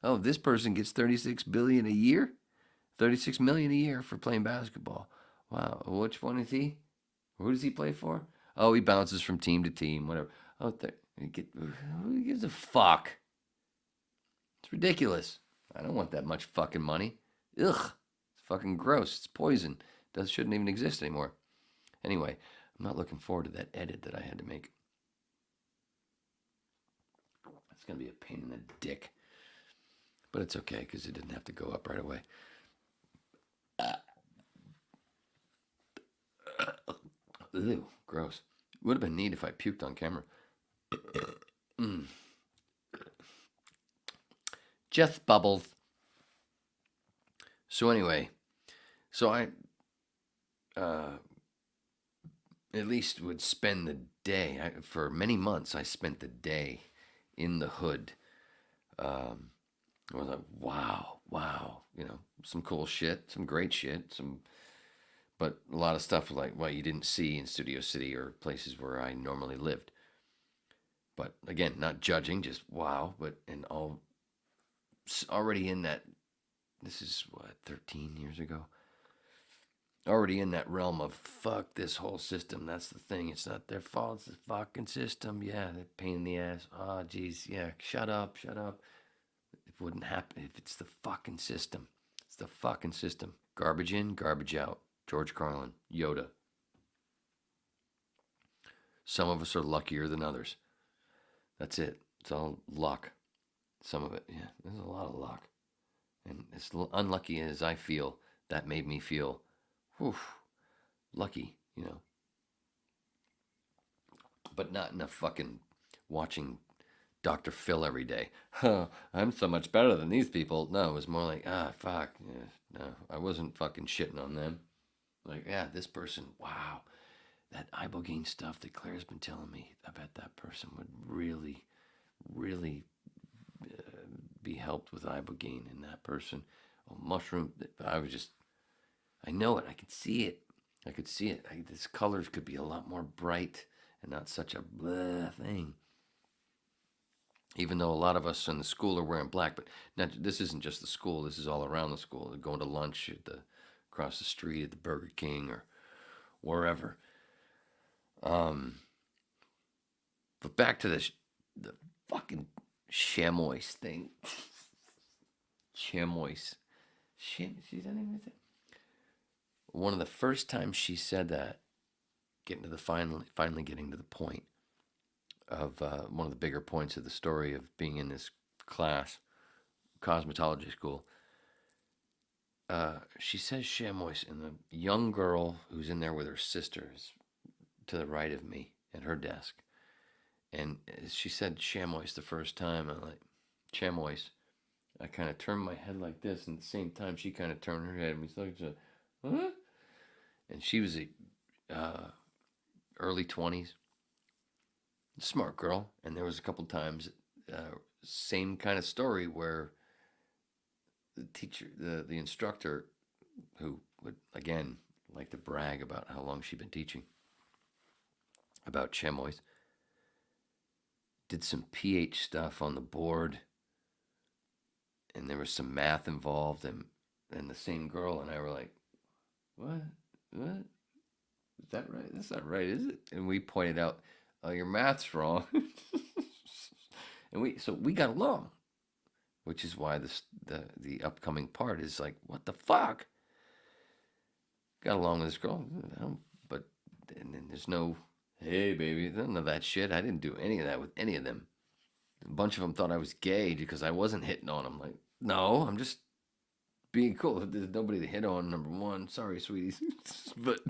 Oh, this person gets $36 billion a year? $36 million a year for playing basketball. Wow. Which one is he? Who does he play for? Oh, he bounces from team to team, whatever. Oh, who gives a fuck? It's ridiculous. I don't want that much fucking money. Ugh. It's fucking gross. It's poison. It shouldn't even exist anymore. Anyway, I'm not looking forward to that edit that I had to make. It's going to be a pain in the dick. But it's okay because it didn't have to go up right away. Ew, gross. Would have been neat if I puked on camera. Just bubbles. So anyway, I at least would spend the day. For many months, I spent the day in the hood. I was like, wow, some cool shit, some great shit, but a lot of stuff like what you didn't see in Studio City or places where I normally lived. But again, not judging, just wow. But already in that, this is what, 13 years ago? Already in that realm of fuck this whole system. That's the thing. It's not their fault. It's the fucking system. Yeah, that pain in the ass. Oh, geez. Yeah, shut up. It wouldn't happen if it's the fucking system. It's the fucking system. Garbage in, garbage out. George Carlin, Yoda. Some of us are luckier than others. That's it. It's all luck. Some of it, yeah. There's a lot of luck. And as unlucky as I feel, that made me feel, whew, lucky, But not enough fucking watching Dr. Phil every day. Huh, I'm so much better than these people. No, it was more like, fuck. Yeah, no, I wasn't fucking shitting on them. Like, yeah, this person, wow. That ibogaine stuff that Claire's been telling me, I bet that person would really, really be helped with ibogaine in that person. Oh, mushroom. I know it. I could see it. This colors could be a lot more bright and not such a blah thing. Even though a lot of us in the school are wearing black, but this isn't just the school. This is all around the school. They're going to lunch across the street at the Burger King or wherever. But back to the fucking chamois thing. Chamois. She said anything? One of the first times she said that, finally getting to the point of one of the bigger points of the story of being in this class, cosmetology school. She says chamois, and the young girl who's in there with her sister is to the right of me at her desk. And she said chamois the first time. I'm like, chamois. I kind of turned my head like this, and at the same time, she kind of turned her head, and we like, huh? And she was early 20s, smart girl. And there was a couple times, same kind of story where the teacher, the instructor, who would again like to brag about how long she'd been teaching about chamois, did some pH stuff on the board, and there was some math involved, and the same girl and I were like, what? Is that right? That's not right, is it? And we pointed out, oh, your math's wrong. And we got along, which is why the upcoming part is like, what the fuck? Got along with this girl, but and then there's no, hey baby, none of that shit. I didn't do any of that with any of them. A bunch of them thought I was gay because I wasn't hitting on them. Like, no, I'm just being cool. There's nobody to hit on, number one. Sorry, sweeties. But,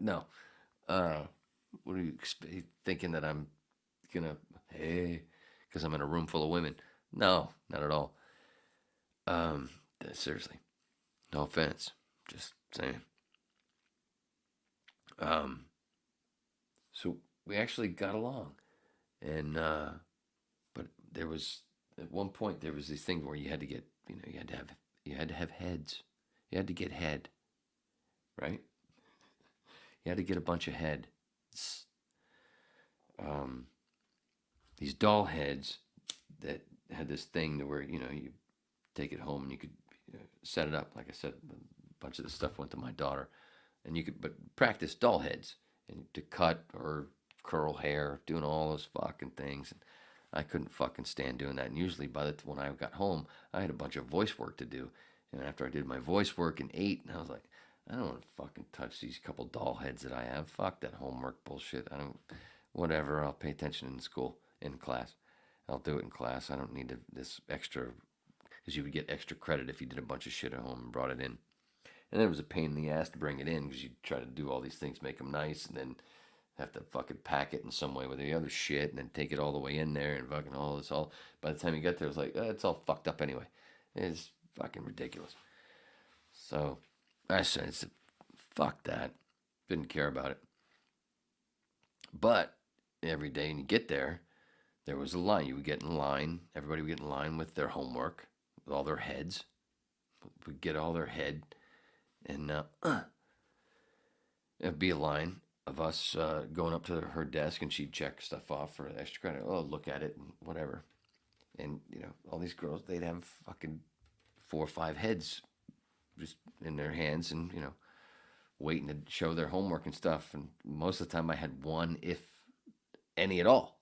no. What are you thinking that I'm gonna, hey, because I'm in a room full of women? No, not at all. Seriously. No offense. Just saying. So we actually got along. And, but there was, at one point, there was this thing where you had to get, you had to have heads. You had to get head, right? You had to get a bunch of head. These doll heads that had this thing to where, you take it home and you could set it up. Like I said, a bunch of the stuff went to my daughter. And you could, but practice doll heads and to cut or curl hair, doing all those fucking things. And I couldn't fucking stand doing that. And usually when I got home, I had a bunch of voice work to do. And after I did my voice work and ate, and I was like, I don't want to fucking touch these couple doll heads that I have. Fuck that homework bullshit. Whatever, I'll pay attention in school, in class. I'll do it in class. I don't need this extra because you would get extra credit if you did a bunch of shit at home and brought it in. And then it was a pain in the ass to bring it in because you'd try to do all these things, make them nice, and then have to fucking pack it in some way with the other shit and then take it all the way in there and fucking all this all. By the time you get there, it's like, it's all fucked up anyway. It's fucking ridiculous. So I said, fuck that. Didn't care about it. But every day when you get there, there was a line. You would get in line. Everybody would get in line with their homework, with all their heads. Would get all their head. And it'd be a line of us going up to her desk, and she'd check stuff off for extra credit. Oh, look at it and whatever. And, all these girls, they'd have fucking 4 or 5 heads just in their hands and, waiting to show their homework and stuff. And most of the time I had one, if any at all.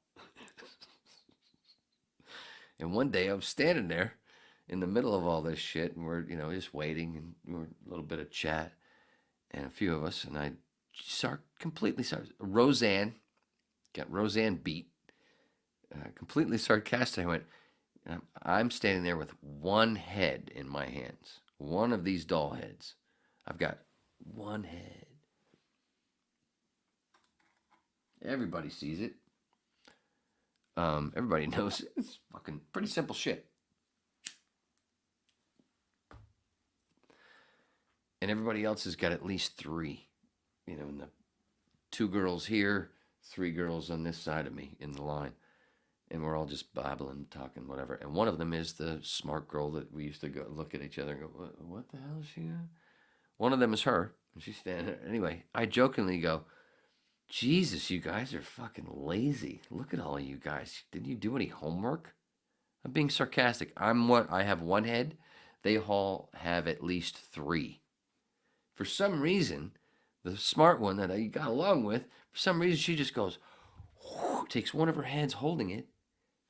And one day I was standing there in the middle of all this shit, and we're, just waiting, and we were a little bit of chat, and a few of us, and I completely Roseanne, got Roseanne beat, completely sarcastic. I went, I'm standing there with one head in my hands, one of these doll heads. I've got one head. Everybody sees it. Everybody knows it. It's fucking pretty simple shit. And everybody else has got at least 3. And the 2 girls here, 3 girls on this side of me in the line. And we're all just babbling, talking, whatever. And one of them is the smart girl that we used to go look at each other and go, what the hell is she doing? One of them is her. And she's standing there. Anyway, I jokingly go, Jesus, you guys are fucking lazy. Look at all of you guys. Didn't you do any homework? I'm being sarcastic. I have one head. They all have at least 3. For some reason, the smart one that I got along with, for some reason, she just goes, whoosh, takes one of her hands holding it,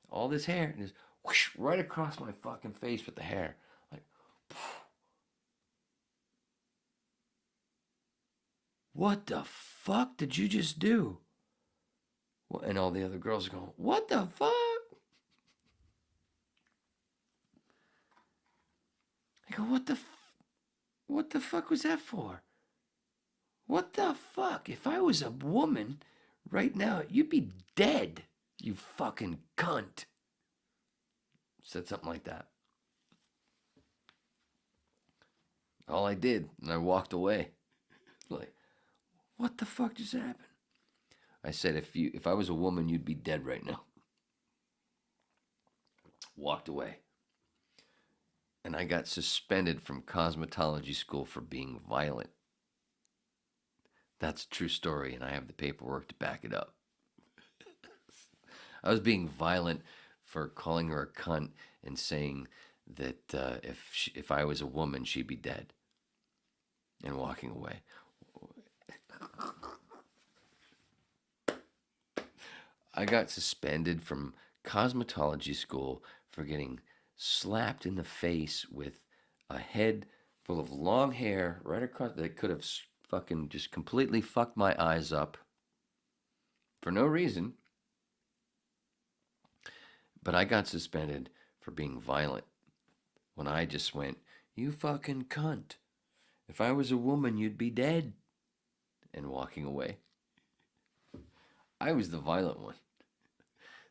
all this hair, and just whoosh, right across my fucking face with the hair. Like, what the fuck did you just do? And all the other girls are going, what the fuck? I go, what the fuck was that for? What the fuck? If I was a woman right now, you'd be dead, you fucking cunt. Said something like that. All I did, and I walked away. Like, what the fuck just happened? I said, if I was a woman, you'd be dead right now. Walked away. And I got suspended from cosmetology school for being violent. That's a true story, and I have the paperwork to back it up. I was being violent for calling her a cunt and saying that if I was a woman, she'd be dead. And walking away. I got suspended from cosmetology school for getting slapped in the face with a head full of long hair right across that could have fucking just completely fucked my eyes up for no reason. But I got suspended for being violent when I just went, you fucking cunt. If I was a woman, you'd be dead. And walking away. I was the violent one.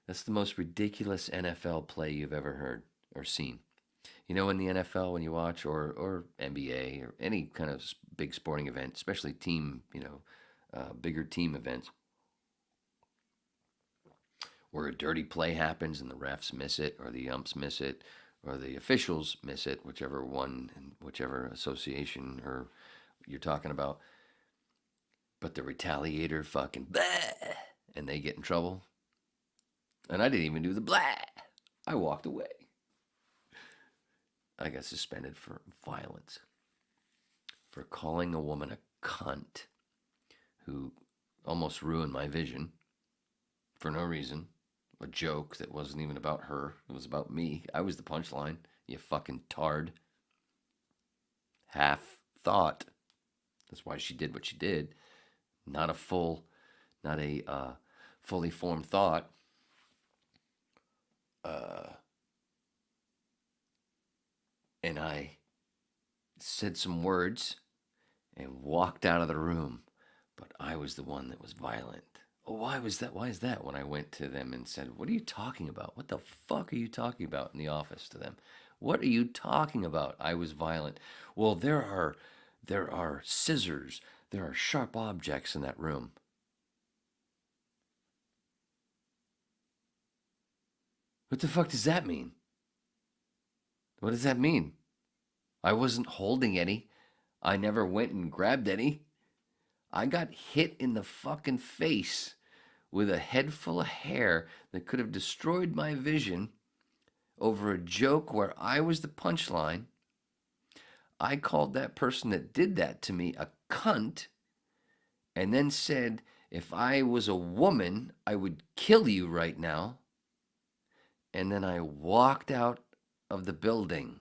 That's the most ridiculous NFL play you've ever heard or seen. In the NFL, when you watch, or NBA, or any kind of big sporting event, especially team, bigger team events, where a dirty play happens and the refs miss it, or the umps miss it, or the officials miss it, whichever one, and whichever association or you're talking about. But the retaliator fucking blah, and they get in trouble. And I didn't even do the blah. I walked away. I got suspended for violence. For calling a woman a cunt who almost ruined my vision for no reason. A joke that wasn't even about her. It was about me. I was the punchline. You fucking tard. Half thought. That's why she did what she did. Not a fully formed thought. I said some words and walked out of the room, but I was the one that was violent. Oh, why was that? Why is that? When I went to them and said, "What are you talking about? What the fuck are you talking about?" in the office to them. What are you talking about? I was violent. Well, there are scissors. There are sharp objects in that room. What the fuck does that mean? What does that mean? I wasn't holding any. I never went and grabbed any. I got hit in the fucking face with a head full of hair that could have destroyed my vision over a joke where I was the punchline. I called that person that did that to me a cunt, and then said, if I was a woman, I would kill you right now. And then I walked out of the building.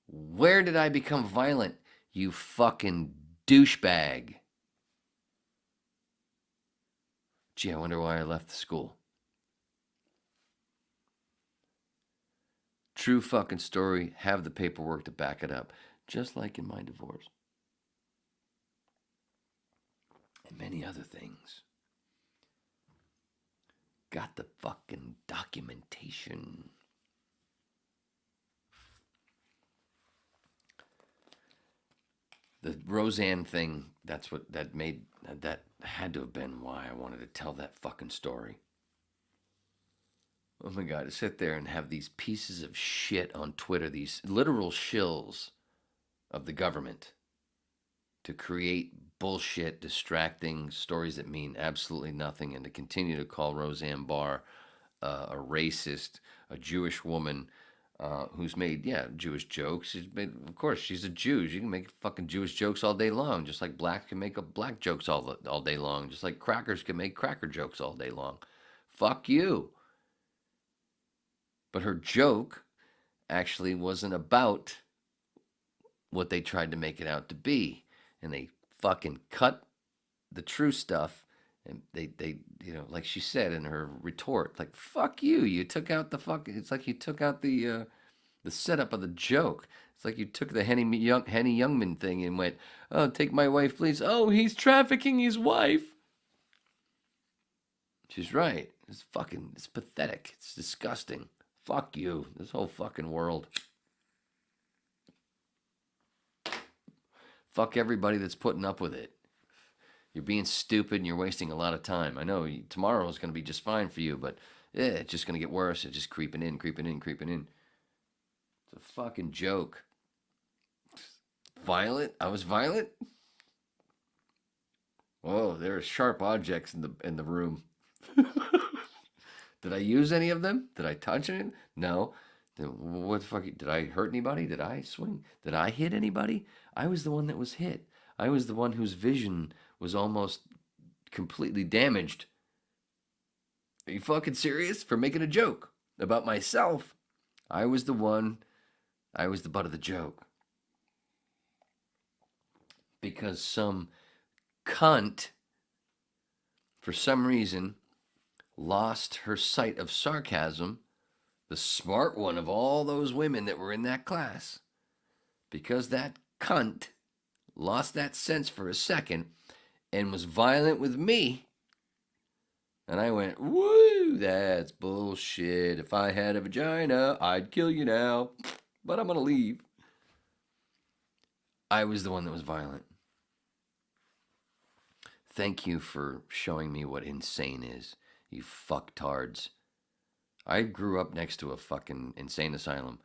Where did I become violent, you fucking douchebag? Gee, I wonder why I left the school. True fucking story. Have the paperwork to back it up. Just like in my divorce. And many other things. Got the fucking documentation. The Roseanne thing, that had to have been why I wanted to tell that fucking story. Oh my God, to sit there and have these pieces of shit on Twitter, these literal shills of the government, to create bullshit, distracting stories that mean absolutely nothing, and to continue to call Roseanne Barr a racist, a Jewish woman who's made, Jewish jokes. She's made, of course, she's a Jew. She can make fucking Jewish jokes all day long, just like blacks can make black jokes all day long, just like crackers can make cracker jokes all day long. Fuck you. But her joke actually wasn't about what they tried to make it out to be. And they fucking cut the true stuff. And they like she said in her retort, like, fuck you. You took out the fucking, it's like you took out the setup of the joke. It's like you took the Henny Youngman thing and went, oh, take my wife, please. Oh, he's trafficking his wife. She's right. It's pathetic. It's disgusting. Fuck you. This whole fucking world. Fuck everybody that's putting up with it. You're being stupid and you're wasting a lot of time. I know tomorrow is going to be just fine for you, but it's just going to get worse. It's just creeping in. It's a fucking joke. Violent? I was violent? Whoa, there are sharp objects in the room. Did I use any of them? Did I touch any? No. Then what the fuck? Did I hurt anybody? Did I swing? Did I hit anybody? I was the one that was hit. I was the one whose vision was almost completely damaged. Are you fucking serious? For making a joke about myself? I was the butt of the joke. Because some cunt, for some reason, lost her sight of sarcasm, the smart one of all those women that were in that class, because that cunt lost that sense for a second and was violent with me. And I went, woo, that's bullshit. If I had a vagina, I'd kill you now, but I'm going to leave. I was the one that was violent. Thank you for showing me what insane is, you fucktards. I grew up next to a fucking insane asylum.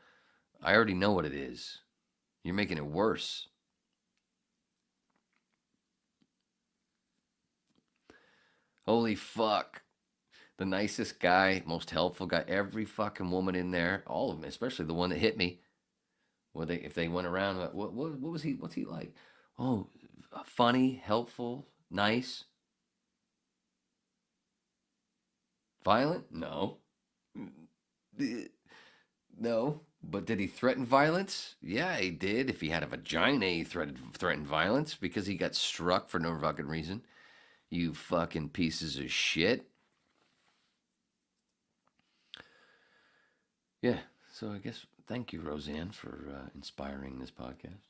I already know what it is. You're making it worse. Holy fuck. The nicest guy, most helpful guy, every fucking woman in there, all of them, especially the one that hit me. Well, if they went around, what was he? What's he like? Oh, funny, helpful, nice. Violent? No. No. But did he threaten violence? Yeah, he did. If he had a vagina, he threatened violence because he got struck for no fucking reason. You fucking pieces of shit. Yeah. So I guess thank you, Roseanne, for inspiring this podcast.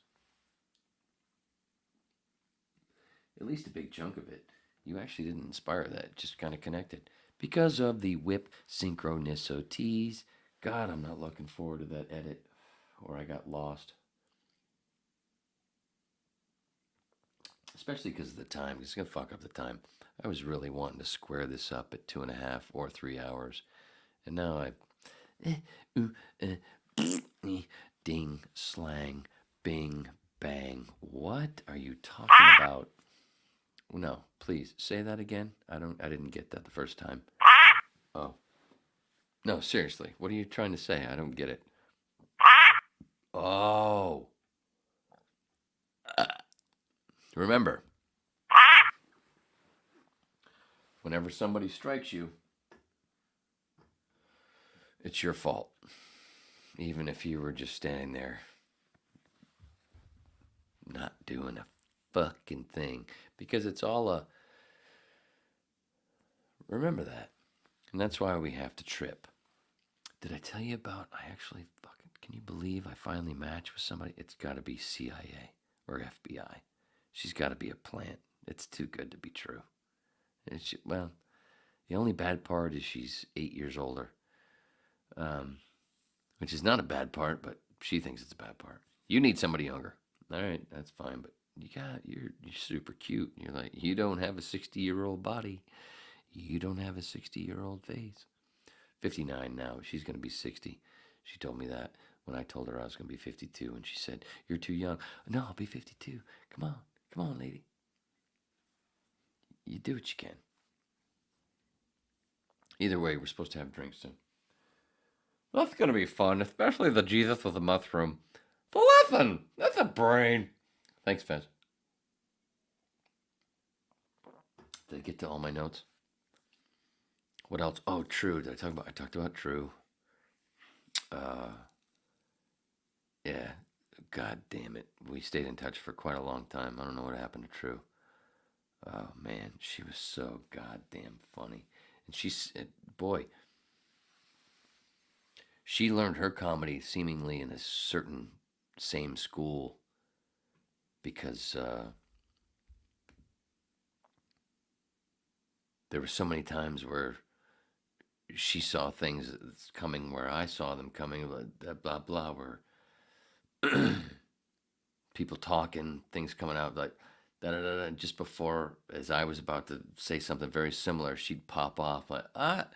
At least a big chunk of it. You actually didn't inspire that, just kind of connected. Because of the whip synchronicities. God, I'm not looking forward to that edit, or I got lost. Especially because of the time. It's going to fuck up the time. I was really wanting to square this up at 2.5 or 3 hours. And now ding, slang, bing, bang. What are you talking about? No, please say that again. I didn't get that the first time. Oh. No, seriously. What are you trying to say? I don't get it. Oh. Remember, whenever somebody strikes you, it's your fault. Even if you were just standing there not doing a fucking thing. Because it's all remember that. And that's why we have to trip. Did I tell you about, can you believe I finally matched with somebody? It's got to be CIA or FBI. She's got to be a plant. It's too good to be true. Well, the only bad part is she's 8 years older. Which is not a bad part, but she thinks it's a bad part. You need somebody younger. All right, that's fine, but you're super cute. You're like, you don't have a 60-year-old body. You don't have a 60-year-old face. 59 now. She's going to be 60. She told me that when I told her I was going to be 52, and she said, "You're too young." No, I'll be 52. Come on, lady. You do what you can. Either way, we're supposed to have drinks soon. That's going to be fun, especially the Jesus with the mushroom. So listen, that's a brain. Thanks, Fez. Did I get to all my notes? What else? Oh, True. Did I talk about? I talked about True. Yeah. God damn it. We stayed in touch for quite a long time. I don't know what happened to True. Oh, man. She was so goddamn funny. And she said, boy, she learned her comedy seemingly in a certain same school because there were so many times where she saw things coming where I saw them coming, blah, blah, where people talking, things coming out like da-da-da-da. Just before, as I was about to say something very similar, she'd pop off like, ah.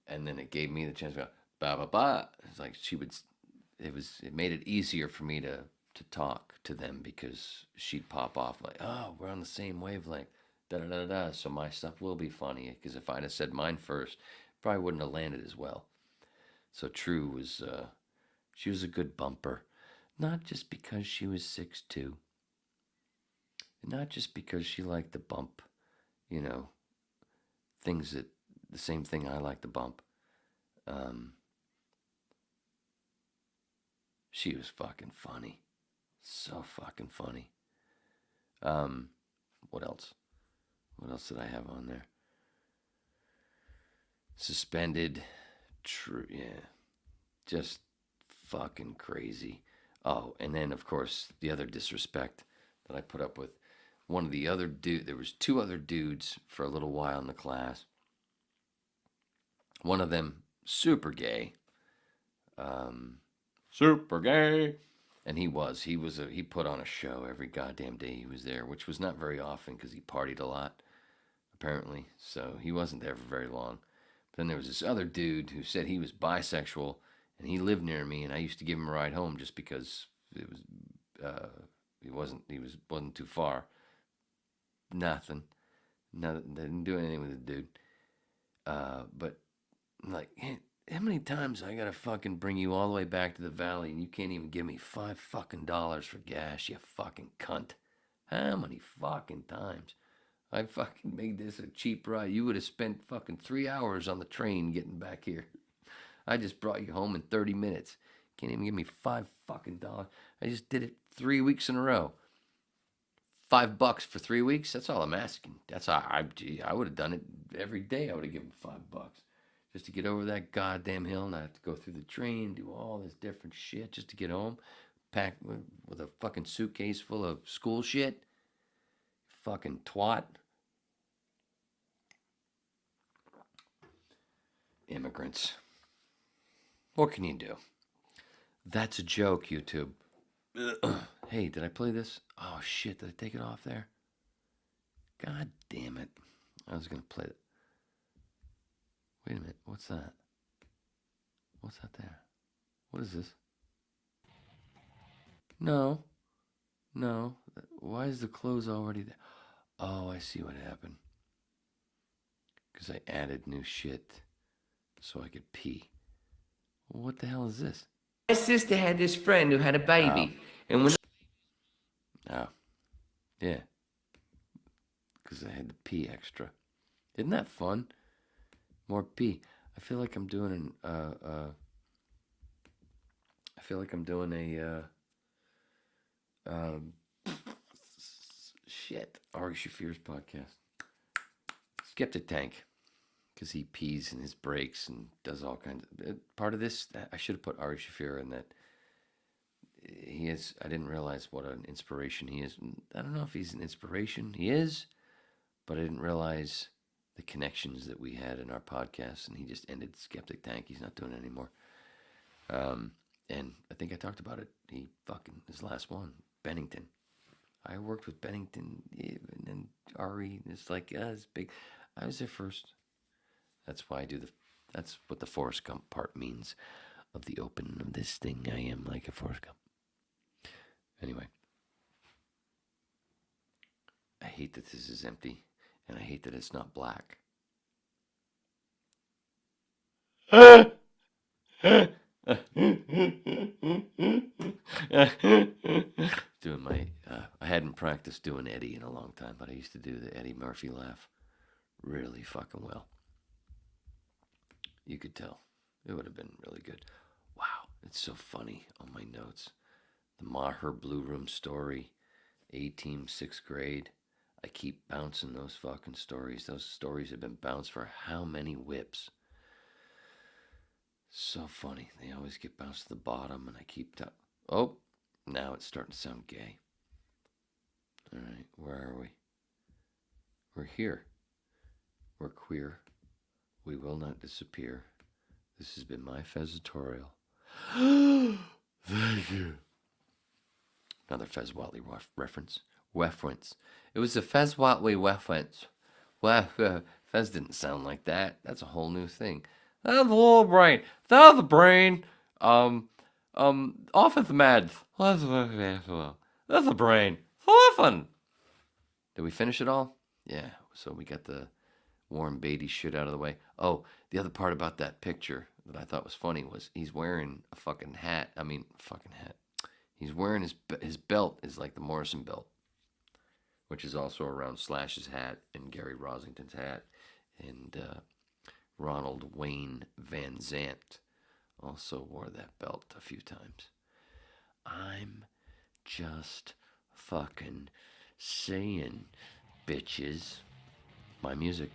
And then it gave me the chance to go, ba ba ba. It's like it made it easier for me to talk to them because she'd pop off like, oh, we're on the same wavelength, da da da da. So my stuff will be funny because if I'd have said mine first, probably wouldn't have landed as well. So True was, she was a good bumper, not just because she was 6'2", not just because she liked to bump, things that the same thing I like to bump. She was fucking funny. So fucking funny. What else? What else did I have on there? Suspended. True, yeah. Just fucking crazy. Oh, and then, of course, the other disrespect that I put up with. One of the other there was 2 other dudes for a little while in the class. One of them, super gay. Super gay. And he put on a show every goddamn day he was there, which was not very often because he partied a lot, apparently. So he wasn't there for very long. But then there was this other dude who said he was bisexual, and he lived near me, and I used to give him a ride home just because it was, he wasn't too far. Nothing. Didn't do anything with the dude. But like, how many times I gotta fucking bring you all the way back to the valley and you can't even give me $5 fucking for gas, you fucking cunt? How many fucking times? I fucking made this a cheap ride. You would have spent fucking 3 hours on the train getting back here. I just brought you home in 30 minutes. Can't even give me $5 fucking. I just did it 3 weeks in a row. $5 for 3 weeks. That's all I'm asking. That's how I would have done it every day. I would have given $5. just to get over that goddamn hill, and I have to go through the train, do all this different shit just to get home, packed with a fucking suitcase full of school shit. Fucking twat. Immigrants. What can you do? That's a joke, YouTube. Hey, did I play this? Oh shit, did I take it off there? God damn it. I was gonna play it. Wait a minute, what's that? What's that there? What is this? No. Why is the clothes already there? Oh, I see what happened. Because I added new shit so I could pee. What the hell is this? My sister had this friend who had a baby. And when... Oh. Yeah. Because I had to pee extra. Isn't that fun? More pee. I feel like I'm doing shit. Ari Shafir's podcast. Skeptic Tank. Because he pees in his breaks and does all kinds of... Part of this, I should have put Ari Shafir in that. He is... I didn't realize what an inspiration he is. I don't know if he's an inspiration. He is. But I didn't realize the connections that we had in our podcast. And he just ended Skeptic Tank. He's not doing it anymore. And I think I talked about it. He fucking... His last one. Bennington. I worked with Bennington. And then Ari. It's like... it's big. I was there first. That's why I do that's what the Forrest Gump part means of the opening of this thing. I am like a Forrest Gump. Anyway. I hate that this is empty. And I hate that it's not black. Doing my... I hadn't practiced doing Eddie in a long time, but I used to do the Eddie Murphy laugh really fucking well. You could tell. It would have been really good. Wow, it's so funny on my notes. The Maher Blue Room story. A-Team 6th grade. I keep bouncing those fucking stories. Those stories have been bounced for how many whips? So funny. They always get bounced to the bottom, and I keep... Oh, now it's starting to sound gay. All right, where are we? We're here. We're queer. We will not disappear. This has been my Fez tutorial. Thank you. Another Fez Watley reference. It was a Fez Watley reference. Fez didn't sound like that. That's a whole new thing. That's the little brain. That's the brain. Off at the meds. That's the brain. Listen. Did we finish it all? Yeah. So we got the Warren Beatty shit out of the way. Oh, the other part about that picture that I thought was funny was he's wearing a fucking hat. He's wearing his belt is like the Morrison belt, which is also around Slash's hat and Gary Rosington's hat. And Ronald Wayne Van Zant also wore that belt a few times. I'm just fucking saying, bitches. My music.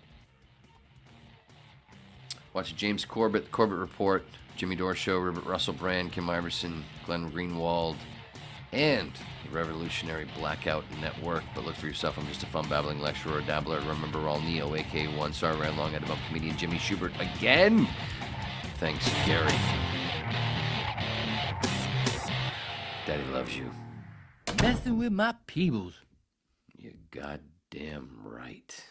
Watch James Corbett, The Corbett Report, Jimmy Dore Show, Robert Russell Brand, Kim Iverson, Glenn Greenwald, and the Revolutionary Blackout Network. But look for yourself. I'm just a fun babbling lecturer or dabbler. Remember all Neo, aka One Star Ran Long at about comedian Jimmy Shubert again. Thanks, Gary. Daddy loves you. Messing with my peebles. You're goddamn right.